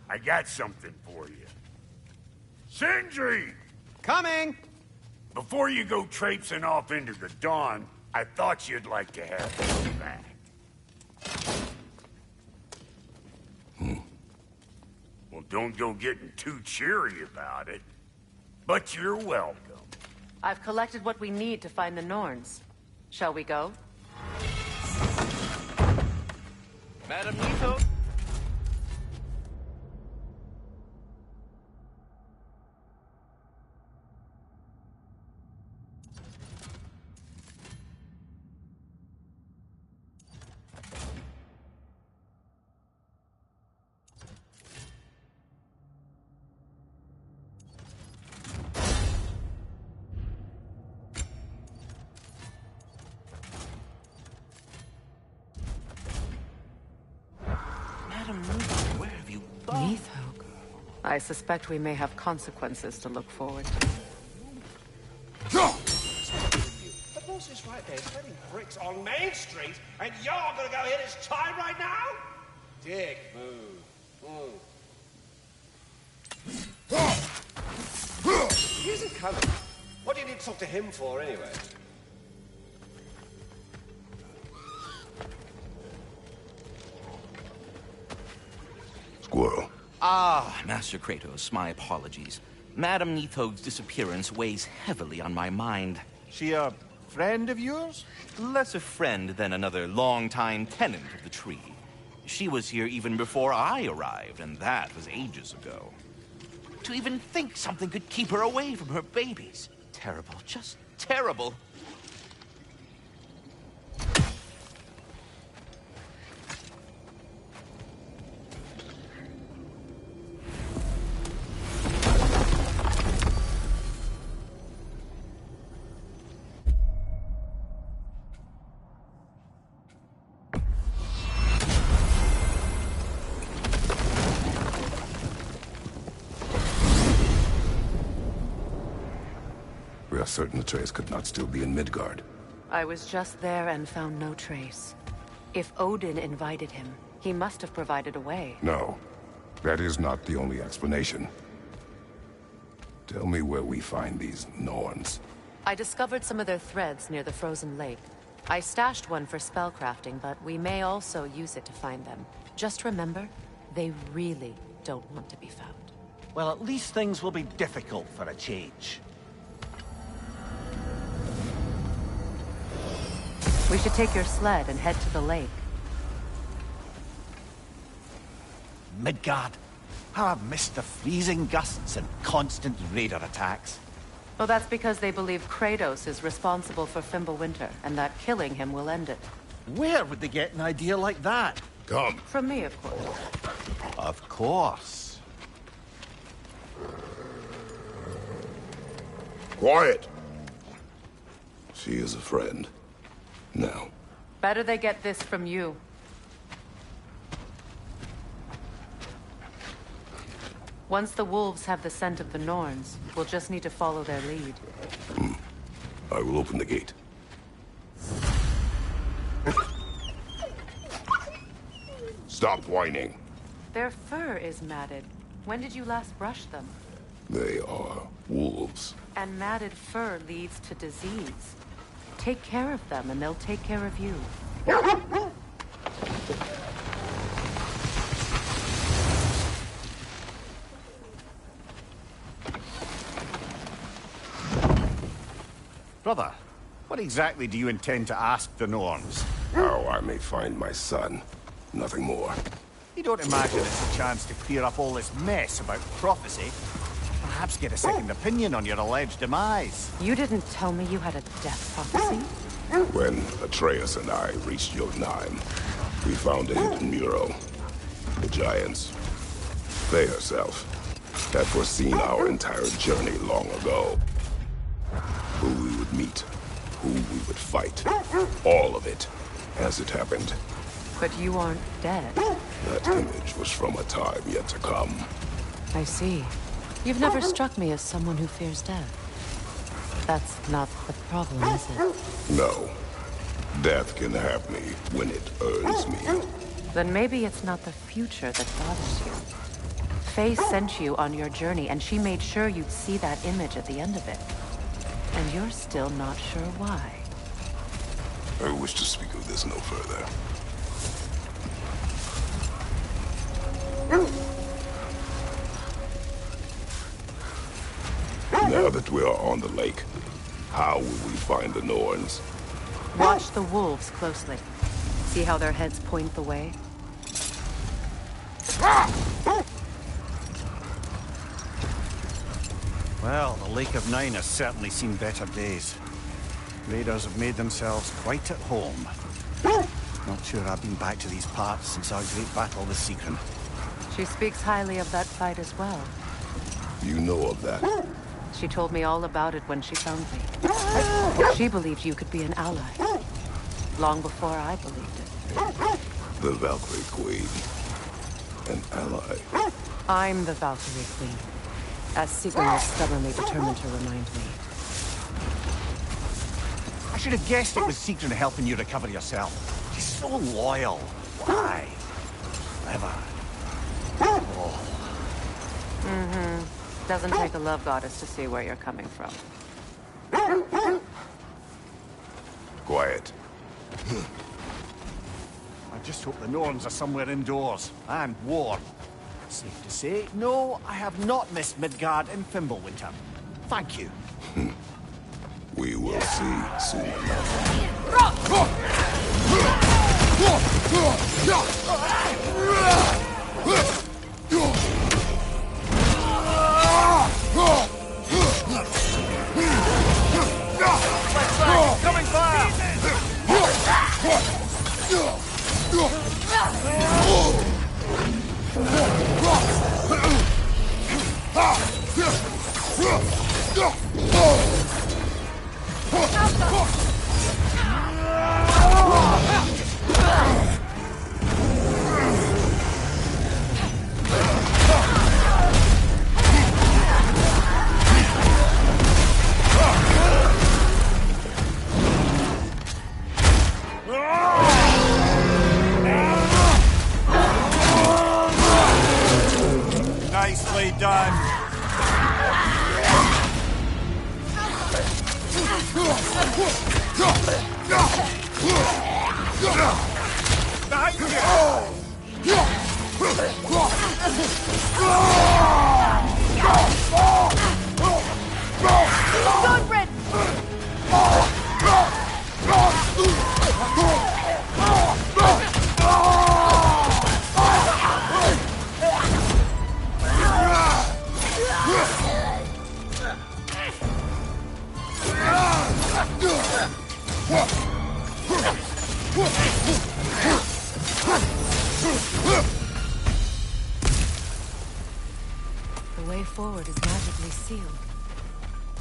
I got something for you. Sindri! Coming! Before you go traipsing off into the dawn, I thought you'd like to have this back. Well, don't go getting too cheery about it. But you're welcome. I've collected what we need to find the Norns. Shall we go? Madam Nito? Where have you gone? Neathhoke. I suspect we may have consequences to look forward to. The boss is right there selling bricks on Main Street, and you're gonna go hit his time right now? Dick move. He isn't coming. What do you need to talk to him for, anyway? Squirrel. Ah, Master Kratos, my apologies. Madam Neathoge's disappearance weighs heavily on my mind. She a friend of yours? Less a friend than another longtime tenant of the tree. She was here even before I arrived, and that was ages ago. To even think something could keep her away from her babies. Terrible, just terrible. We are certain Atreus could not still be in Midgard. I was just there and found no trace. If Odin invited him, he must have provided a way. No, that is not the only explanation. Tell me where we find these Norns. I discovered some of their threads near the frozen lake. I stashed one for spellcrafting, but we may also use it to find them. Just remember, they really don't want to be found. Well, at least things will be difficult for a change. We should take your sled and head to the lake. Midgard. How I've missed the freezing gusts and constant raider attacks. Well, that's because they believe Kratos is responsible for Fimbulwinter, and that killing him will end it. Where would they get an idea like that? Come. From me, of course. Of course. Quiet! She is a friend. Now. Better they get this from you. Once the wolves have the scent of the Norns, we'll just need to follow their lead. I will open the gate. Stop whining. Their fur is matted. When did you last brush them? They are wolves. And matted fur leads to disease. Take care of them, and they'll take care of you. Brother, what exactly do you intend to ask the Norns? How I may find my son. Nothing more. You don't imagine it's a chance to clear up all this mess about prophecy? Perhaps get a second opinion on your alleged demise. You didn't tell me you had a death prophecy? When Atreus and I reached Jotunheim, we found a hidden mural. The Giants, they herself, had foreseen our entire journey long ago. Who we would meet, who we would fight, all of it, as it happened. But you aren't dead. That image was from a time yet to come. I see. You've never struck me as someone who fears death. That's not the problem, is it? No. Death can have me when it earns me. Then maybe it's not the future that bothers you. Faye sent you on your journey, and she made sure you'd see that image at the end of it. And you're still not sure why. I wish to speak of this no further. Now that we are on the lake, how will we find the Norns? Watch the wolves closely. See how their heads point the way? Well, the Lake of Nine has certainly seen better days. Raiders have made themselves quite at home. Not sure I've been back to these parts since our great battle with Sigrun. She speaks highly of that fight as well. You know of that? She told me all about it when she found me. She believed you could be an ally. Long before I believed it. The Valkyrie Queen. An ally. I'm the Valkyrie Queen. As Sigrun was stubbornly determined to remind me. I should have guessed it was Sigrun helping you recover yourself. She's so loyal. Why? Clever. Oh. Mm-hmm. Doesn't take a love goddess to see where you're coming from. Quiet. I just hope the Norns are somewhere indoors and warm. Safe to say, no, I have not missed Midgard and Fimbulwinter. Thank you. We will see soon Coming fire! Nicely done. The way forward is magically sealed.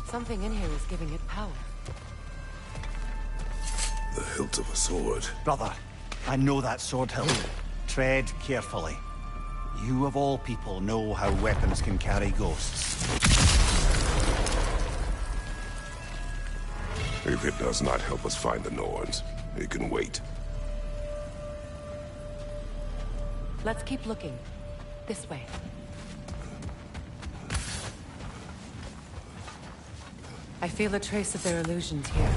Something in here is giving it power. The hilt of a sword. Brother, I know that sword hilt. Tread carefully. You of all people know how weapons can carry ghosts. If it does not help us find the Norns, it can wait. Let's keep looking. This way. I feel a trace of their illusions here.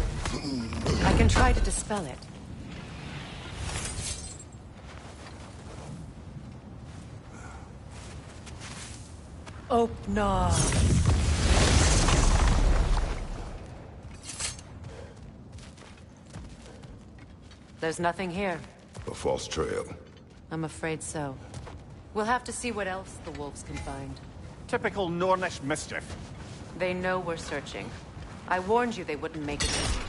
I can try to dispel it. Oh, no. There's nothing here. A false trail. I'm afraid so. We'll have to see what else the wolves can find. Typical Nornish mischief. They know we're searching. I warned you they wouldn't make it easy.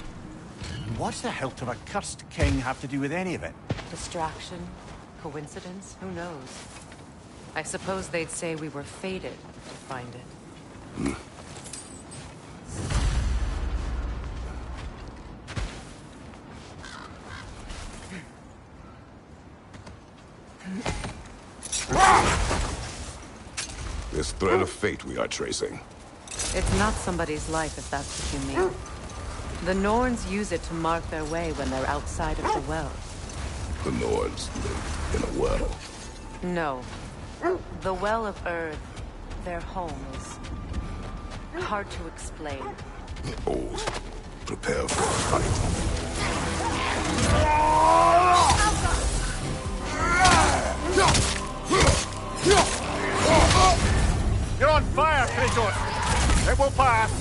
What's the hilt of a cursed king have to do with any of it? Distraction? Coincidence? Who knows? I suppose they'd say we were fated to find it. This thread of fate we are tracing. It's not somebody's life, if that's what you mean. The Norns use it to mark their way when they're outside of the well. The Norns live in a well. No. The Well of Earth, their home, is hard to explain. Old. Prepare for a fight. You're on fire, Kratos! It will pass!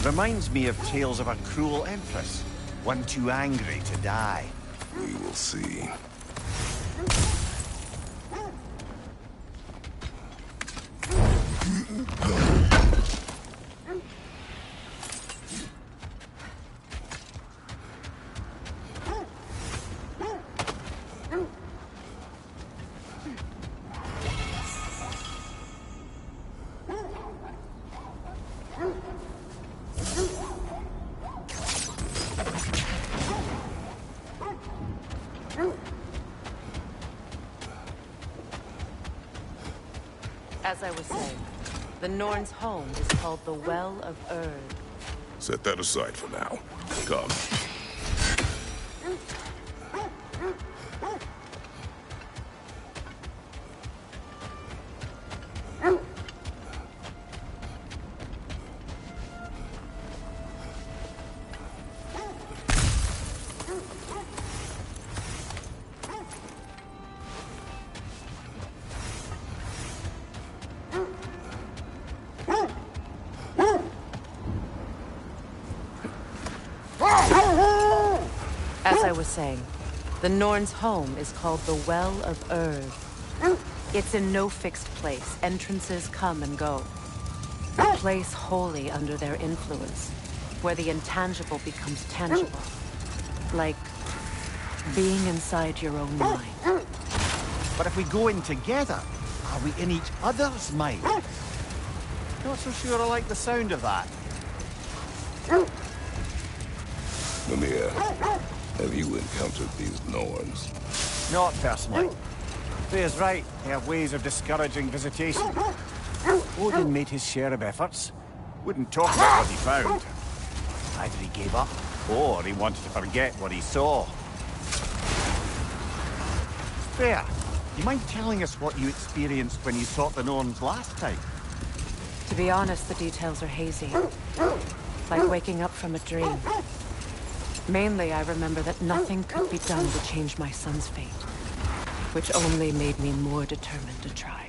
Reminds me of tales of a cruel empress, one too angry to die. We will see. As I was saying, the Norns' home is called the Well of Erd. Set that aside for now. Come. As I was saying, the Norns' home is called the Well of Erd. It's in no fixed place. Entrances come and go. A place wholly under their influence, where the intangible becomes tangible. Like being inside your own mind. But if we go in together, are we in each other's mind? Not so sure I like the sound of that. Mimir, have you encountered these Norns? Not personally. Freya's right, they have ways of discouraging visitation. Odin made his share of efforts. Wouldn't talk about what he found. Either he gave up, or he wanted to forget what he saw. Freya, do you mind telling us what you experienced when you sought the Norns last time? To be honest, the details are hazy. Like waking up from a dream. Mainly, I remember that nothing could be done to change my son's fate. Which only made me more determined to try.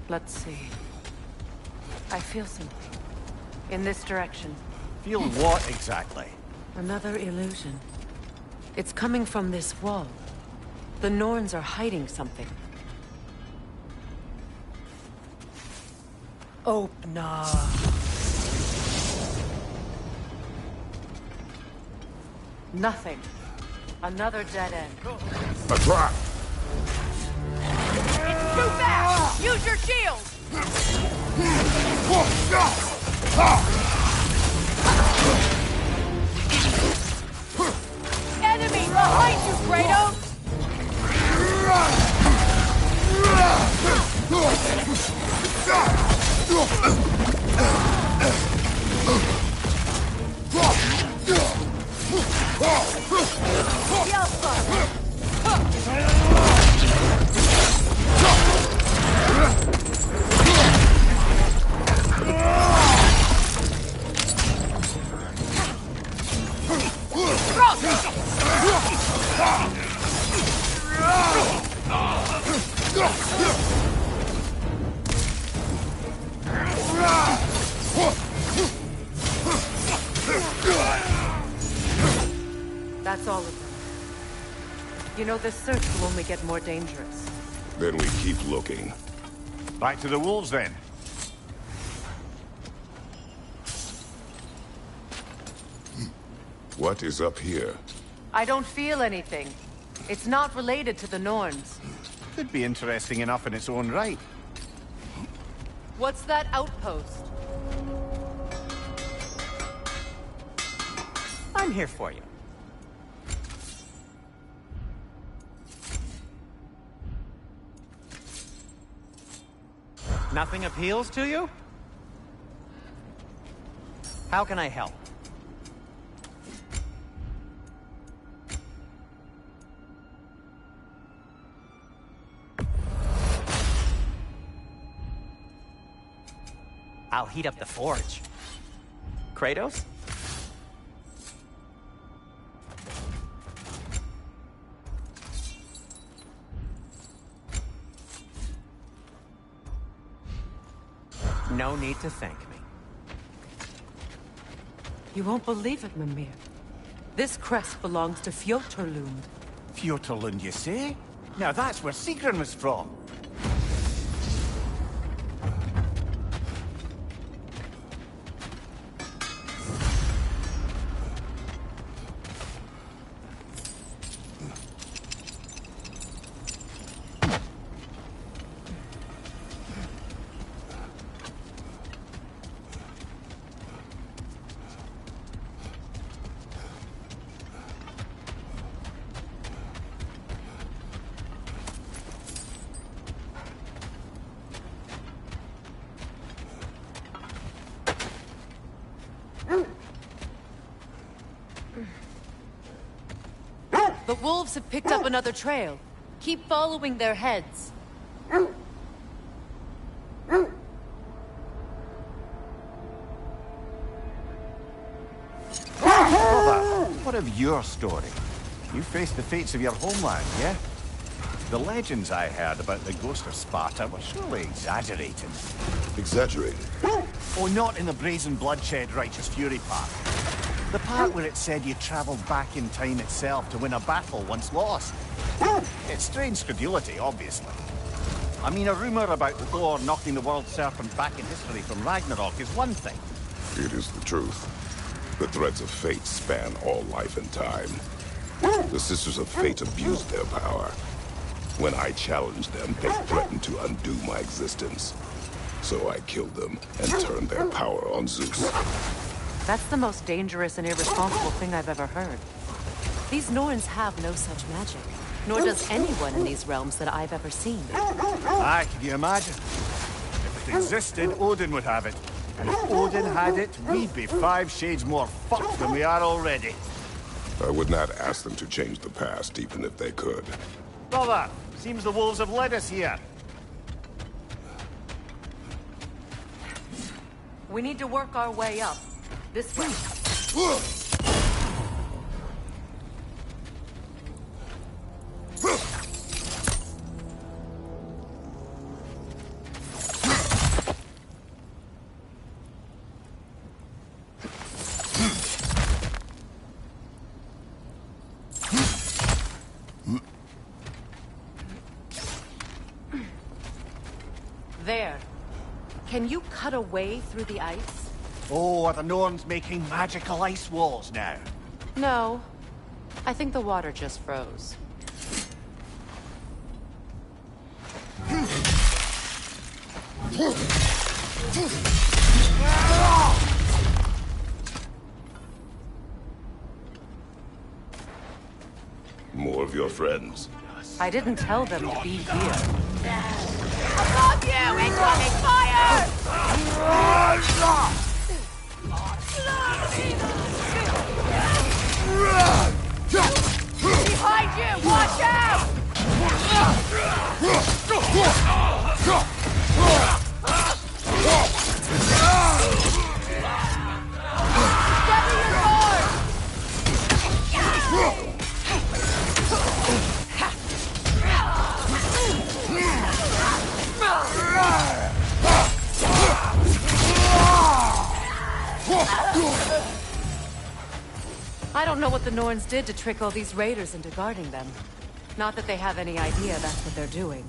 Let's see. I feel something. In this direction. Feel what exactly? Another illusion. It's coming from this wall. The Norns are hiding something. Oh, no. Nothing. Another dead end. A trap! It's too fast! Use your shield! Enemy behind you, Kratos! That's all of them. You know, this search will only get more dangerous. Then we keep looking. Back to the wolves, then. What is up here? I don't feel anything. It's not related to the Norns. Could be interesting enough in its own right. What's that outpost? I'm here for you. Nothing appeals to you? How can I help? I'll heat up the forge. Kratos? No need to thank me. You won't believe it, Mimir. This crest belongs to Fjotorlund. Fjotorlund, you say? Now that's where Sigrun was from. The wolves have picked up another trail. Keep following their heads. Brother, what of your story? You faced the fates of your homeland, yeah? The legends I heard about the ghost of Sparta were surely exaggerated. Exaggerated? Oh, not in the brazen bloodshed righteous fury part. The part where it said you travelled back in time itself to win a battle once lost. It's strange credulity, obviously. I mean, a rumour about Thor knocking the world serpent back in history from Ragnarok is one thing. It is the truth. The threads of fate span all life and time. The Sisters of Fate abused their power. When I challenged them, they threatened to undo my existence. So I killed them and turned their power on Zeus. That's the most dangerous and irresponsible thing I've ever heard. These Norns have no such magic. Nor does anyone in these realms that I've ever seen. Aye, can you imagine? If it existed, Odin would have it. And if Odin had it, we'd be 5 shades more fucked than we are already. I would not ask them to change the past, even if they could. Brother, seems the wolves have led us here. We need to work our way up. This way. There. Can you cut a way through the ice? Oh, are the Norns making magical ice walls now? No. I think the water just froze. More of your friends. I didn't tell them to be here. Above you! Incoming fire! Behind you! Watch out! Gather your guard! I don't know what the Norns did to trick all these raiders into guarding them. Not that they have any idea that's what they're doing.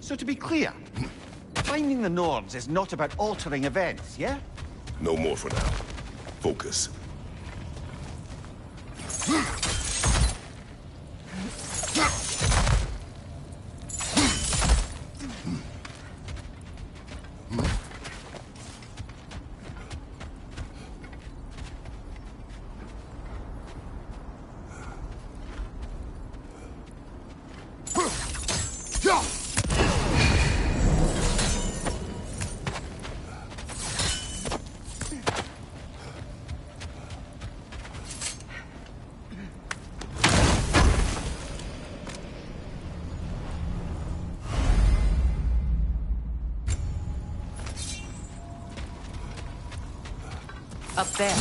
So to be clear, finding the Norns is not about altering events, yeah? No more for now. Focus. Up there.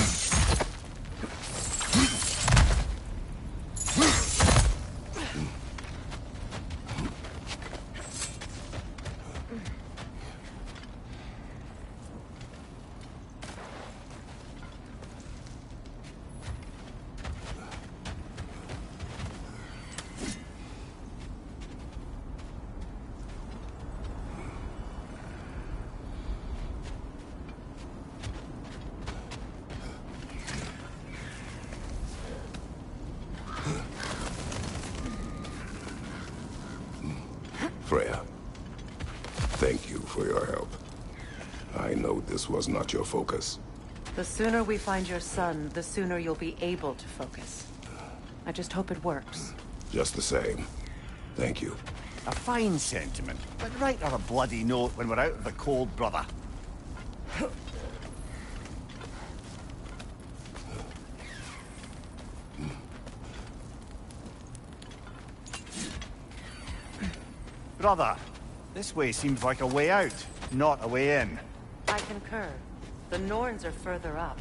Freya, thank you for your help. I know this was not your focus. The sooner we find your son, the sooner you'll be able to focus. I just hope it works. Just the same. Thank you. A fine sentiment, but write her a bloody note when we're out of the cold, brother. Brother, this way seems like a way out, not a way in. I concur. The Norns are further up.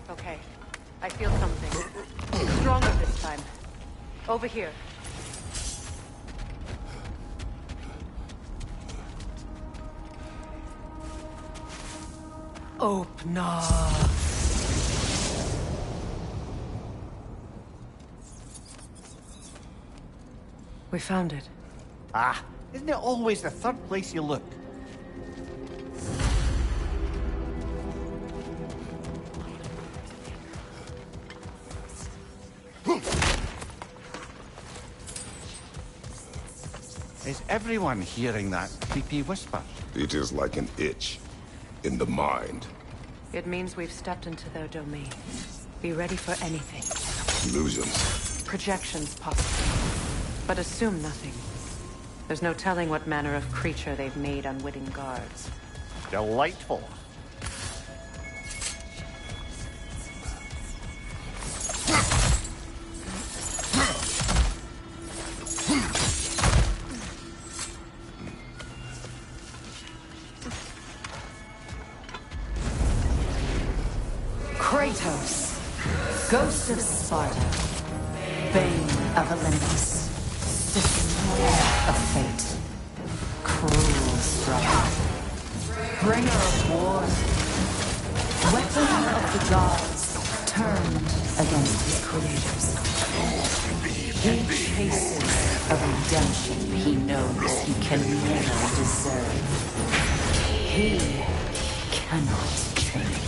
Okay, I feel something. Stronger this time. Over here. Opener. We found it. Ah, isn't it always the third place you look? Is everyone hearing that creepy whisper? It is like an itch in the mind. It means we've stepped into their domain. Be ready for anything. Illusions. Projections, possibly. But assume nothing. There's no telling what manner of creature they've made unwitting guards. Delightful. Kratos, Ghost of Sparta, Bane of Olympus, Destroyer of Fate, Cruel Strife, Bringer of War, Weapon of the Gods, turned against his creators. He chases a redemption he knows he can never deserve. He cannot change.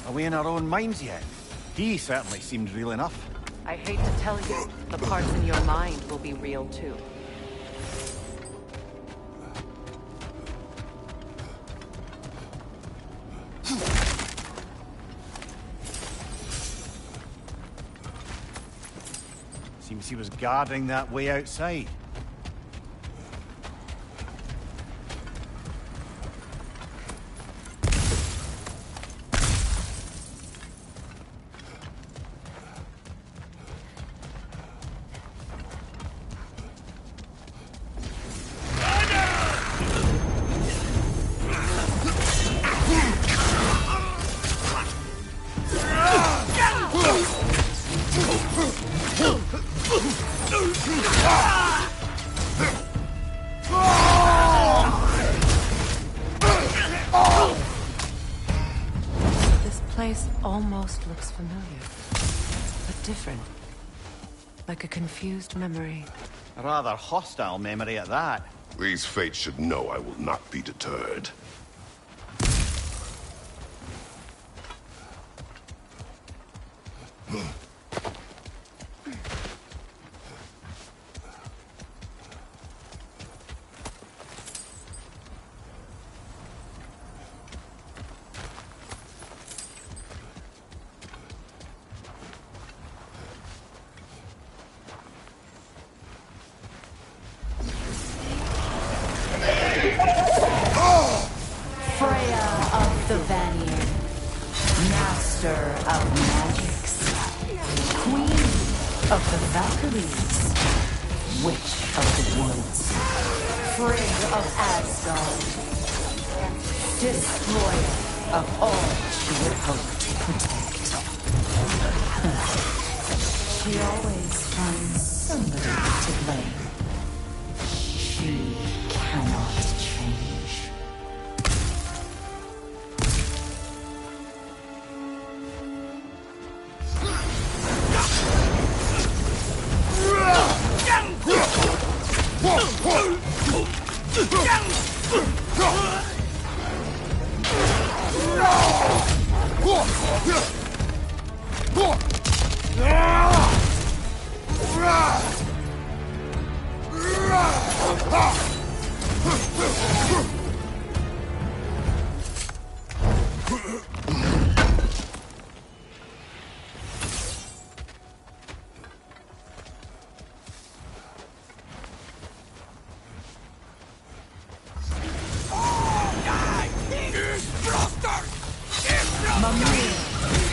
Are we in our own minds yet? He certainly seemed real enough. I hate to tell you, the parts in your mind will be real too. Seems he was guarding that way outside. This place almost looks familiar, but different. Like a confused memory. A rather hostile memory at that. These fates should know I will not be deterred. master of magics, queen of the Valkyries, witch of the woods, Frigg of Asgard, destroyer of all she would hope to protect. She always finds somebody to blame. She cannot change.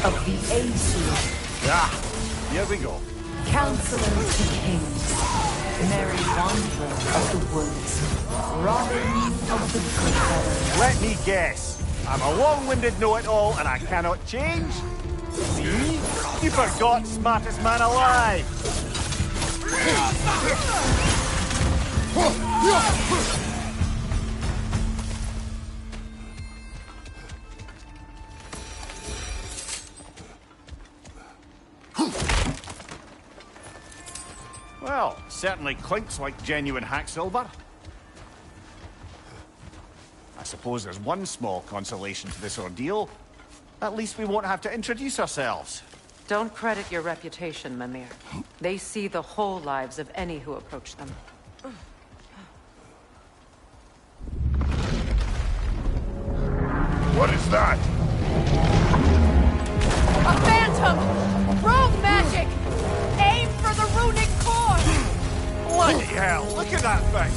Of the Aesir. Ah, here we go. Counselor to kings, Merry Wanderer of the woods, Robin of the Good. Let me guess. I'm a long-winded know-it-all and I cannot change? See? You forgot smartest man alive! Well, certainly clinks like genuine hack silver. I suppose there's one small consolation to this ordeal. At least we won't have to introduce ourselves. Don't credit your reputation, Mimir. They see the whole lives of any who approach them. What is that? A phantom! Rogue magic! Aim for the runic core! Bloody hell, look at that thing!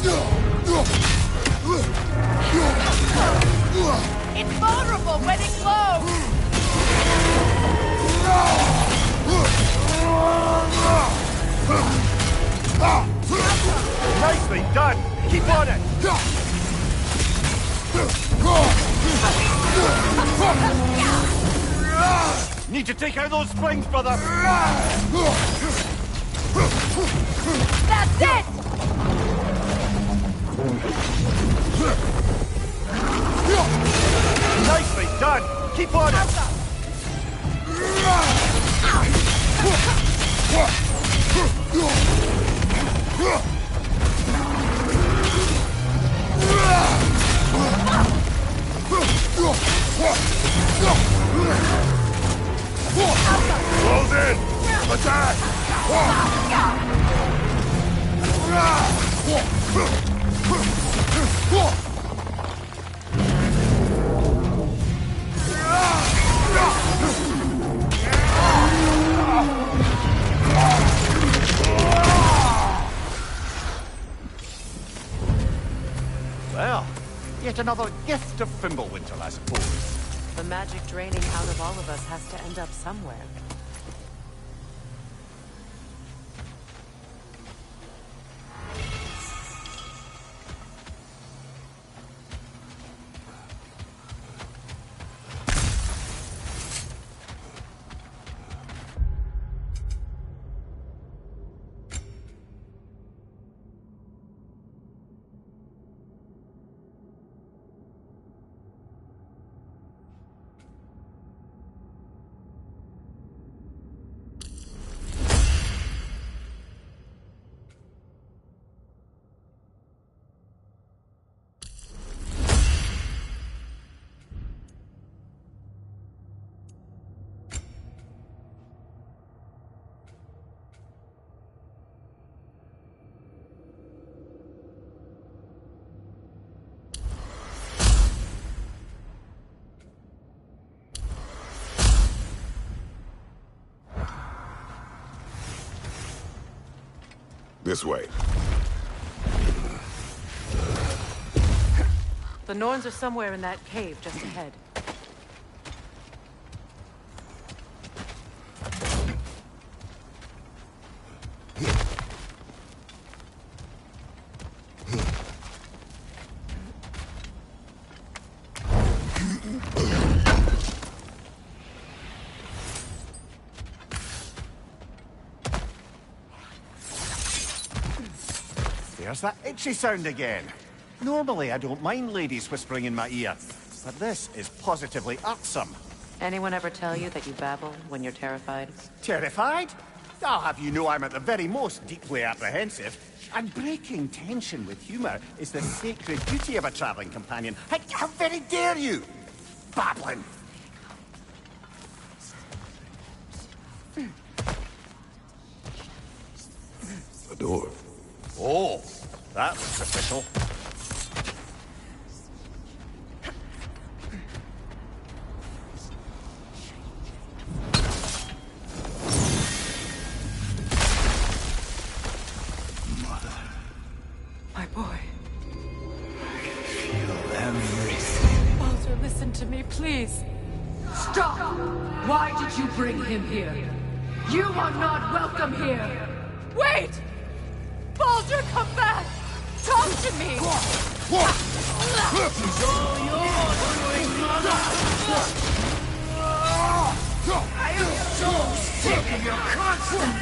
It's vulnerable when it glows! Nicely done! Keep on it! Need to take out those springs, brother! That's it! Nicely done! Keep on it! Close in! Attack! Well, yet another gift of Fimbulwinter, I suppose. The magic draining out of all of us has to end up somewhere. This way. The Norns are somewhere in that cave just ahead. There's that itchy sound again. Normally, I don't mind ladies whispering in my ear, but this is positively irksome. Anyone ever tell you that you babble when you're terrified? Terrified? I'll have you know I'm at the very most deeply apprehensive. And breaking tension with humour is the sacred duty of a travelling companion. How very dare you! Babbling! The door. Oh, that looks official. My boy. Feel everything. Baldur, listen to me, please. Stop! Why did you bring him here? You are not welcome here! Wait! Baldur, come back! Talk to me! It's all yours, I am so sick of your constant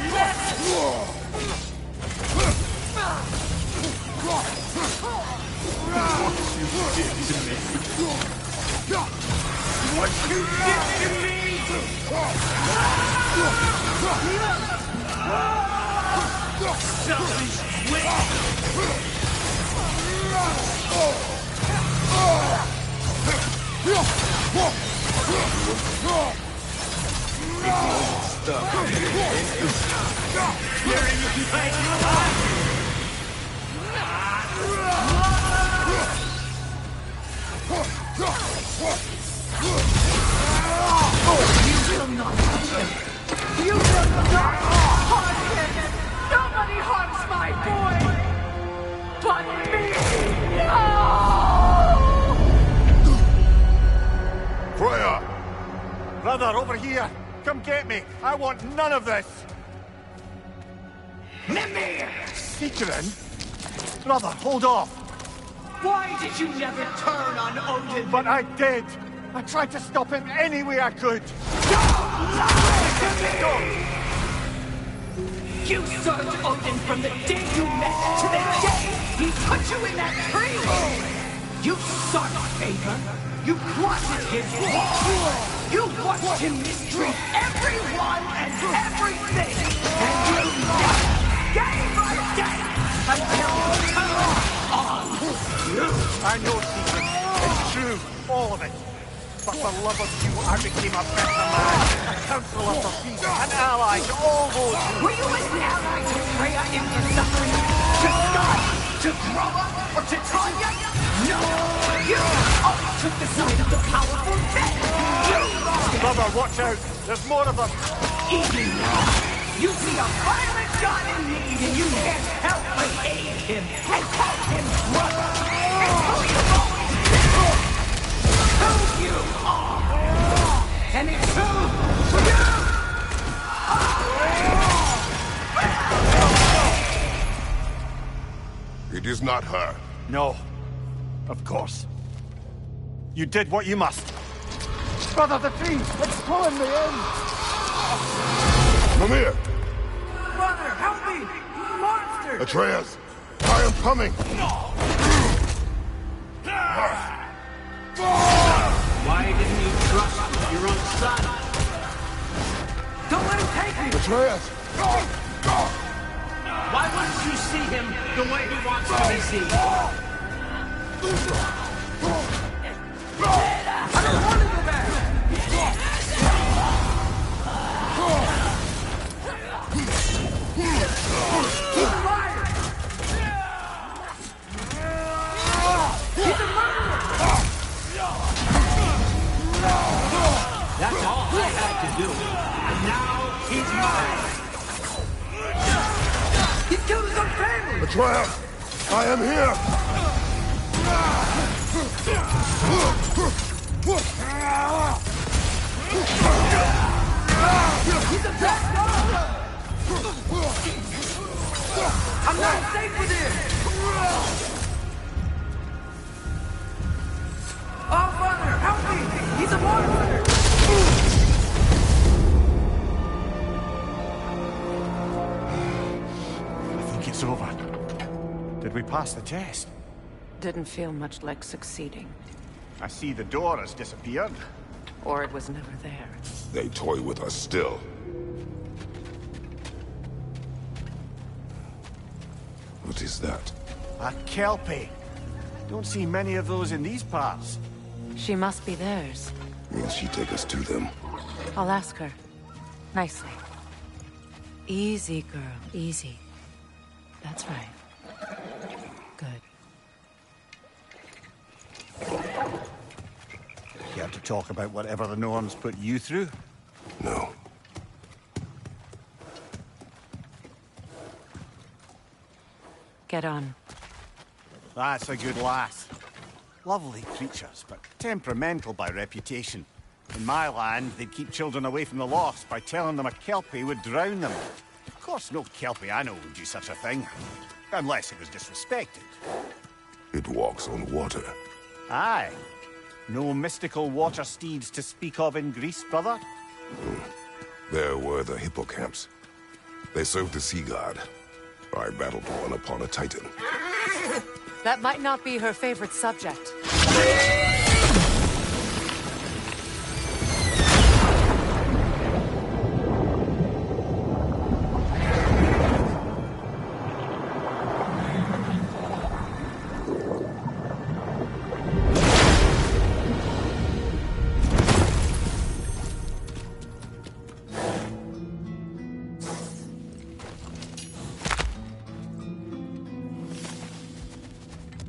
What you did to me! Selfish witch! You will not touch him! You will not harm him! Nobody harms my boy! But me! No! Freya! Brother, over here! Come get me! I want none of this! Mimir! Seekerin? Brother, hold off! Why did you never turn on Odin? But I did! I tried to stop him any way I could! Don't lie to me! You served Odin from the day you met to the day he put you in that tree! You sought favor! You plotted his war! You watched him mistreat everyone and everything! And you never, day by day, until you turned on you! I know, Seekerin. It's true. All of it. But for love of you, I became a better man. A counselor for peace. An ally to all those who... Were you an ally to Freya in her suffering? To Scott? To Groa? Or to Tanya? No! You always took the side of the powerful men! You! Brother, watch out! There's more of them! Even now, you see a violent god in need and you can't help but aid him and call him brother! It's who you've always been! Who you are! And it's who you are! It is not her. No. Of course. You did what you must. Brother, the tree! It's pulling me in! Mimir! Brother, help me! Monster! Atreus! I am coming! Why didn't you trust your own son? Don't let him take me! Atreus! Why wouldn't you see him the way he wants to be seen? I don't want to go back! He's a liar! He's a murderer! That's all I had to do. And now he's mine. He killed his own family! Atreus! I am here! He's a bad dog! I'm not safe with him! Oh, Father, help me! He's a monster! I think it's over. Did we pass the test? Didn't feel much like succeeding. I see the door has disappeared. Or it was never there. They toy with us still. What is that? A Kelpie. Don't see many of those in these parts. She must be theirs. Will she take us to them? I'll ask her. Nicely. Easy, girl. Easy. That's right. Good. Care to talk about whatever the Norns put you through? No. Get on. That's a good lass. Lovely creatures, but temperamental by reputation. In my land, they'd keep children away from the lost by telling them a Kelpie would drown them. Of course, no Kelpie I know would do such a thing. Unless it was disrespected. It walks on water. Aye. No mystical water steeds to speak of in Greece, brother? There were the hippocamps. They served the sea god. I battled one upon a titan. That might not be her favorite subject.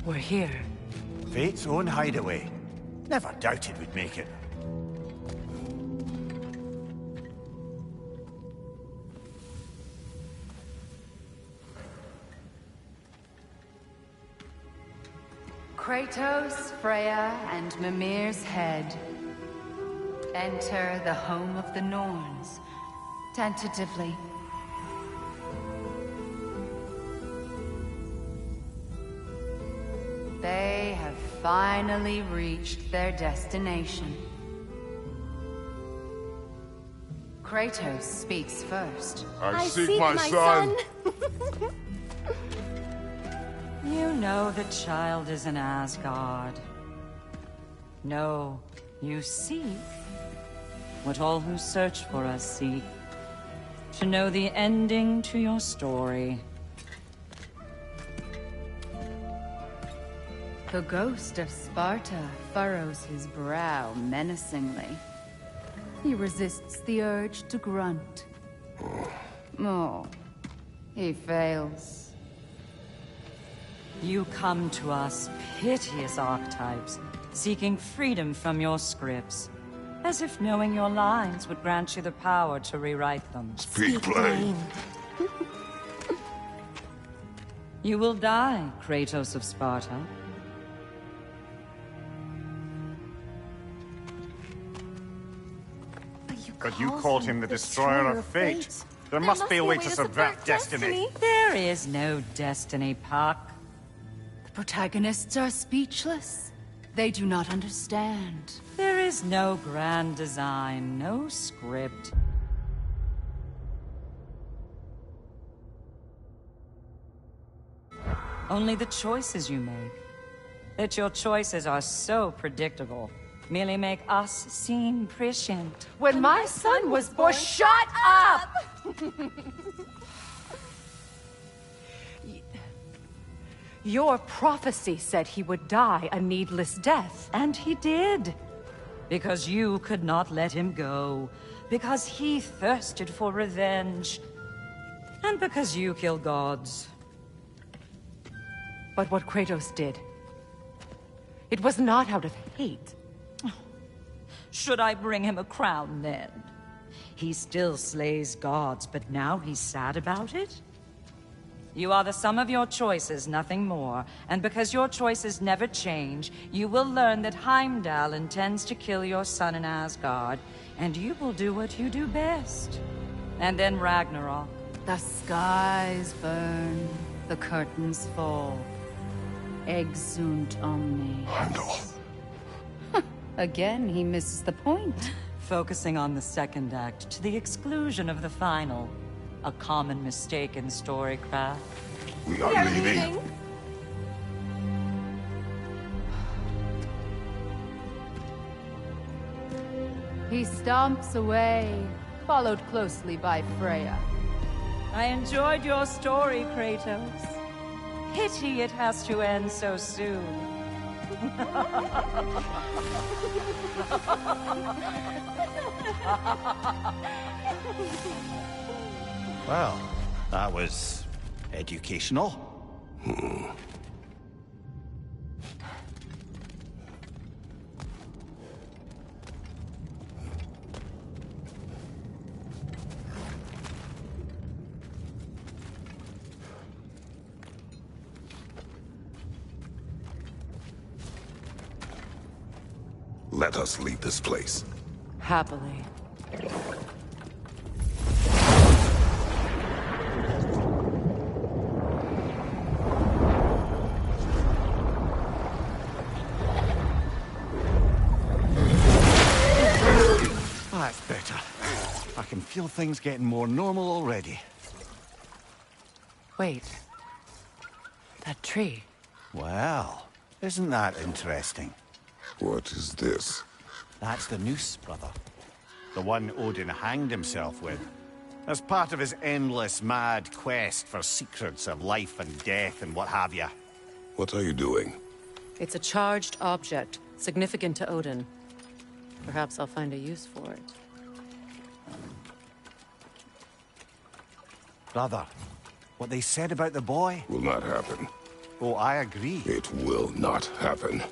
We're here. Fate's own hideaway. Never doubted we'd make it. Kratos, Freya, and Mimir's head. Enter the home of the Norns. Tentatively. They have finally reached their destination. Kratos speaks first. I seek my son. You know the child is in Asgard. No, you seek what all who search for us seek. To know the ending to your story. The ghost of Sparta furrows his brow menacingly. He resists the urge to grunt. Oh, he fails. You come to us, piteous archetypes, seeking freedom from your scripts. As if knowing your lines would grant you the power to rewrite them. Speak plain. You will die, Kratos of Sparta. But you called him the Destroyer of Fate. There must be a way to subvert destiny. There is no destiny, Puck. The protagonists are speechless. They do not understand. There is no grand design, no script. Only the choices you make. That your choices are so predictable. Merely make us seem prescient. When my son was born, shut up! Your prophecy said he would die a needless death. And he did. Because you could not let him go. Because he thirsted for revenge. And because you kill gods. But what Kratos did, it was not out of hate. Should I bring him a crown, then? He still slays gods, but now he's sad about it? You are the sum of your choices, nothing more. And because your choices never change, you will learn that Heimdall intends to kill your son in Asgard, and you will do what you do best. And then Ragnarok. The skies burn, the curtains fall. Exunt omnes. Heimdall. Again, he misses the point. Focusing on the second act to the exclusion of the final. A common mistake in storycraft. We are leaving. He stomps away, followed closely by Freya. I enjoyed your story, Kratos. Pity it has to end so soon. Well, that was educational. Let us leave this place. Happily. That's better. I can feel things getting more normal already. Wait. That tree. Well, isn't that interesting? What is this? That's the noose, brother. The one Odin hanged himself with. As part of his endless, mad quest for secrets of life and death and what have you. What are you doing? It's a charged object, significant to Odin. Perhaps I'll find a use for it. Brother, what they said about the boy? Will not happen. Oh, I agree. It will not happen.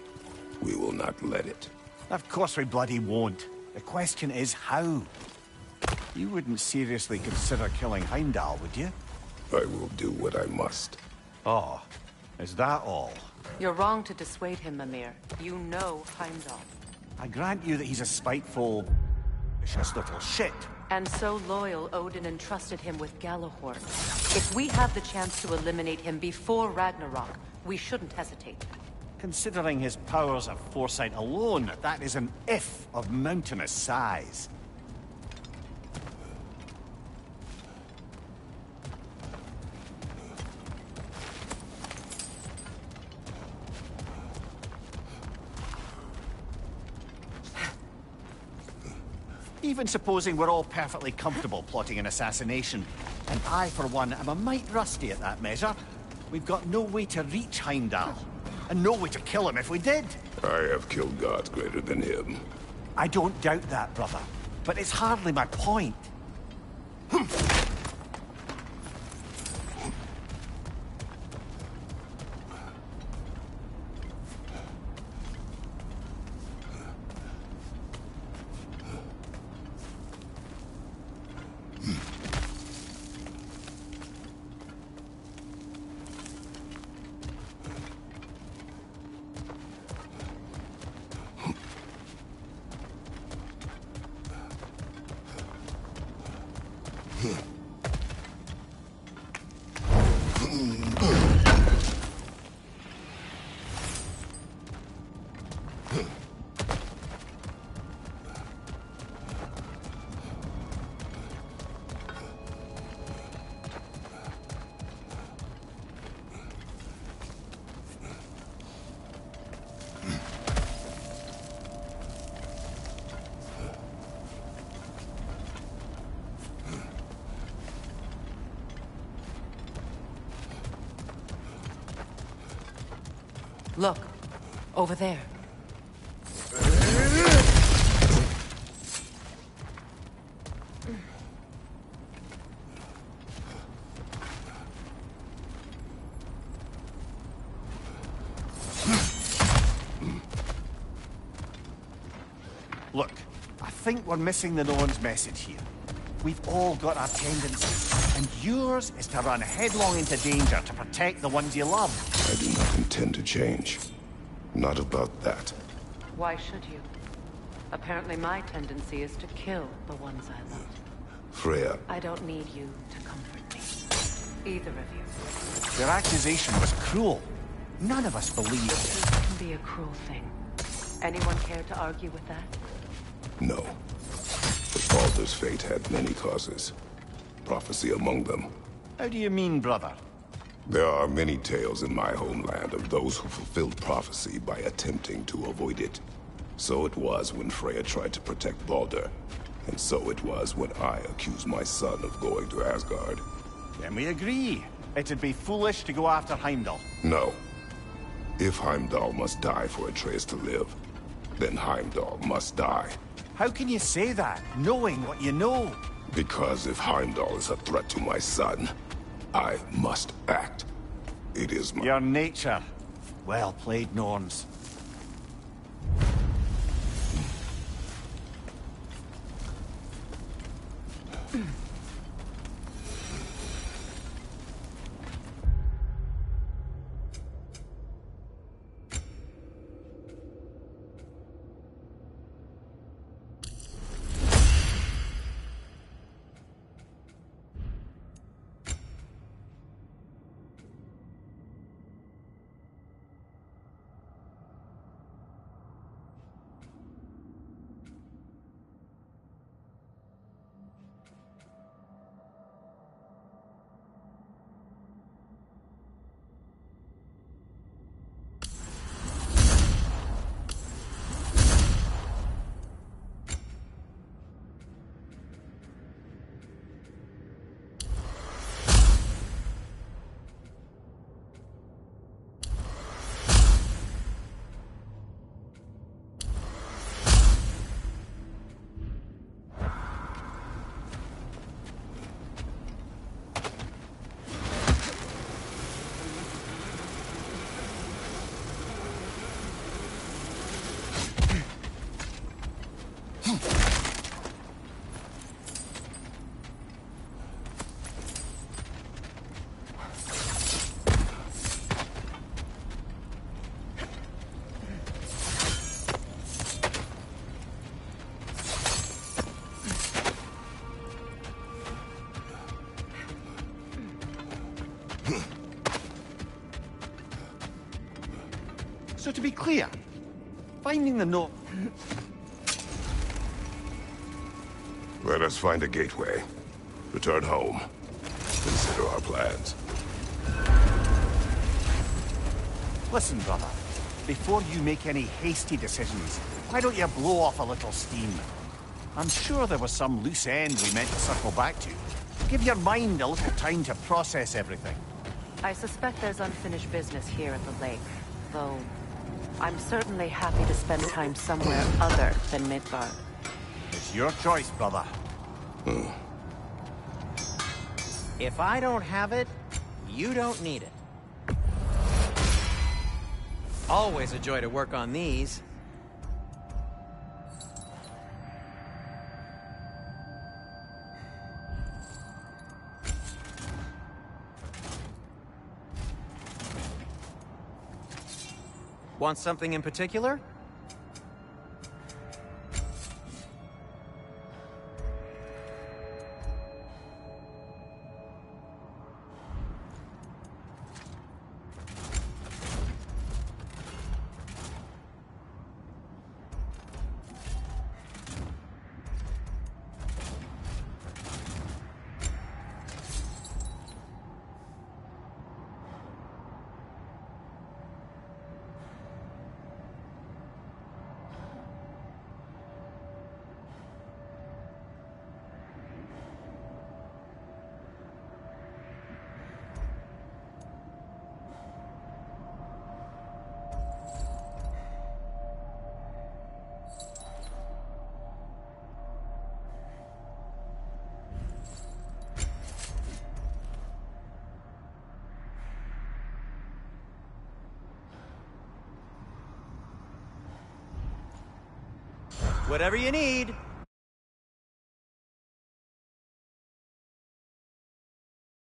We will not let it. Of course we bloody won't. The question is how. You wouldn't seriously consider killing Heimdall, would you? I will do what I must. Oh, is that all? You're wrong to dissuade him, Mimir. You know Heimdall. I grant you that he's a spiteful, vicious little shit. And so loyal, Odin entrusted him with Galahorn. If we have the chance to eliminate him before Ragnarok, we shouldn't hesitate. Considering his powers of foresight alone, that is an if of mountainous size. Even supposing we're all perfectly comfortable plotting an assassination, and I, for one, am a mite rusty at that measure, we've got no way to reach Heimdall, and no way to kill him if we did. I have killed gods greater than him. I don't doubt that, brother, but it's hardly my point. Look, over there. Look, I think we're missing the Norn's message here. We've all got our tendencies, and yours is to run headlong into danger to protect the ones you love. I do not intend to change. Not about that. Why should you? Apparently my tendency is to kill the ones I love. Freya. I don't need you to comfort me. Either of you. Their accusation was cruel. None of us believed it. Truth can be a cruel thing. Anyone care to argue with that? No. But Balder's fate had many causes. Prophecy among them. How do you mean, brother? There are many tales in my homeland of those who fulfilled prophecy by attempting to avoid it. So it was when Freya tried to protect Balder. And so it was when I accused my son of going to Asgard. Then we agree. It'd be foolish to go after Heimdall. No. If Heimdall must die for Atreus to live, then Heimdall must die. How can you say that, knowing what you know? Because if Heimdall is a threat to my son, I must act. It is my... Your nature. Well played, Norns. So to be clear, finding the note... Let us find a gateway. Return home. Consider our plans. Listen, brother. Before you make any hasty decisions, why don't you blow off a little steam? I'm sure there was some loose end we meant to circle back to. Give your mind a little time to process everything. I suspect there's unfinished business here at the lake, though I'm certainly happy to spend time somewhere other than Midgard. It's your choice, brother. If I don't have it, you don't need it. Always a joy to work on these. Want something in particular? Whatever you need.